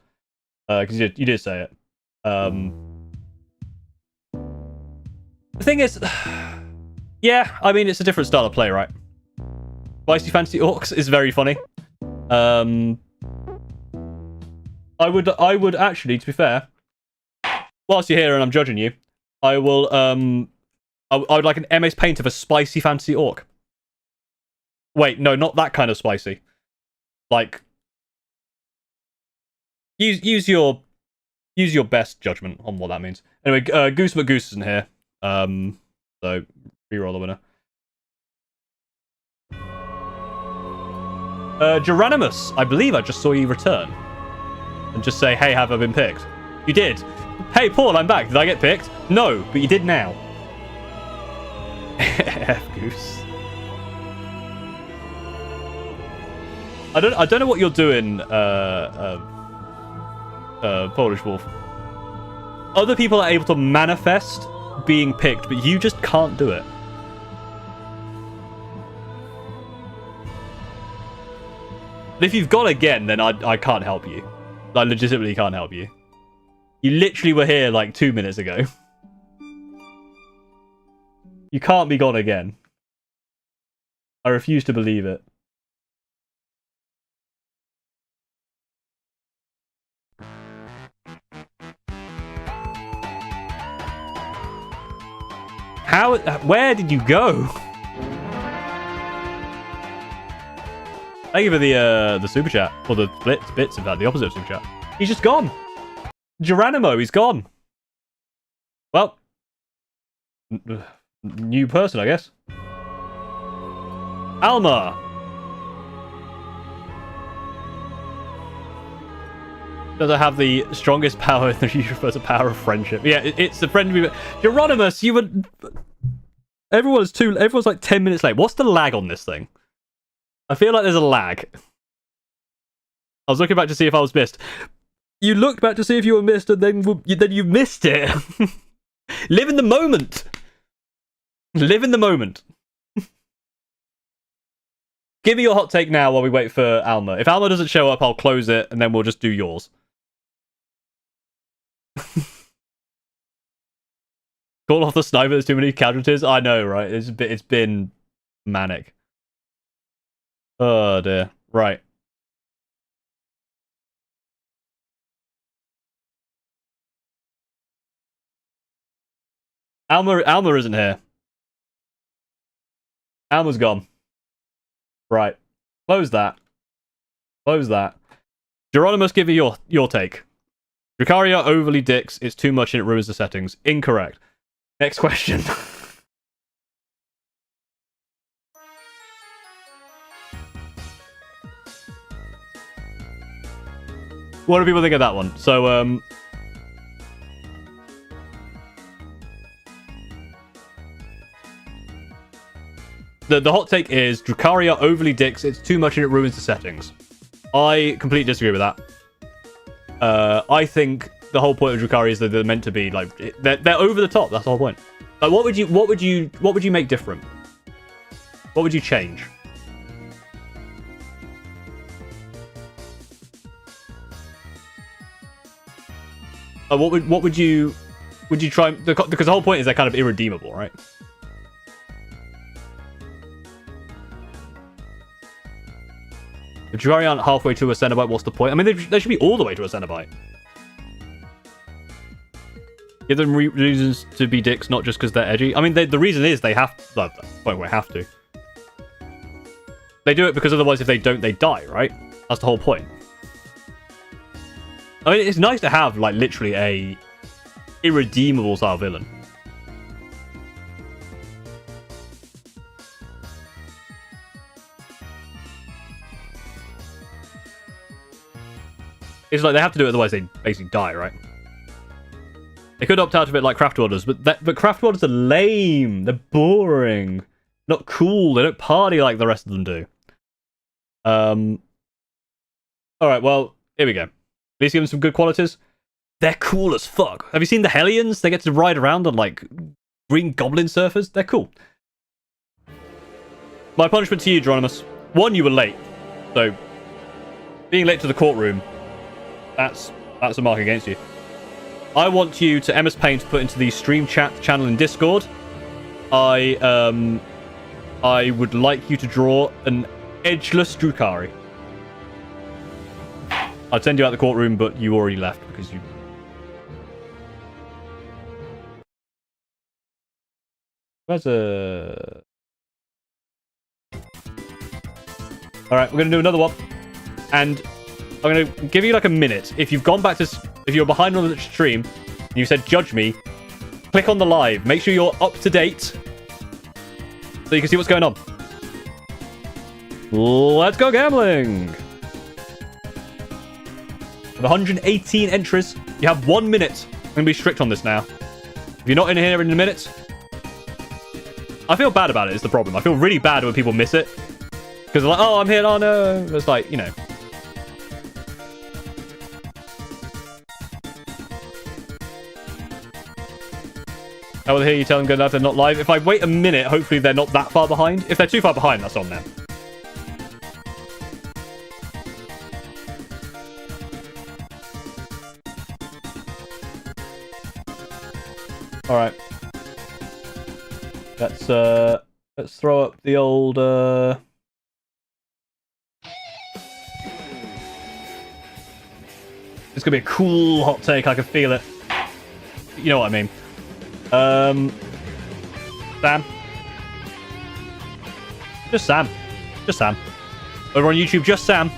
S1: Because you did say it. The thing is... Yeah, I mean, it's a different style of play, right? Spicy Fancy Orcs is very funny. I would actually, to be fair, whilst you're here and I'm judging you, I will, I would like an MS Paint of a Spicy Fancy Orc. Wait, no, not that kind of spicy. Like, use your best judgment on what that means. Anyway, Goose McGoose isn't here, so reroll the winner. Geranimus, I believe I just saw you return. And just say, hey, have I been picked? You did. Hey, Paul, I'm back. Did I get picked? No, but you did now. F Goose. I don't know what you're doing, Polish Wolf. Other people are able to manifest being picked, but you just can't do it. If you've gone again, then I can't help you. I legitimately can't help you. You literally were here like 2 minutes ago. You can't be gone again. I refuse to believe it. Where did you go? Thank you for the super chat, or the bits, in fact, the opposite of super chat. He's just gone. Geronimo, he's gone. Well, new person, I guess. Alma. Does it have the strongest power in the universe? The power of friendship. Yeah, it's the friend we. Euronymous, you would. Everyone's like 10 minutes late. What's the lag on this thing? I feel like there's a lag. I was looking back to see if I was missed. You looked back to see if you were missed, and then you missed it. Live in the moment. Live in the moment. Give me your hot take now while we wait for Alma. If Alma doesn't show up, I'll close it, and then we'll just do yours. Call off the sniper, there's too many casualties. I know, right? It's been manic. Oh, dear. Right. Alma isn't here. Alma's gone. Right. Close that. Close that. Geronimus, give me your take. Drukaria overly dicks. It's too much and it ruins the settings. Incorrect. Next question. What do people think of that one? So, The hot take is Drukaria overly dicks. It's too much and it ruins the settings. I completely disagree with that. I think the whole point of Drukaria is that they're meant to be like they're over the top. That's the whole point. Like, what would you make different? What would you change? What would you try? Because the whole point is they're kind of irredeemable, right? If Drukaria aren't halfway to a Cenobite, what's the point? I mean, they should be all the way to a Cenobite. Give them reasons to be dicks, not just because they're edgy. I mean, the reason is they have to. Well, the point where they have to. They do it because otherwise, if they don't, they die, right? That's the whole point. I mean, it's nice to have, like, literally a irredeemable style villain. It's like they have to do it, otherwise they basically die, right? They could opt out of it like Craft Orders, but Craft Orders are lame. They're boring. Not cool. They don't party like the rest of them do. Alright, well, here we go. At least give them some good qualities. They're cool as fuck. Have you seen the Hellions? They get to ride around on, like, green goblin surfers. They're cool. My punishment to you, Geronimus. 1, you were late. So, being late to the courtroom, that's a mark against you. I want you to MS Paint put into the stream chat channel in Discord. I would like you to draw an edgeless Drukari. I'd send you out the courtroom, but you already left because you... Where's a... Alright, we're going to do another one. And I'm going to give you like a minute. If you've gone back to... If you're behind on the stream, and you said, judge me, click on the live. Make sure you're up to date so you can see what's going on. Let's go gambling! With 118 entries, you have 1 minute. I'm going to be strict on this now. If you're not in here in a minute... I feel bad about it, is the problem. I feel really bad when people miss it. Because they're like, oh, I'm here, oh no. It's like, you know... I will hear you tell them good enough they're not live. If I wait a minute, hopefully they're not that far behind. If they're too far behind, that's on them. Alright. Let's throw up the old It's gonna be a cool hot take, I can feel it. You know what I mean. Sam. Just Sam. Just Sam. Over on YouTube, just Sam.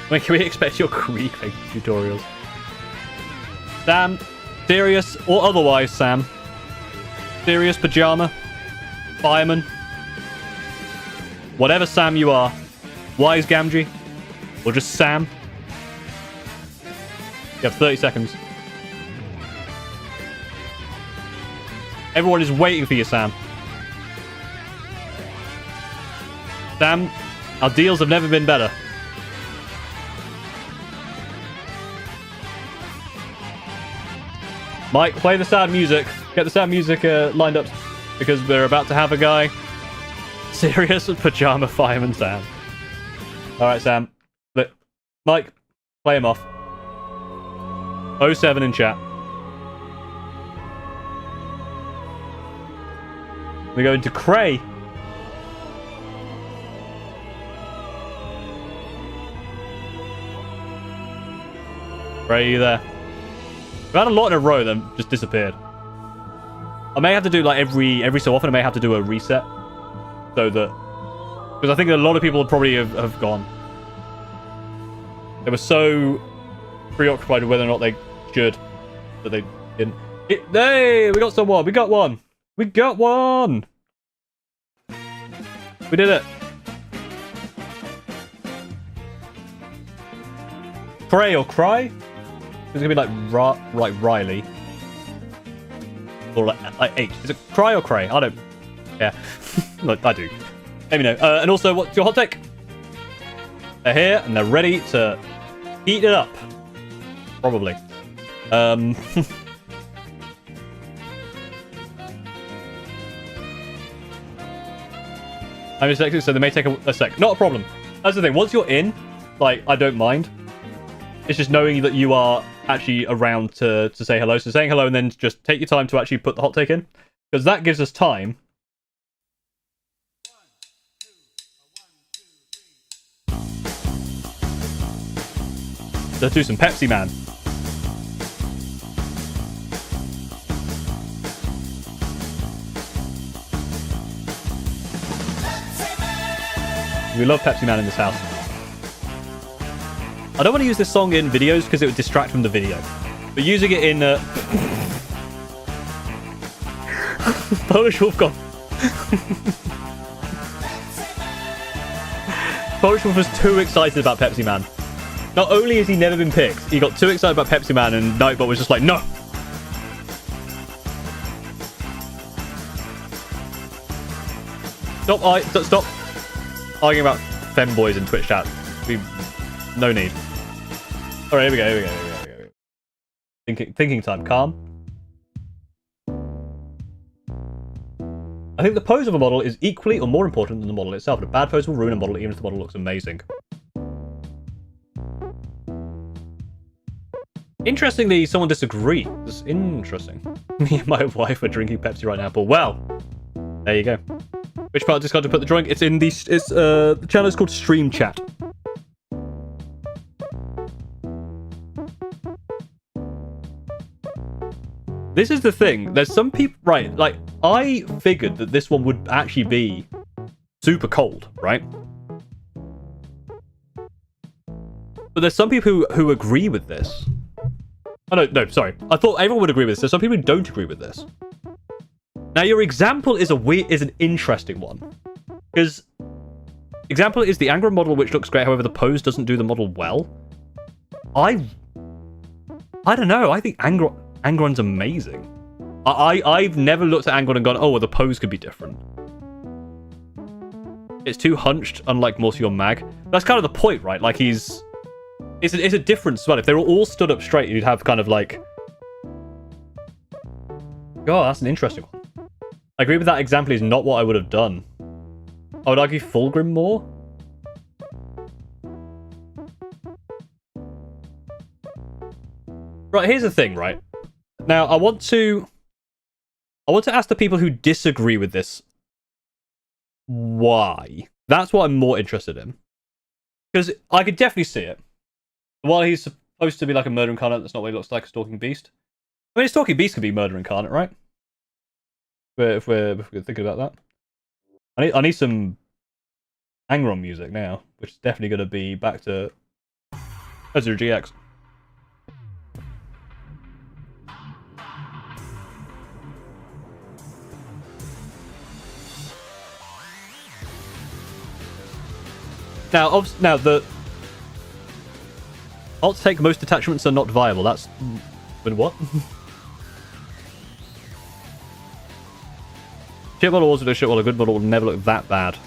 S1: When can we expect your Greek tutorials? Sam. Serious or otherwise, Sam. Serious pajama. Fireman. Whatever Sam you are, Wise Gamgee, or just Sam, you have 30 seconds. Everyone is waiting for you, Sam. Sam, our deals have never been better. Mike, play the sad music. Get the sad music lined up because we're about to have a guy. Serious pajama fireman Sam. Alright, Sam. Mike, play him off. 07 in chat. We go into Cray. Cray, you there? We've had a lot in a row that just disappeared. I may have to do like every so often. I may have to do a reset, so that because I think a lot of people probably have gone. They were so preoccupied with whether or not they should that they didn't. Hey, we got someone. We got one. We got one. We did it. Cray or cry? It's gonna be like Riley. Or like H. Is it cry or cray? I don't. Yeah. Look, I do. Let me know. And also, what's your hot take? They're here and they're ready to heat it up. Probably. How many seconds? So they may take a sec. Not a problem. That's the thing. Once you're in, like, I don't mind. It's just knowing that you are actually around to say hello. So saying hello and then just take your time to actually put the hot take in. Because that gives us time. Let's do some Pepsi Man. We love Pepsi Man in this house. I don't want to use this song in videos because it would distract from the video. But using it in... Polish Wolf gone. Polish Wolf was too excited about Pepsi Man. Not only has he never been picked, he got too excited about Pepsi Man and Nightbot was just like, no! Stop arguing about femboys in Twitch chat. No need. Alright, here we go. Thinking time. Calm. I think the pose of a model is equally or more important than the model itself. A bad pose will ruin a model even if the model looks amazing. Interestingly, someone disagrees. It's interesting. Me and my wife are drinking Pepsi right now, but well, there you go. Which part of Discord to put the drink? It's in the channel is called Stream Chat. This is the thing. There's some people, right? Like, I figured that this one would actually be super cold, right? But there's some people who agree with this. Oh, no, sorry. I thought everyone would agree with this. There's some people who don't agree with this. Now, your example is an interesting one. Because example is the Angron model, which looks great. However, the pose doesn't do the model well. I don't know. I think Angron's amazing. I've never looked at Angron and gone, oh, well, the pose could be different. It's too hunched, unlike most of your mag. That's kind of the point, right? Like, it's a difference as well. If they were all stood up straight, you'd have kind of like... Oh, that's an interesting one. I agree with that example is not what I would have done. I would argue Fulgrim more. Right, here's the thing, right? Now, I want to ask the people who disagree with this why. That's what I'm more interested in. Because I could definitely see it. While he's supposed to be like a murder incarnate, that's not what he looks like, a stalking beast. I mean, a stalking beast could be murder incarnate, right? If we're thinking about that. I need some Angron music now, which is definitely going to be back to Azure GX. Now the alt take most attachments are not viable. That's what? Shit model also does shit while a good model will never look that bad.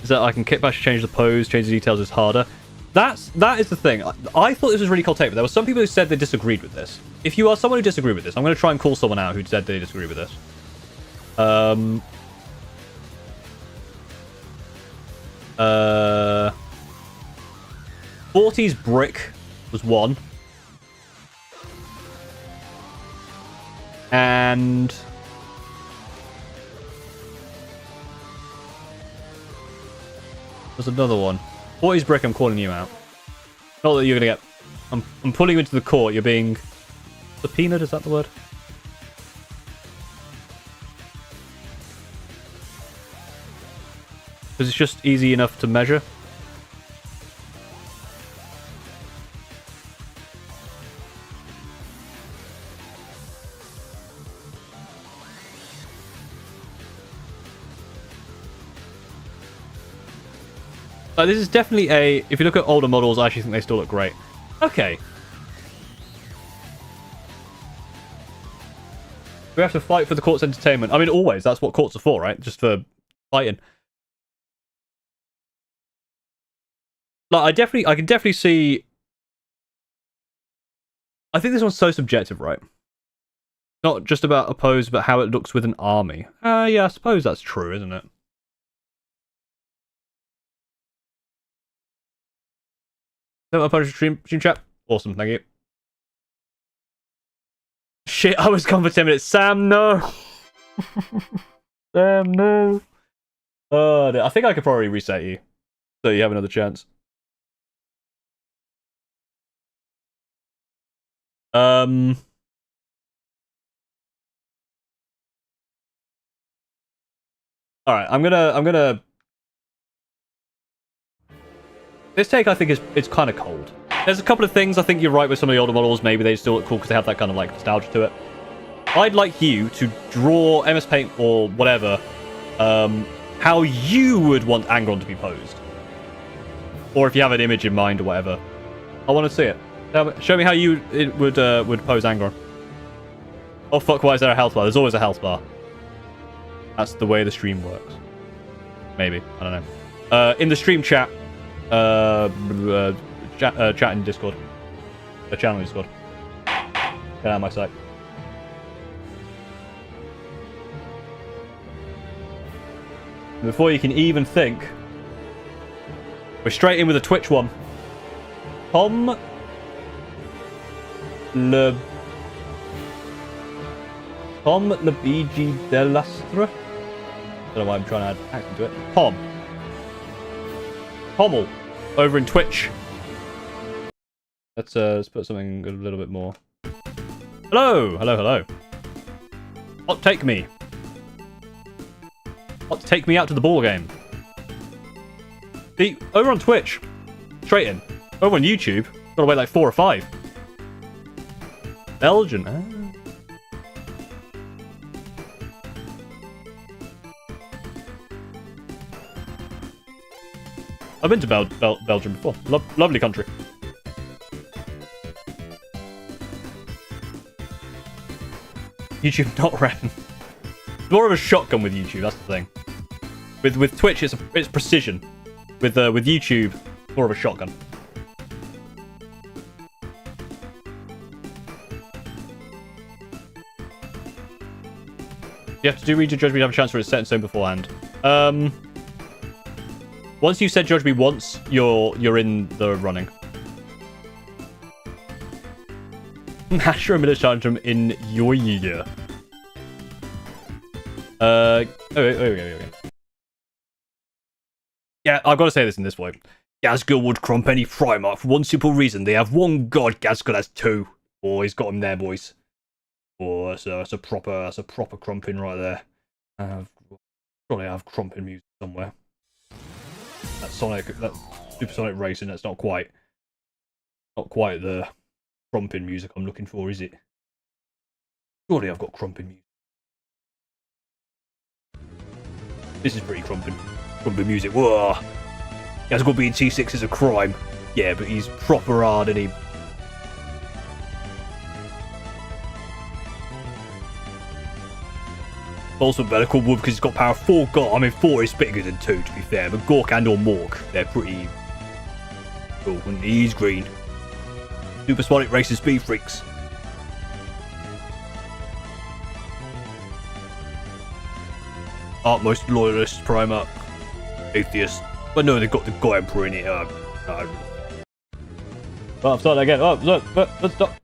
S1: Is that I can kit bash, change the pose, change the details is harder. That is the thing. I thought this was really cool take, but there were some people who said they disagreed with this. If you are someone who disagreed with this, I'm going to try and call someone out who said they disagree with this. 40's brick was one. And there's another one. 40's brick, I'm calling you out. Not that you're gonna get... I'm pulling you into the court. You're being subpoenaed, is that the word? Because it's just easy enough to measure. This is definitely a... If you look at older models, I actually think they still look great. Okay. We have to fight for the court's entertainment. I mean, always. That's what courts are for, right? Just for fighting. Like, I can definitely see... I think this one's so subjective, right? Not just about a pose, but how it looks with an army. Yeah, I suppose that's true, isn't it? No, my stream chat. Awesome, thank you. Shit, I was gone for 10 minutes. Sam, no. Sam, no. Oh, I think I could probably reset you, so you have another chance. All right, I'm gonna. This take, I think, it's kind of cold. There's a couple of things I think you're right with some of the older models. Maybe they still look cool because they have that kind of like nostalgia to it. I'd like you to draw MS Paint or whatever, how you would want Angron to be posed, or if you have an image in mind or whatever. I want to see it. Show me how you would pose Angron. Oh fuck! Why is there a health bar? There's always a health bar. That's the way the stream works. Maybe, I don't know. In the stream chat. Chat in Discord. A channel in Discord. Get out of my sight. Before you can even think, we're straight in with a Twitch one. Tom Lebigi Delastre. Don't know why I'm trying to add accent to it. Pommel over in Twitch. Let's put something a little bit more. Hello. Take me out to the ball game. See, over on Twitch, straight in. Over on YouTube, gotta wait like 4 or 5. Belgian. I've been to Belgium before. Lovely country. YouTube not ran. More of a shotgun with YouTube. That's the thing. With Twitch, it's precision. With YouTube, more of a shotgun. You have to do read your judge me to have a chance for it set in stone beforehand. Once you said judge me once, you're in the running. Asher and Militantrum in your year. Okay. Yeah, I've got to say this in this way. Gazgul would crump any Primarch for one simple reason. They have one god, Gazgul has 2. Oh, he's got him there, boys. Oh, that's a proper crumping right there. Probably have crumping music somewhere. That supersonic racing, that's not quite the crumping music I'm looking for, is it? Surely I've got crumping music. This is pretty crumpin music. Whoa. Gaz got being T6 is a crime. Yeah, but he's proper hard, and he. Also better called Wood because he's got power 4 Gork. I mean, 4 is bigger than 2, to be fair, but Gork and or Mork, they're pretty cool. And he's green. Supersonic Racing Speed Freaks. Most loyalists, Primer, Atheist. But no, they've got the God Emperor in it. Oh, I'm starting again. Oh, look,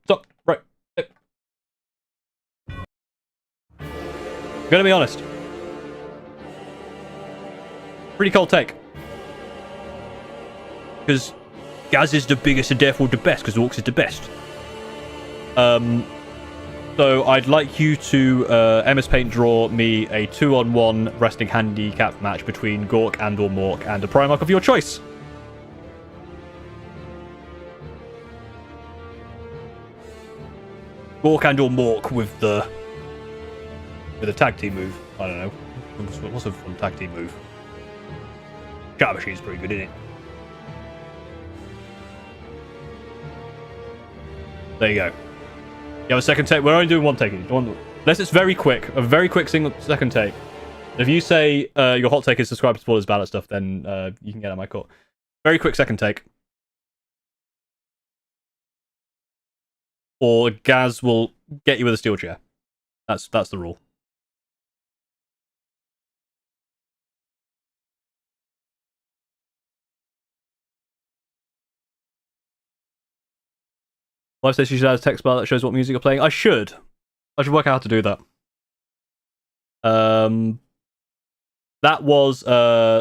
S1: stop. Right. I'm gonna be honest. Pretty cold take. Because Gaz is the biggest and therefore the best, because Orcs is the best. So I'd like you to MS Paint draw me a 2-on-1 wrestling handicap match between Gork and or Mork and a Primarch of your choice. Gork and or Mork with a tag team move. I don't know. What's a fun tag team move? Shatter Machine's pretty good, isn't it? There you go. You have a second take. We're only doing one take. Unless it's very quick. A very quick second take. If you say your hot take is subscribe to spoilers ballot stuff, then you can get out my court. Very quick second take. Or Gaz will get you with a steel chair. That's the rule. Live says you should add a text bar that shows what music you're playing. I should work out how to do that. That was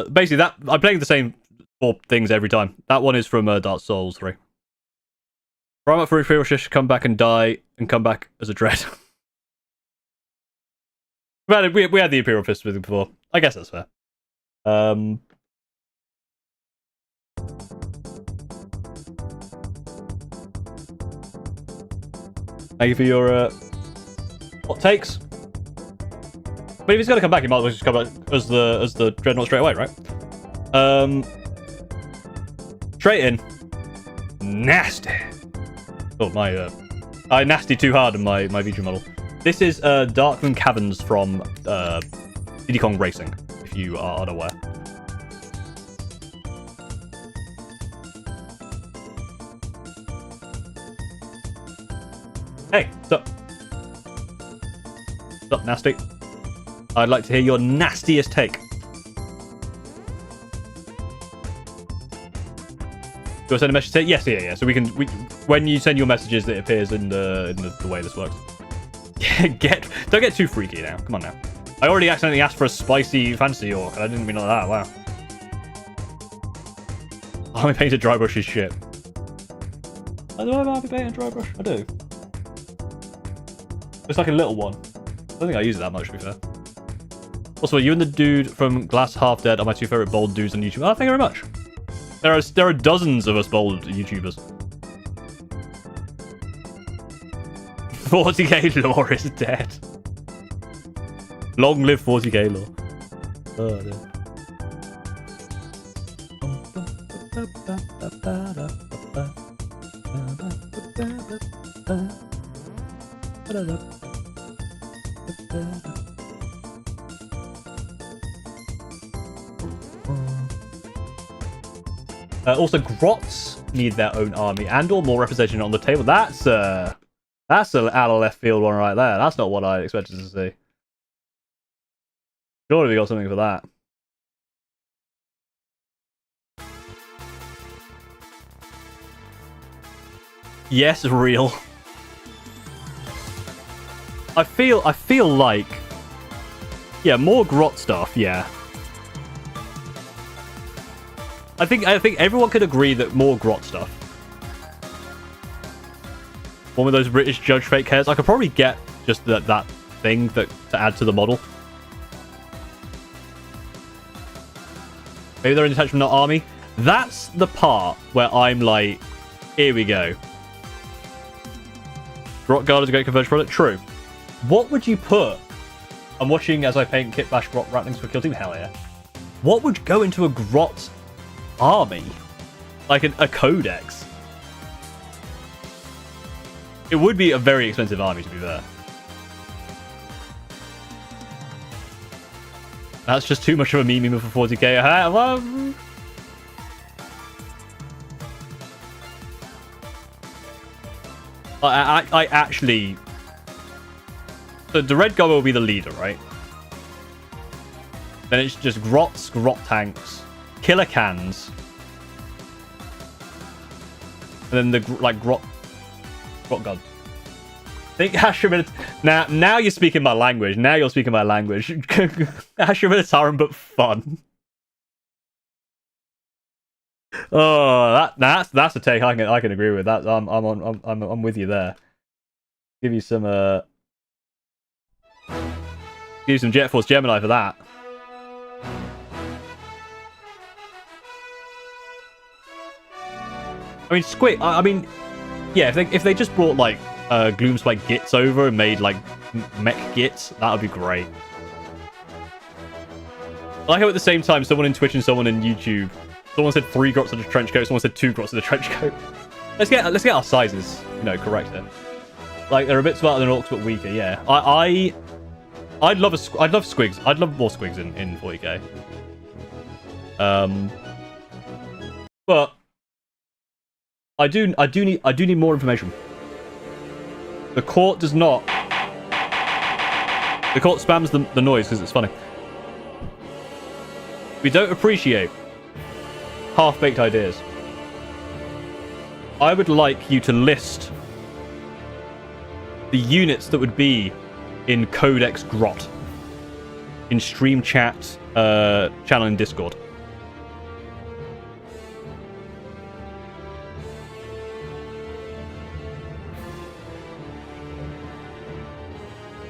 S1: basically that. I'm playing the same 4 things every time. That one is from Dark Souls 3. Primarch for Imperial should come back and die and come back as a dread. we had the Imperial Fist with him before. I guess that's fair. Thank you for your hot takes. But if he's gonna come back, he might as well just come back as the Dreadnought straight away, right? Straight in. Nasty. Oh my I nasty too hard in my VTuber model. This is Darkland Caverns from Diddy Kong Racing, if you are unaware. Hey, stop. Stop, nasty. I'd like to hear your nastiest take. Do I send a message? Say yes, yeah. So we when you send your messages, it appears in the way this works. Don't get too freaky now. Come on now. I already accidentally asked for a spicy fantasy orc, and I didn't mean like that. Wow. Army painted dry brush is shit. Do I have army painted dry brush? I do. It's like a little one. I don't think I use it that much, to be fair. Also, you and the dude from Glass Half Dead are my 2 favorite bold dudes on YouTube. Oh, thank you very much. There are dozens of us bold YouTubers. 40k lore is dead. Long live 40k lore. Oh, no. Also, Grots need their own army and or more representation on the table. That's a out of left field one right there. That's not what I expected to see. Surely we got something for that. Yes, real. I feel like, yeah, more Grot stuff. Yeah. I think everyone could agree that more Grot stuff. One of those British Judge fake hairs. I could probably get just that thing to add to the model. Maybe they're in detachment, not army. That's the part where I'm like, here we go. Grot Guard is a great conversion product. True. What would you put I'm watching as I paint kit bash grot ratlings for kill team. Hell yeah. What would go into a grot army? Like a codex? It would be a very expensive army, to be fair. That's just too much of a meme for 40k. I actually... So the red goblin will be the leader, right? Then it's just grots, grot tanks, killer cans, and then the grot god. Think Ashra now you're speaking my language. Now you're speaking my language. Ashra Militarum, but fun. Oh, that's a take I can agree with. That I'm with you there. Give you some Jet Force Gemini for that. I mean, Squig. I mean, yeah. If they just brought like Gloomspike Gits over and made like mech Gits, that would be great. I like how at the same time, someone in Twitch and someone in YouTube, someone said 3 grots in a trench coat, someone said 2 grots in a trench coat. Let's get our sizes, correct here. Like they're a bit smarter than orcs, but weaker. Yeah, I'd love squigs. I'd love more squigs in 40k. But I do need more information. The court does not. The court spams the noise because it's funny. We don't appreciate half-baked ideas. I would like you to list the units that would be in Codex Grot, in stream chat, channel in Discord.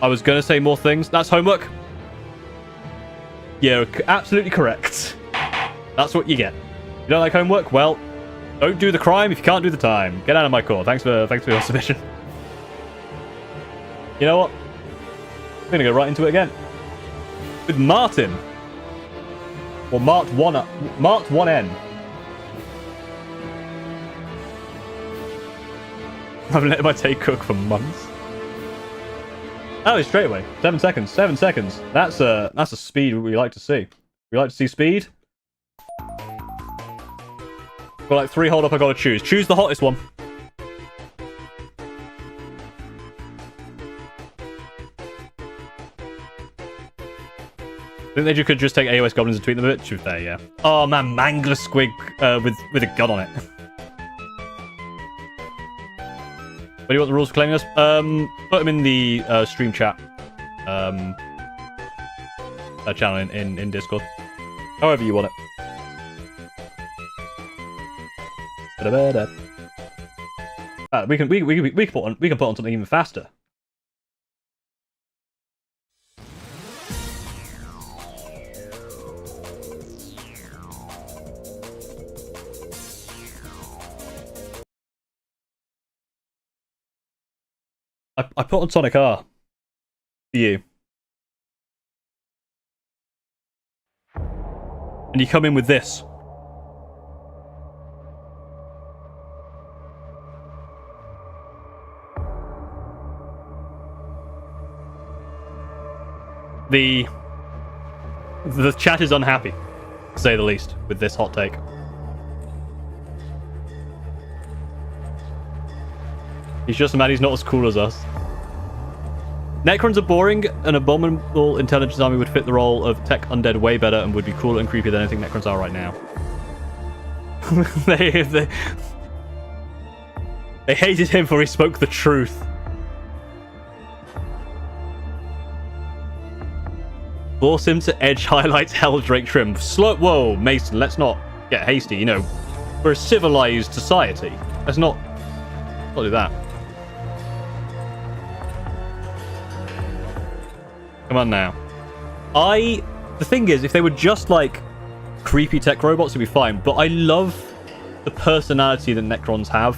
S1: I was going to say more things. That's homework. Yeah, absolutely correct. That's what you get. You don't like homework? Well, don't do the crime if you can't do the time. Get out of my court. Thanks for your submission. You know what? I'm going to go right into it again. With Martin. Or Marked 1N. I've let my take cook for months. Oh, straight away. 7 seconds. 7 seconds. That's a speed we like to see. We like to see speed. Got like 3 hold up I gotta choose. Choose the hottest one. I think they could just take AOS goblins and tweet them a bit. Truth there, yeah. Oh man, Mangler Squig with a gun on it. What do you want the rules for claiming us? Put them in the stream chat channel in Discord. However you want it. We can put on something even faster. I put on Sonic R for you. And you come in with this. The chat is unhappy, to say the least, with this hot take. He's just mad he's not as cool as us. Necrons are boring. An abominable intelligence army would fit the role of tech undead way better and would be cooler and creepier than anything Necrons are right now. They hated him for he spoke the truth. Force him to edge highlights Helldrake trim. Whoa, Mason, let's not get hasty. We're a civilized society. Let's not do that. Come on now. The thing is, if they were just like creepy tech robots, it'd be fine. But I love the personality that Necrons have.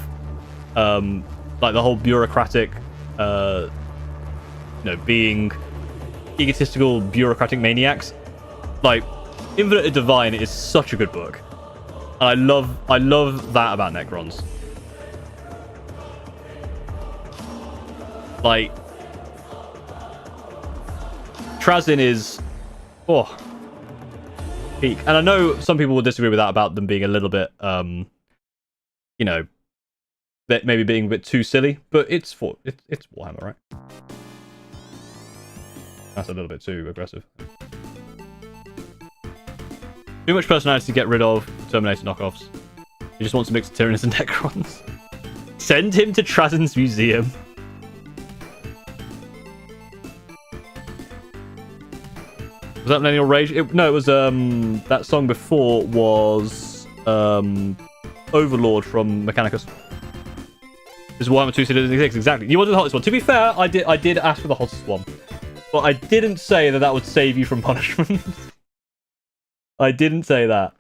S1: Like the whole bureaucratic, being egotistical bureaucratic maniacs. Like, Infinite Divine is such a good book. And I love that about Necrons. Like, Trazyn is peak. And I know some people will disagree with that about them being a little bit you know, maybe being a bit too silly, but it's Warhammer, right? That's a little bit too aggressive. Too much personality to get rid of. Terminator knockoffs. He just wants to mix Tyranids and Necrons. Send him to Trazyn's museum. Was that Millennial Rage? No, it was that song before was Overlord from Mechanicus. This is Warhammer 2 doesn't exist, exactly. You wanted the hottest one. To be fair, I did ask for the hottest one. But I didn't say that would save you from punishment. I didn't say that.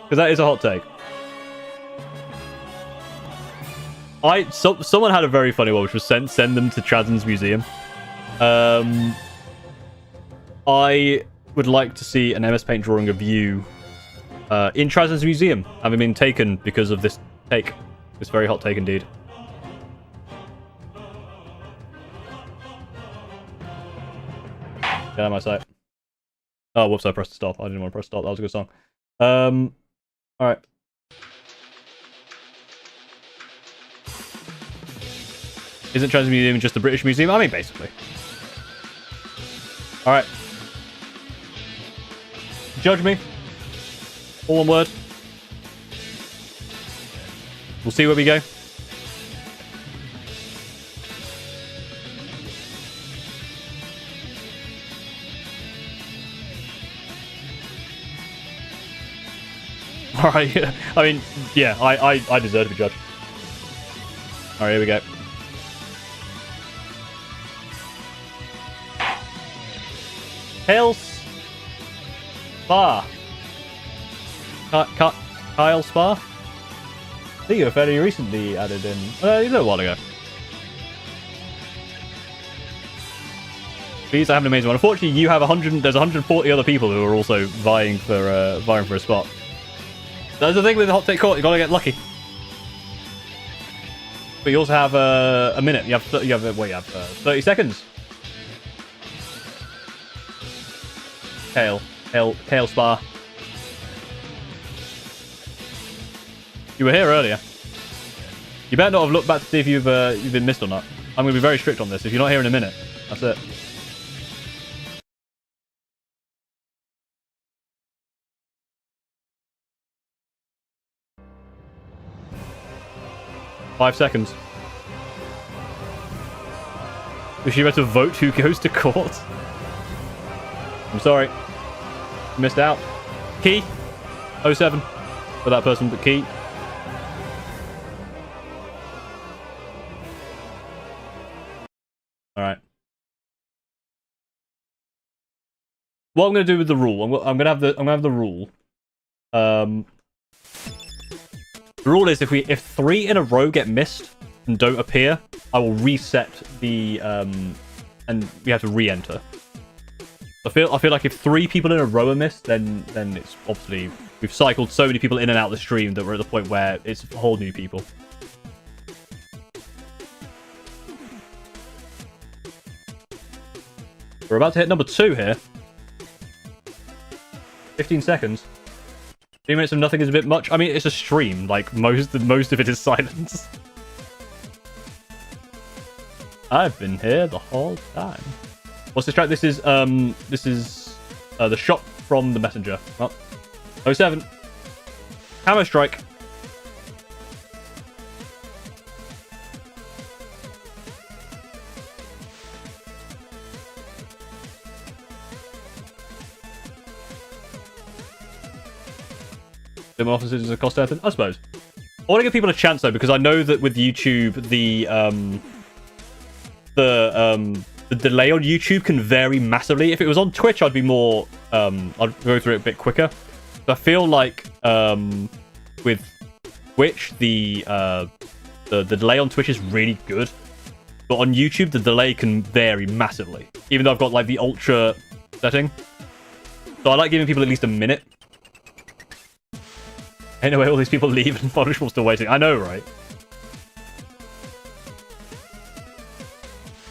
S1: Because that is a hot take. Someone had a very funny one, which was send them to Trazyn's museum. I would like to see an MS Paint drawing of you in Trazyn's museum, having been taken because of this take. This very hot take indeed. Get out of my sight. Oh, whoops, I pressed stop. I didn't want to press stop. That was a good song. Alright. Isn't Trazyn's museum just a British museum? I mean, basically. Alright. Judge me. All one word. We'll see where we go. Alright, I mean, yeah, I deserve to be judged. Alright, here we go. Kyle Spa. Kyle Spa? I think you were fairly recently added in. A little while ago. Please, I have an amazing one. Unfortunately, you have 100. There's 140 other people who are also vying for a spot. That's the thing with the hot take court. You gotta get lucky. But you also have a minute. You have 30 seconds. Kale Spa. You were here earlier. You better not have looked back to see if you've been missed or not. I'm gonna be very strict on this. If you're not here in a minute, that's it. Five seconds. Was she about to vote who goes to court? I'm sorry. You missed out. Key. 07. For that person, but key. Alright. What I'm going to do with the rule, I'm going to have the rule. The rule is if 3 in a row get missed and don't appear, I will reset the and we have to re-enter. I feel like if 3 people in a row are missed, then it's obviously we've cycled so many people in and out of the stream that we're at the point where it's whole new people. We're about to hit number 2 here. 15 seconds. 3 minutes of nothing is a bit much. I mean, it's a stream. Like, most of it is silence. I've been here the whole time. What's this track? This is the shot from the messenger. Oh. 07. Hammer strike. Dim officers a cost anything? I suppose. I want to give people a chance though, because I know that with YouTube, the delay on YouTube can vary massively. If it was on Twitch, I'd be more I'd go through it a bit quicker. But I feel like with Twitch, the delay on Twitch is really good. But on YouTube, the delay can vary massively. Even though I've got like the ultra setting. So I like giving people at least a minute. Anyway, all these people leave and Punishable still waiting. I know, right?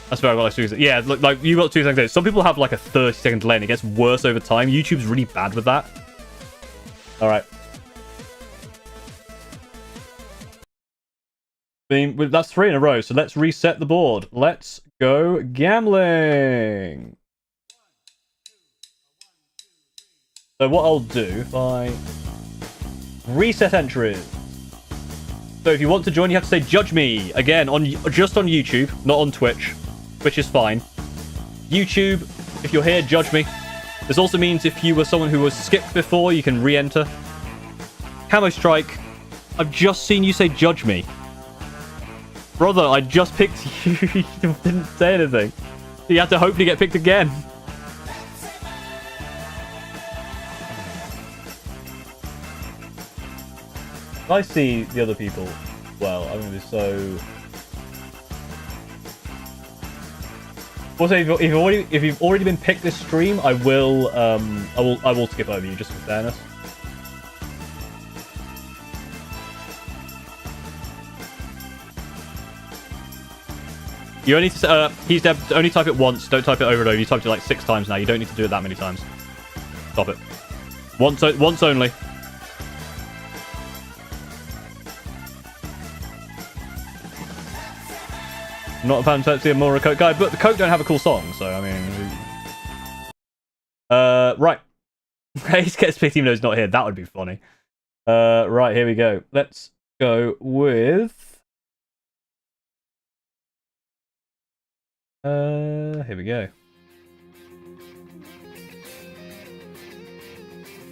S1: That's fair, I've got like 2 seconds. Yeah, like you got 2 seconds. Some people have like a 30-second delay and it gets worse over time. YouTube's really bad with that. Alright. That's 3 in a row, so let's reset the board. Let's go gambling. So what I'll do, if I reset entries. So if you want to join, you have to say "Judge me" again just on YouTube, not on Twitch. Twitch is fine. YouTube, if you're here, judge me. This also means if you were someone who was skipped before, you can re-enter. Camo Strike, I've just seen you say "Judge me." Brother, I just picked you. You didn't say anything. You have to hopefully get picked again. If I see the other people, well, I'm going to be so... Also, if you've already been picked this stream, I will skip over you, just for fairness. You only he's dead. Only type it once. Don't type it over and over. You typed it like 6 times now. You don't need to do it that many times. Stop it. Once only. I'm not a fan of Pepsi and more a Coke guy, but the Coke don't have a cool song, so I mean. Right. Ace gets picked even though he's not here. That would be funny. Right, here we go. Let's go with. Here we go.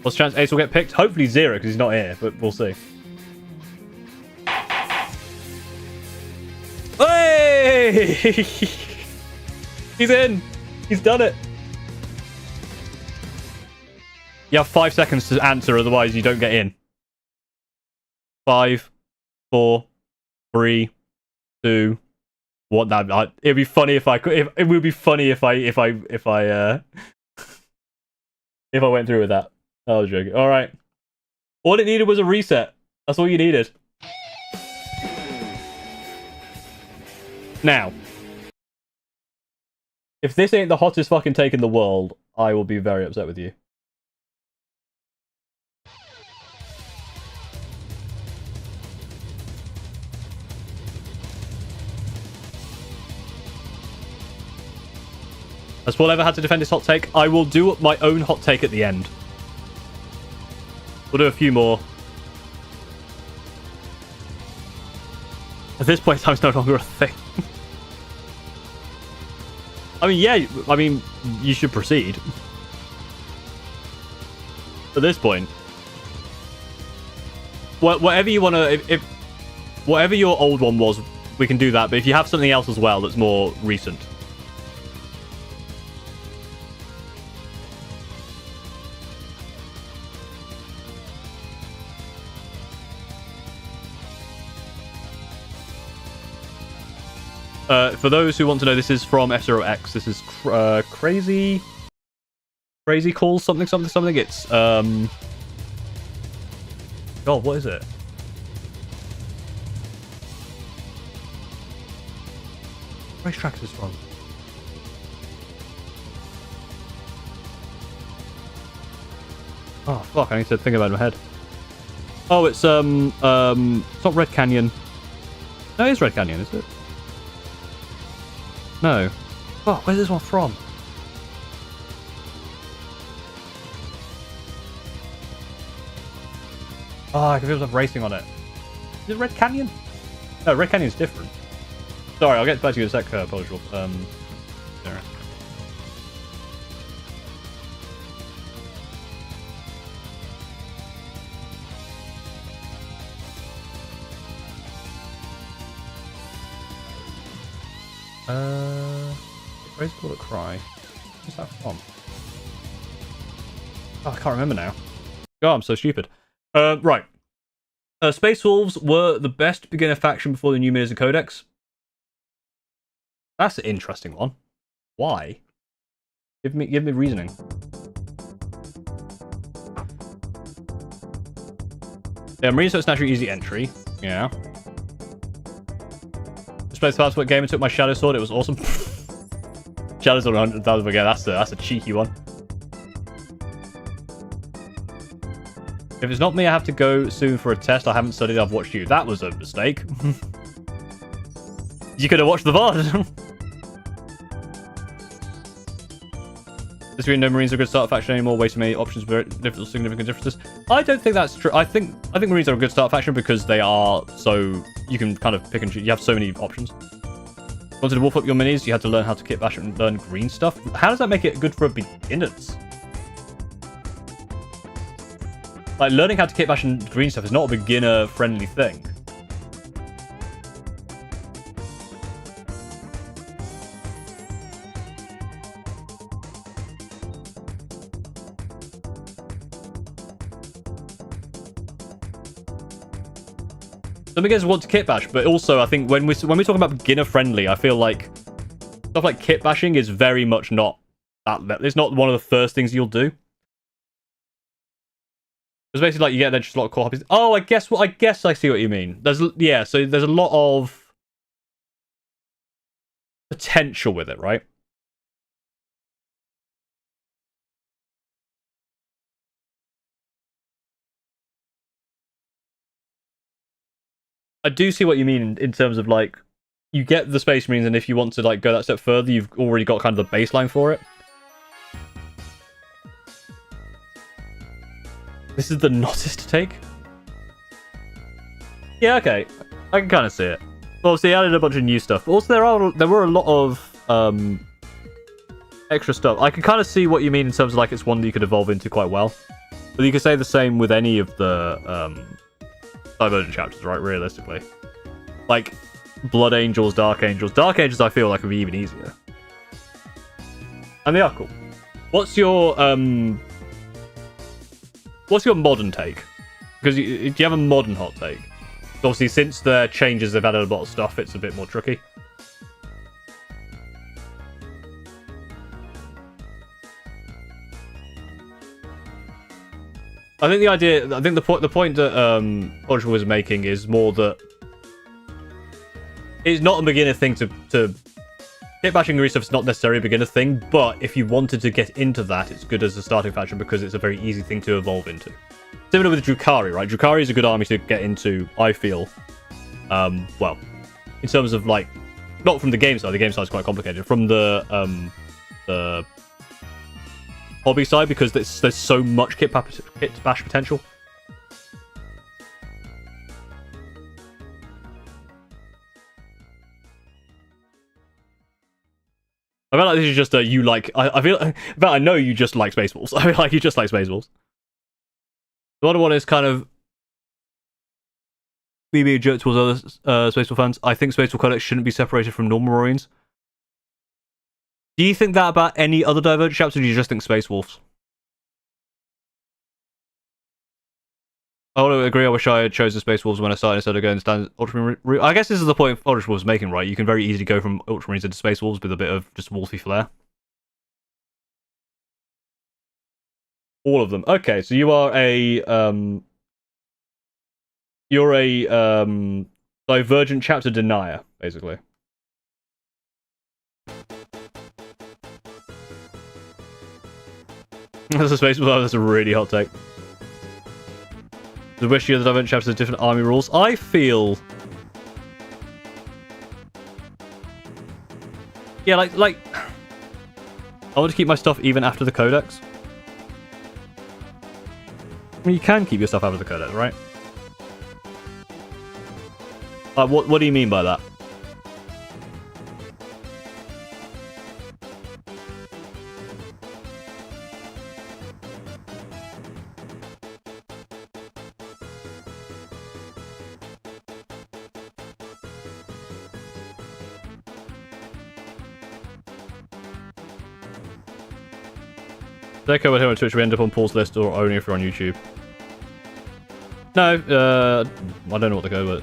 S1: What's the chance Ace will get picked? Hopefully 0, because he's not here, but we'll see. Hey! He's in! He's done it! You have 5 seconds to answer, otherwise you don't get in. 5, 4, 3, 2... What that? It'd be funny if I could. It would be funny if I went through with that. I was joking. All right. All it needed was a reset. That's all you needed. Now, if this ain't the hottest fucking take in the world, I will be very upset with you. Has Paul ever had to defend his hot take? I will do my own hot take at the end. We'll do a few more. At this point, time's no longer a thing. I mean, yeah, I mean, you should proceed. At this point. Whatever you want to... If whatever your old one was, we can do that. But if you have something else as well that's more recent... For those who want to know, this is from F0X. This is crazy calls something. It's God, what is it? Which track is this from? Oh fuck! I need to think about it in my head. Oh, it's not Red Canyon. No, it is Red Canyon, is it? No. Fuck, where's this one from? Oh, I can feel like racing on it. Is it Red Canyon? No, Red Canyon's different. Sorry, I'll get back to you in a sec, Polish. Sorry. Crazy Call It Cry. Where's that from? Oh, I can't remember now. Oh, I'm so stupid. Right. Space Wolves were the best beginner faction before the new Mirza Codex. That's an interesting one. Why? Give me reasoning. Yeah, Marine, so it's naturally easy entry. Yeah. Just played the passport game and took my Shadow Sword. It was awesome. Shadow Sword 100,000 again. That's a cheeky one. If it's not me, I have to go soon for a test. I haven't studied. I've watched you. That was a mistake. You could have watched the VOD. This really no Marines are a good start faction anymore. Way too many options, very different, significant differences. I don't think that's true. I think Marines are a good start faction because they are so you can kind of pick and choose. You have so many options. Wanted to wolf up your minis, you had to learn how to kit bash and learn green stuff. How does that make it good for beginners? Like, learning how to kit bash and green stuff is not a beginner-friendly thing. Some beginners want to kit bash, but also I think when we talk about beginner friendly, I feel like stuff like kit bashing is very much not that. It's not one of the first things you'll do. It's basically like you get just a lot of core hobbies. Oh, I guess I see what you mean. So there's a lot of potential with it, right? I do see what you mean in terms of like you get the Space Marines, and if you want to like go that step further, you've already got kind of the baseline for it. This is the nottest take. Yeah, okay, I can kind of see it. Well, they added a bunch of new stuff. Also, there were a lot of extra stuff. I can kind of see what you mean in terms of like it's one that you could evolve into quite well. But you could say the same with any of the Divergent chapters, right? Realistically, like Blood Angels, Dark Angels. Dark Angels, I feel like would be even easier, and they are cool. What's your modern take? Because do you have a modern hot take? Obviously, since the changes, they've added a lot of stuff. It's a bit more tricky. I think the point that Origin was making is more that it's not a beginner thing to kit bashing and green stuff is not necessarily a beginner thing, but if you wanted to get into that, it's good as a starting faction because it's a very easy thing to evolve into. Similar with Drukhari, right? Drukhari is a good army to get into, I feel. Well, in terms of like, not from the game side. The game side is quite complicated. From the hobby side, because there's so much kit bash potential. I feel like this is just a you like. I know you just like Spaceballs. I feel like you just like Spaceballs. The other one is kind of me being a jerk towards other Spaceball fans. I think Spaceball Codex shouldn't be separated from normal Marines. Do you think that about any other Divergent chapters, or do you just think Space Wolves? I would agree. I wish I had chosen Space Wolves when I started instead of going standard Ultramarine. I guess this is the point Ultramarine was making, right? You can very easily go from Ultramarines into Space Wolves with a bit of just wolfy flair. All of them. Okay, so you are a Divergent chapter denier, basically. That's a Space Wolf. That's a really hot take. The wish the other Divergent chapters have different army rules. I feel, yeah, like I want to keep my stuff even after the Codex. I mean, you can keep your stuff after the Codex, right? What do you mean by that? Deco here on Twitch, we end up on Paul's list, or only if you're on YouTube. No, I don't know what to go, but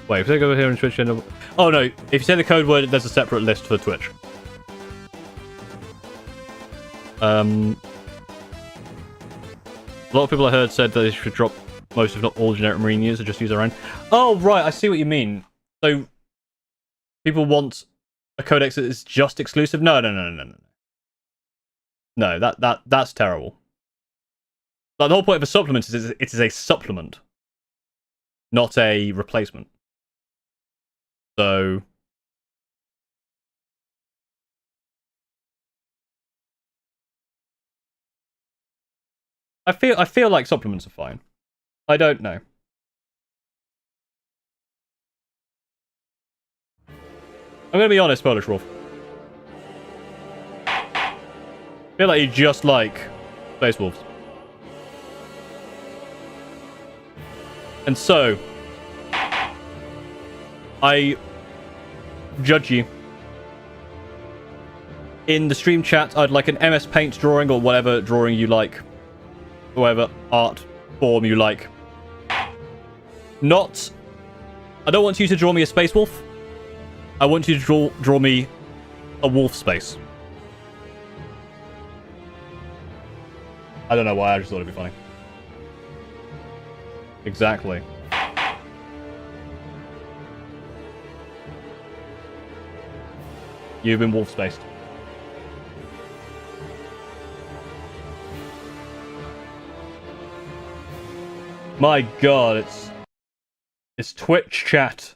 S1: wait, if they go here on Twitch, end up... Oh no, if you say the code word, there's a separate list for Twitch. A lot of people I heard said that they should drop most, if not all, generic marine use and just use their own. Oh, right, I see what you mean. So, people want a codex that is just exclusive? No. No, that's terrible. Like, the whole point of a supplement is it is a supplement, not a replacement. So... I feel like supplements are fine. I don't know. I'm gonna be honest, Polish Wolf. I feel like you just like Space Wolves. And so, I judge you. In the stream chat, I'd like an MS Paint drawing or whatever drawing you like. Whatever art form you like. Not... I don't want you to draw me a Space Wolf. I want you to draw me a wolf space. I don't know why, I just thought it'd be funny. Exactly. You've been wolf spaced. My god, it's Twitch chat.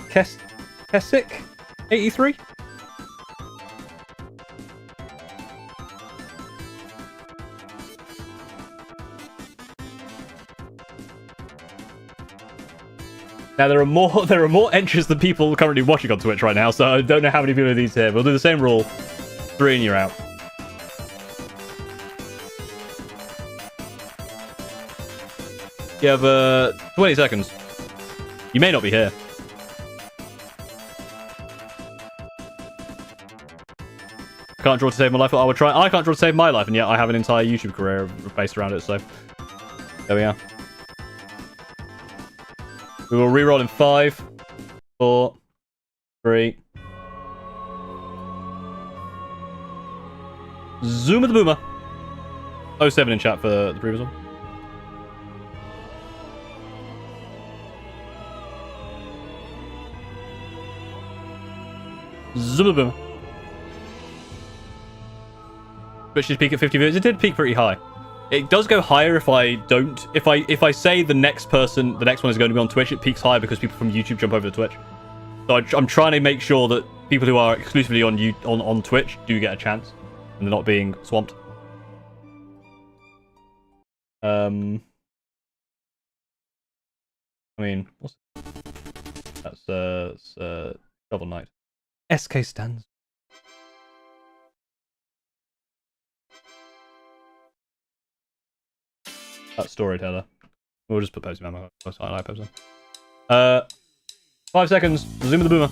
S1: Kessick 83. Now there are more entries than people currently watching on Twitch right now, so I don't know how many people of these here. We'll do the same rule. 3 and you're out. You have 20 seconds. You may not be here. I can't draw to save my life. I would try. I can't draw to save my life, and yet I have an entire YouTube career based around it. So there we are. We will reroll in 5, 4, 3. Zoom of the Boomer. 07 in chat for the previous one. Zoom of the Boomer. But should peak at 50 views. It did peak pretty high. It does go higher if I don't. If I say the next one is going to be on Twitch, it peaks higher because people from YouTube jump over to Twitch. So I'm trying to make sure that people who are exclusively on Twitch do get a chance, and they're not being swamped. I mean, what's that's Shovel Knight. SK stands. That's Storyteller. We'll just put Posey Man. I like Posey. 5 seconds. Zoom of the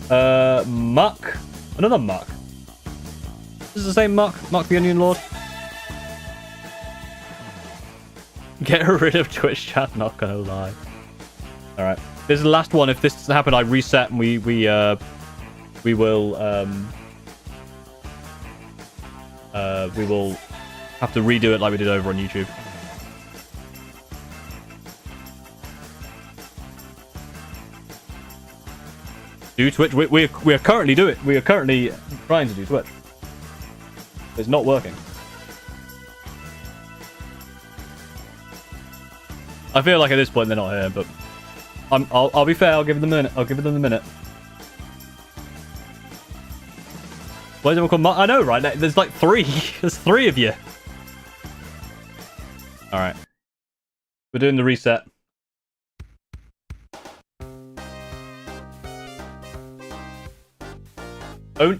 S1: Boomer. Muck. Another Muck. This is the same Muck. Muck the Onion Lord. Get rid of Twitch chat. Not gonna lie. All right. This is the last one. If this doesn't happen, I reset and we will have to redo it like we did over on YouTube. Do Twitch? We are currently doing it. We are currently trying to do Twitch. It's not working. I feel like at this point they're not here, but I'll be fair. I'll give them a minute. I'll give them a minute. Why is everyone called I know, right? There's like 3. There's 3 of you. Alright. We're doing the reset.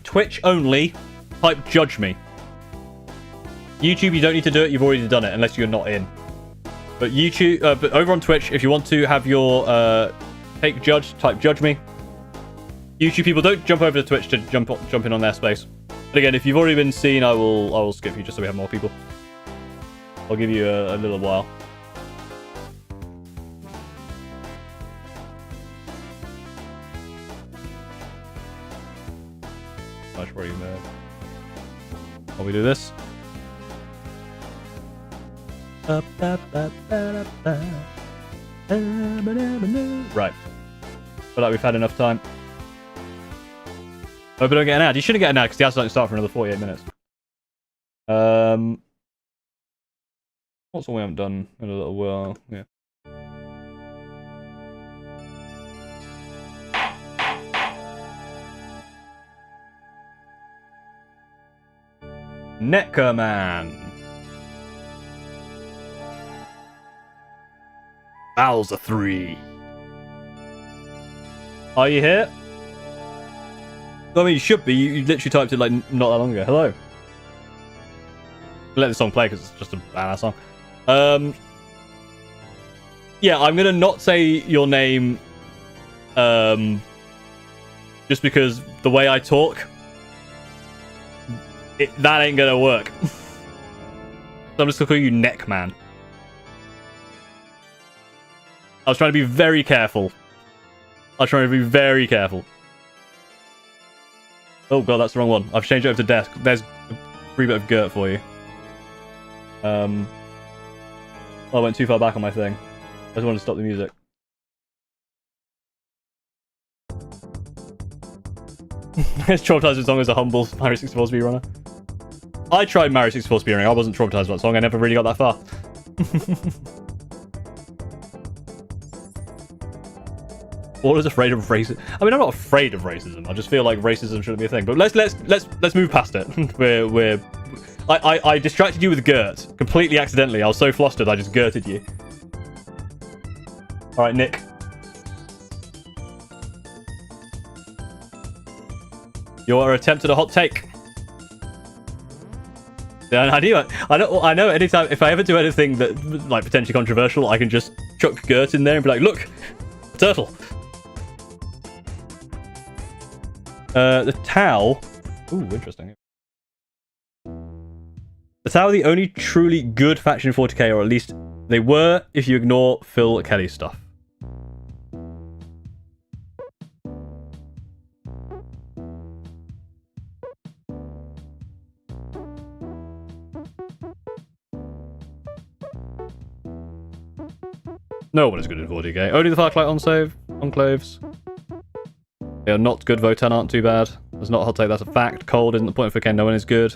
S1: Twitch only. Type judge me. YouTube, you don't need to do it. You've already done it, unless you're not in. But YouTube, but over on Twitch, if you want to have your take judge, type judge me. YouTube people, don't jump over to Twitch to jump in on their space. But again, if you've already been seen, I will skip you just so we have more people. I'll give you a little while. I should probably move. While we do this. Right. Feel like we've had enough time. Hope I don't get an ad. You shouldn't get an ad because the ads don't start for another 48 minutes. What's all we haven't done in a little while? Yeah. Neckerman. Bowser 3. Are you here? I mean, you should be. You literally typed it like not that long ago. Hello. Let the song play because it's just a badass song. Yeah, I'm gonna not say your name. Just because the way I talk, that ain't gonna work. So I'm just gonna call you Neckman. I was trying to be very careful. Oh god, that's the wrong one. I've changed it over to desk. There's a free bit of Gert for you. I went too far back on my thing. I just wanted to stop the music. It's traumatized as long as a humble Mario 64 speedrunner. I tried Mario 64 speedrunning. I wasn't traumatized by that song. I never really got that far. Always afraid of racism. I mean, I'm not afraid of racism. I just feel like racism shouldn't be a thing. But let's move past it. I distracted you with Gert completely accidentally. I was so flustered, I just Gerted you. All right, Nick. Your attempt at a hot take. Yeah, I know. Anytime if I ever do anything that like potentially controversial, I can just chuck Gert in there and be like, "Look, turtle." The Tau. Ooh, interesting. The Tau are the only truly good faction in 40k, or at least they were if you ignore Phil Kelly's stuff. No one is good in 40k. Only the Farclight enclaves. They are not good. Votan aren't too bad. That's not a hot take, that's a fact. Cold isn't the point for Ken. No one is good.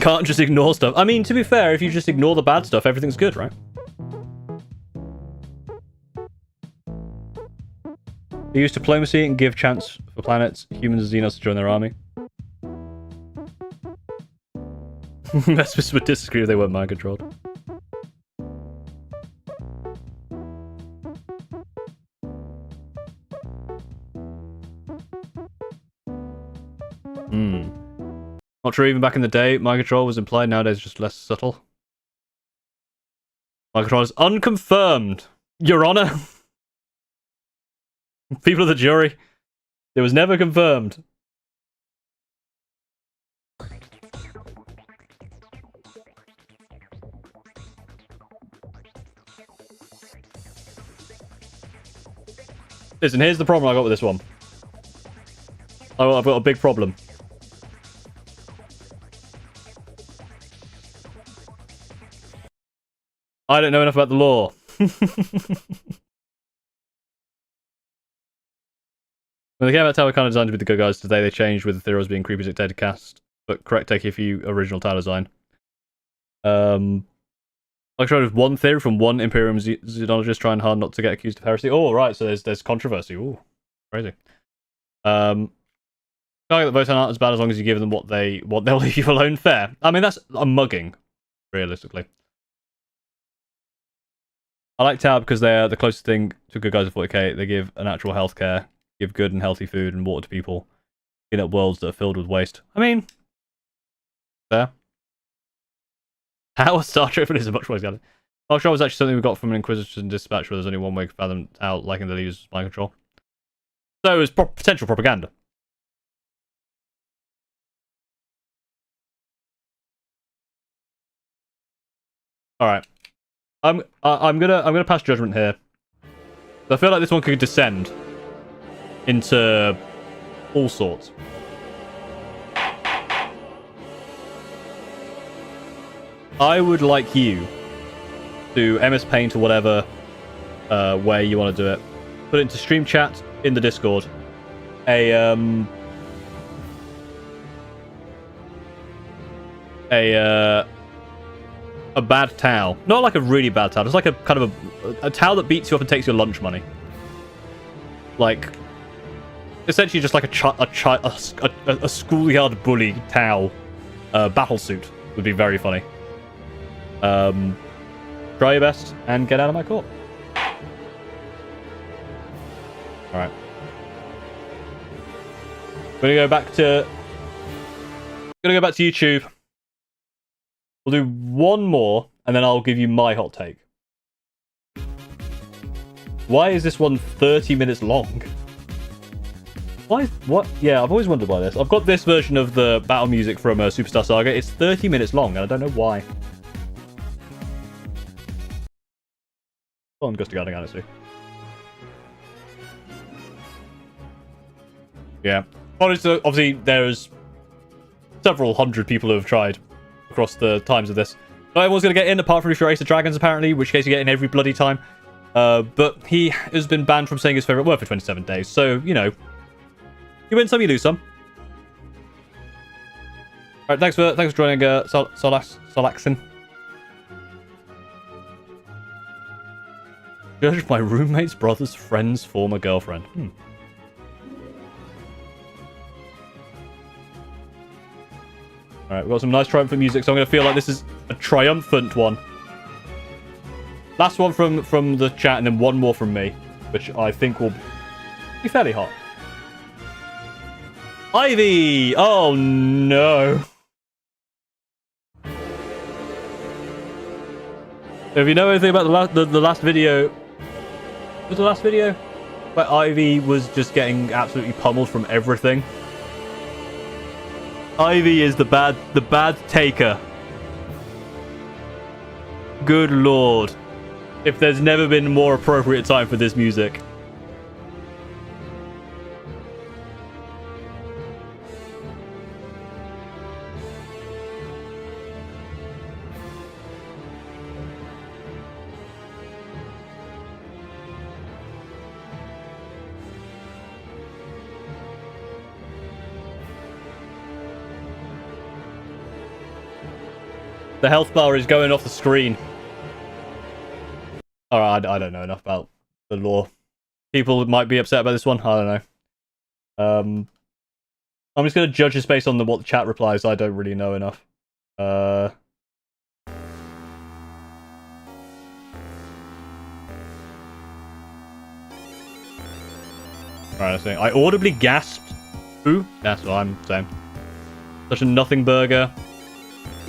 S1: Can't just ignore stuff. I mean, to be fair, if you just ignore the bad stuff, everything's good, right? They use diplomacy and give chance for planets, humans, and Xenos to join their army. Mespis would disagree if they weren't mind controlled. Not true, even back in the day, mind control was implied, nowadays just less subtle. Mind control is unconfirmed, Your Honor. People of the jury. It was never confirmed. Listen, here's the problem I got with this one. I've got a big problem. I don't know enough about the law. When they came out, Tower kind of designed to be the good guys. Today they changed with the Theros being creepy dictated cast, but correct take if you original tower design. I tried with one theory from one Imperium Xenologist trying hard not to get accused of heresy. Oh, right, so there's controversy. Ooh, crazy. Can't get the Votan aren't as bad as long as you give them what they want. They'll leave you alone. Fair. I mean, that's a mugging, realistically. I like Tower because they're the closest thing to good guys in 40k. They give an actual healthcare, give good and healthy food and water to people, clean up worlds that are filled with waste. I mean, fair. How a Star Trek is a much worse guy. Martial was actually something we got from an Inquisition dispatch where there's only one way to fathom out, like in the leader's mind control. So it was potential propaganda. All right, I'm gonna pass judgment here. I feel like this one could descend into all sorts. I would like you to MS Paint or whatever way you want to do it. Put it into stream chat in the Discord. A bad towel, not like a really bad towel, just like a kind of a towel that beats you up and takes your lunch money. Like, essentially, just like a schoolyard bully towel, battle suit would be very funny. Try your best and get out of my court. All right. Gonna go back to YouTube. We'll do one more, and then I'll give you my hot take. Why is this one 30 minutes long? Why? What? Yeah, I've always wondered why this. I've got this version of the battle music from Superstar Saga. It's 30 minutes long, and I don't know why. On Gusty Guarding, honestly. Yeah. Obviously, there's several hundred people who have tried across the times of this. Not everyone's going to get in, apart from if you're Ace of Dragons, apparently, in which case you get in every bloody time. But he has been banned from saying his favourite word for 27 days, so, you know, you win some, you lose some. Alright, thanks for joining, Solaxin. Judge my roommate's brother's friend's former girlfriend. Alright, we've got some nice triumphant music, so I'm going to feel like this is a triumphant one. Last one from the chat, and then one more from me, which I think will be fairly hot. Ivy! Oh, no. If you know anything about the last video... Was the last video? Where Ivy was just getting absolutely pummeled from everything. Ivy is the bad taker. Good lord. If there's never been a more appropriate time for this music. The health bar is going off the screen. Alright, I don't know enough about the lore. People might be upset about this one. I don't know. I'm just going to judge this based on what the chat replies. I don't really know enough. Right, I audibly gasped. Ooh, that's what I'm saying. Such a nothing burger.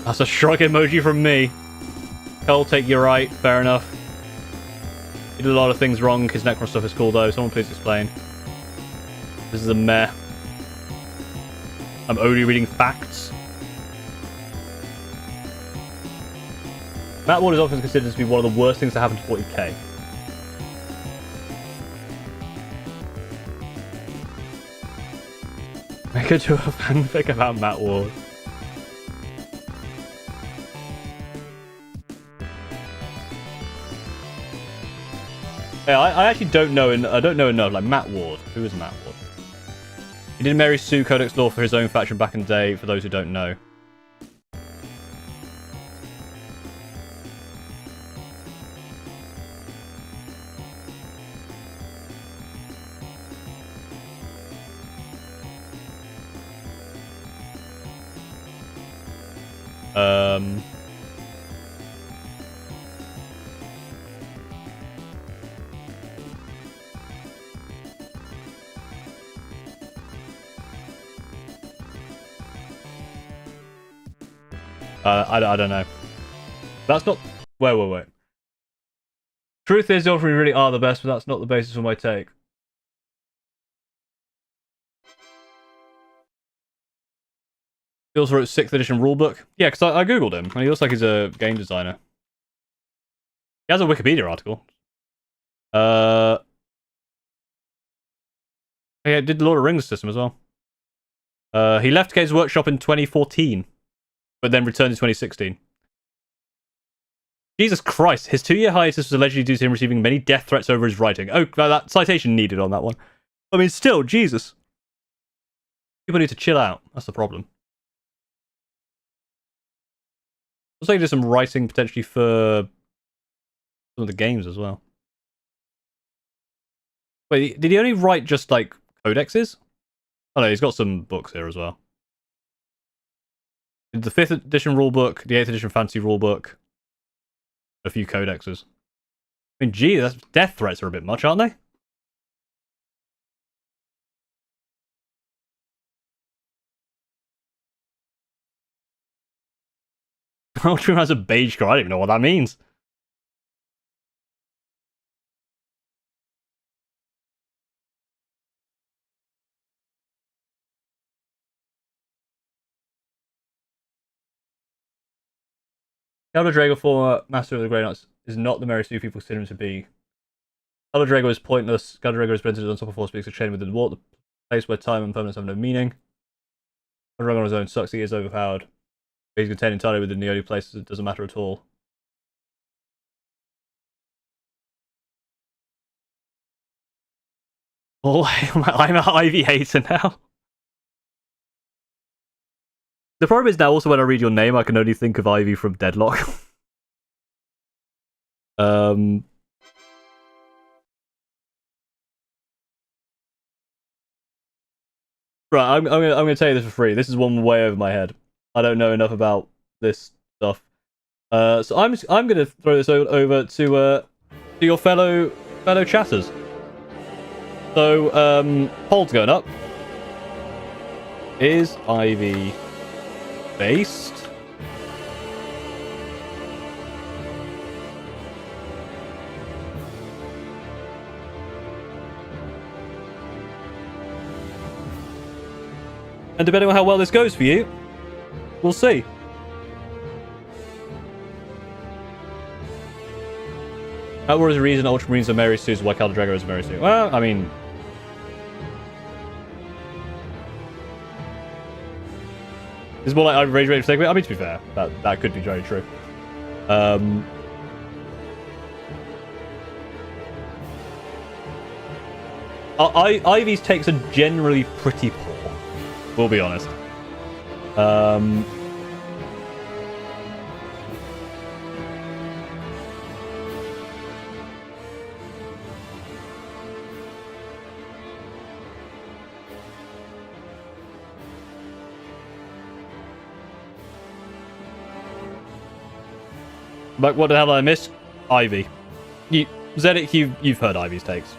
S1: That's a shrug emoji from me. Cole, take you right. Fair enough. He did a lot of things wrong. His Necron stuff is cool, though. Someone please explain. This is a meh. I'm only reading facts. Matt Ward is often considered to be one of the worst things to happen to 40k. Make it to a fanfic about Matt Ward. Yeah, I actually don't know. I don't know enough. Like Matt Ward. Who is Matt Ward? He did marry Sue Codex Law for his own faction back in the day. For those who don't know. I don't know. That's not... Wait. Truth is, the Ultramarines really are the best, but that's not the basis for my take. He also wrote 6th edition rulebook. Yeah, because I googled him, and he looks like he's a game designer. He has a Wikipedia article. Yeah, did the Lord of the Rings system as well. He left Games Workshop in 2014, but then returned in 2016. Jesus Christ, his 2-year hiatus was allegedly due to him receiving many death threats over his writing. Oh, that citation needed on that one. I mean, still, Jesus. People need to chill out. That's the problem. Looks like he did some writing potentially for some of the games as well. Wait, did he only write just, like, codexes? Oh no, he's got some books here as well. The 5th edition rulebook, the 8th edition fantasy rulebook, a few codexes. I mean, gee, that's, death threats are a bit much, aren't they? Ultramarine has a beige car. I don't even know what that means. Calder Drago, former master of the Grey Knights, is not the Mary Sue people consider him to be. Calder Drago is pointless. Calder Drago is presented on top of 4 speaks of chain within the water, the place where time and permanence have no meaning. Calder Drago on his own sucks. He is overpowered. He's contained entirely within the only places it doesn't matter at all. Oh, I'm an Ivy hater now. The problem is now also when I read your name, I can only think of Ivy from Deadlock. Right, I'm gonna tell you this for free. This is one way over my head. I don't know enough about this stuff. So I'm gonna throw this over to your fellow chatters. So polls going up. Is Ivy based? And depending on how well this goes for you, we'll see. What is the reason Ultramarines are Mary Sue's, why Calder Drago is Mary Sue? Well, I mean... It's more like I rage rate segment. I mean, to be fair, that could be very true. Ivy's takes are generally pretty poor. We'll be honest. But what the hell did I miss? Ivy. Zedek, you've heard Ivy's takes.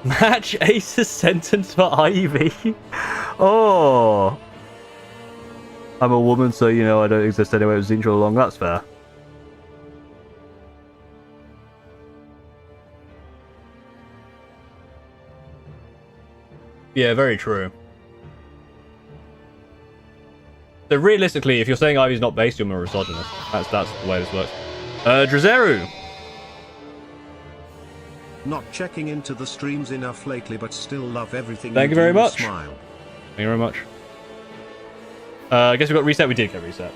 S1: Match Ace's sentence for Ivy. Oh. I'm a woman, so you know I don't exist anyway with Zintra along. That's fair. Yeah, very true. So realistically, if you're saying Ivy's not based, you're more misogynist. That's the way this works. Drazeru.
S2: Not checking into the streams enough lately, but still love everything.
S1: Thank you very much.
S2: Smile.
S1: Thank you very much. I guess we got reset. We did get reset.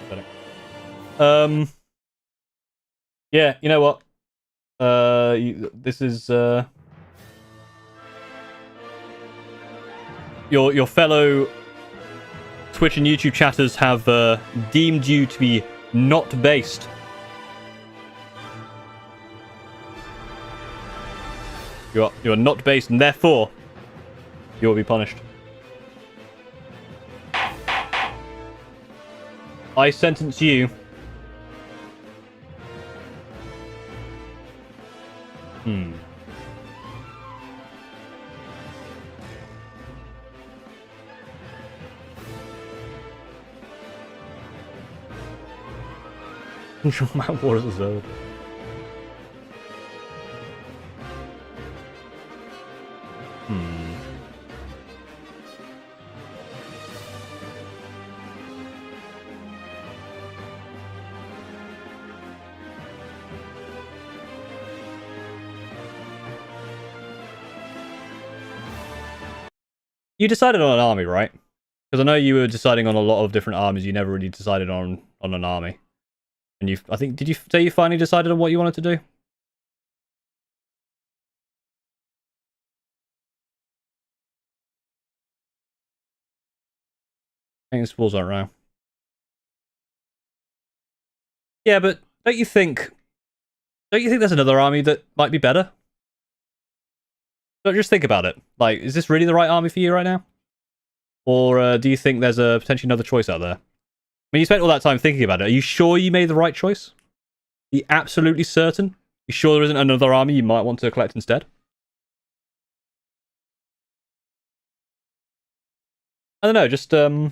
S1: Yeah, you know what? This is your fellow Twitch and YouTube chatters have deemed you to be not based. You are not based, and therefore you will be punished. I sentence you. Control map war is absurd. You decided on an army, right? Because I know you were deciding on a lot of different armies. You never really decided on an army. And I think, did you say you finally decided on what you wanted to do? I think the spores aren't wrong. Yeah, but don't you think there's another army that might be better? Don't just think about it. Like, is this really the right army for you right now? Or do you think there's a potentially another choice out there? I mean, you spent all that time thinking about it. Are you sure you made the right choice? Are you absolutely certain? You sure there isn't another army you might want to collect instead? I don't know, just, I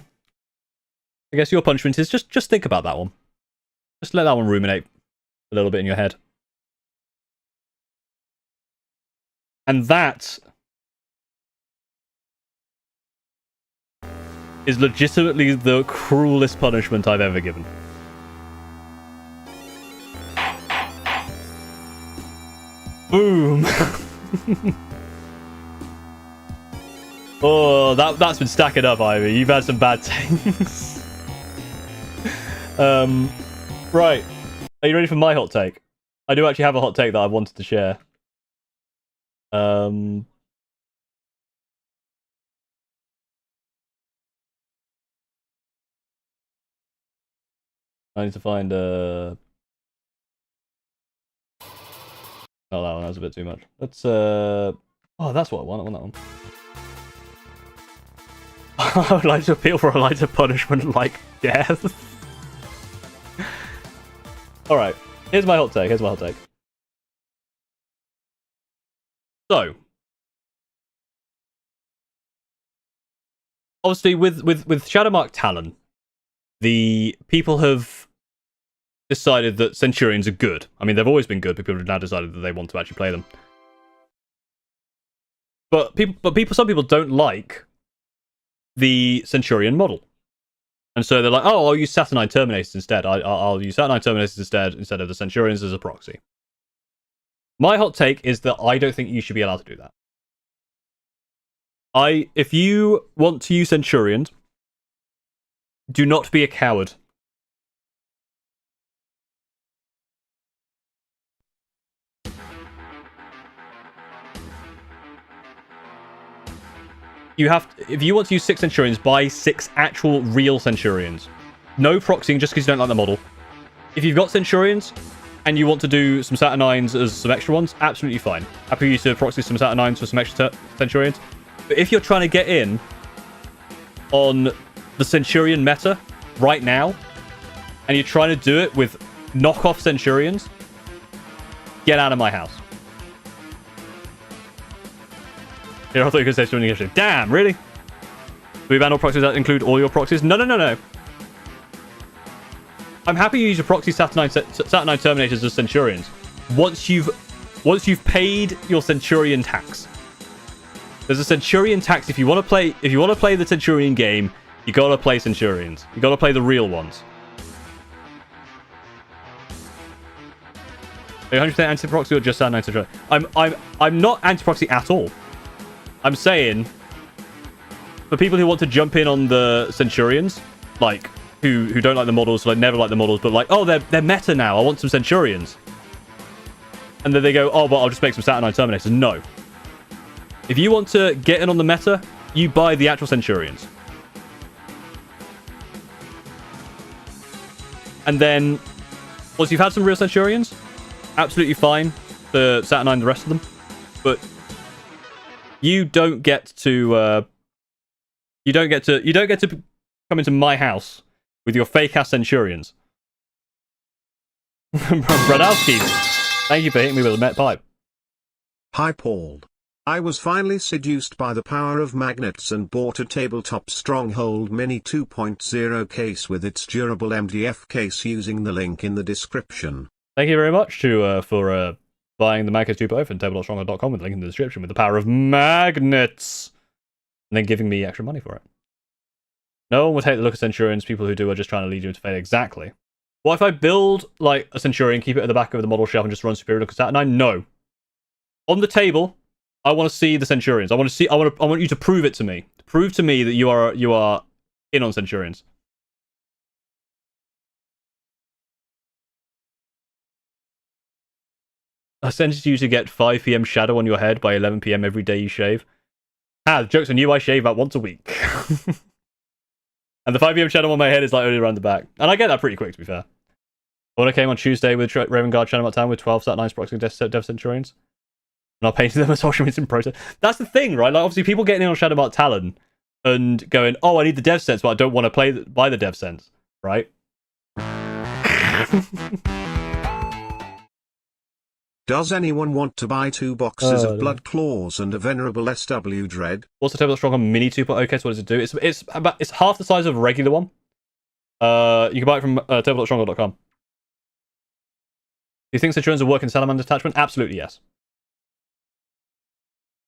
S1: guess your punishment is just think about that one. Just let that one ruminate a little bit in your head. And that is legitimately the cruelest punishment I've ever given. Boom! Oh, that's been stacking up, Ivy. You've had some bad things. Right. Are you ready for my hot take? I do actually have a hot take that I wanted to share. I need to find oh, that one, that was a bit too much. Let's oh, that's what I want that one. I would like to appeal for a lighter punishment like death. Alright, here's my hot take, So, obviously with Shadowmark Talon, the people have decided that Centurions are good. I mean, they've always been good, but people have now decided that they want to actually play them. But some people don't like the Centurion model. And so they're like, oh, I'll use Saturnine Terminators instead. I'll use Saturnine Terminators instead of the Centurions as a proxy. My hot take is that I don't think you should be allowed to do that. If you want to use Centurions, do not be a coward. If you want to use 6 Centurions, buy 6 actual real Centurions. No proxying just because you don't like the model. If you've got Centurions and you want to do some Saturnines as some extra ones, absolutely fine. Happy for you to proxy some Saturnines for some extra Centurions. But if you're trying to get in on the Centurion meta right now, and you're trying to do it with knockoff Centurions, get out of my house. Yeah, I thought you could say something interesting. Damn, really? Do we ban all proxies that include all your proxies? No. I'm happy you use your proxy Saturnine Terminators as Centurions. Once you've paid your Centurion tax. There's a Centurion tax. If you want to play the Centurion game, you gotta play Centurions. You gotta play the real ones. Are you 100% anti-proxy or just Saturnine Centurion? I'm not anti-proxy at all. I'm saying, for people who want to jump in on the Centurions, like, who don't like the models, like, never like the models, but like, oh, they're meta now, I want some Centurions. And then they go, oh, but I'll just make some Saturnine Terminators. No. If you want to get in on the meta, you buy the actual Centurions. And then, once you've had some real Centurions, absolutely fine to Saturnine the rest of them. But you don't get to come into my house with your fake ass Centurions. Bradowski, thank you for hitting me with a met pipe.
S2: Hi Paul. I was finally seduced by the power of magnets and bought a tabletop Stronghold Mini 2.0 case with its durable MDF case using the link in the description.
S1: Thank you very much for buying the Magcase 2.0 from tabletopstronghold.com with the link in the description with the power of magnets. And then giving me extra money for it. No one would hate the look of Centurions. People who do are just trying to lead you into failure. Exactly. What if I build like a Centurion, keep it at the back of the model shelf, and just run Superior Look at Saturn? No. On the table, I want to see the Centurions. I want you to prove it to me. Prove to me that you are in on Centurions. I sent you to get 5 PM shadow on your head by 11 PM every day you shave. Ah, the joke's on you, I shave about once a week. And the 5 PM shadow on my head is like only around the back. And I get that pretty quick, to be fair. When I came on Tuesday with Raven Guard Channel Town with 12 Sat 9 proxy Dev Centurions. And I painted them as social media in process. That's the thing, right? Like, obviously, people getting in on Shadowmark Talon and going, oh, I need the dev sense, but I don't want to buy the dev sense, right?
S2: Does anyone want to buy 2 boxes of Blood Claws and a Venerable SW Dread?
S1: What's the Tabletop Stronghold Mini 2.0 case? What does it do? It's half the size of a regular one. You can buy it from tabletopstronghold.com. Do you think Centurions will work in Salamander attachment? Absolutely, yes.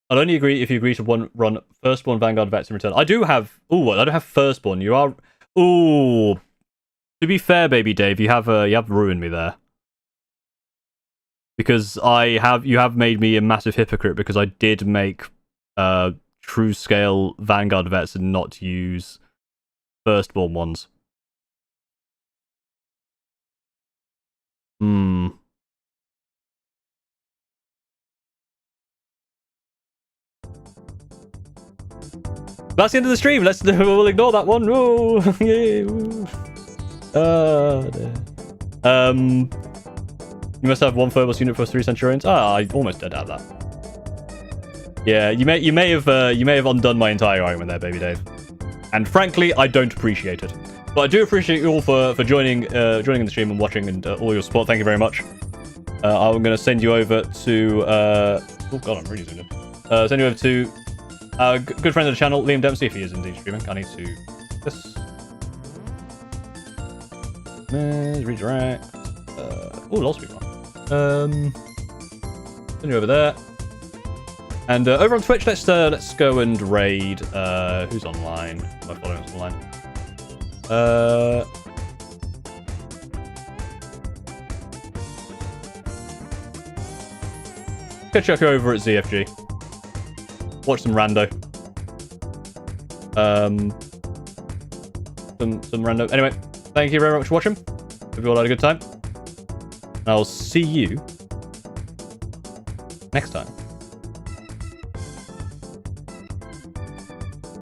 S1: I'll only agree if you agree to run Firstborn Vanguard Vets in return. I do have... Ooh, I don't have Firstborn. You are... Ooh. To be fair, Baby Dave, you have ruined me there. Because you have made me a massive hypocrite because I did make true scale Vanguard Vets and not use Firstborn ones. That's the end of the stream. We'll ignore that one. Oh, you must have 1 Phobos unit for 3 Centurions. I almost did have that. Yeah, you may have undone my entire argument there, Baby Dave. And frankly, I don't appreciate it. But I do appreciate you all for joining in the stream and watching and all your support. Thank you very much. I'm going to send you over to oh god, I'm really zoomed in. Send you over to good friend of the channel, Liam Dempsey, if he is indeed streaming. I need to this. Redirect. Oh, lost people. Send you over there. And over on Twitch, let's go and raid. Who's online? My following is online. Go check over at ZFG. Watch some rando. Some rando. Anyway, thank you very much for watching. Hope you all had a good time. I'll see you next time.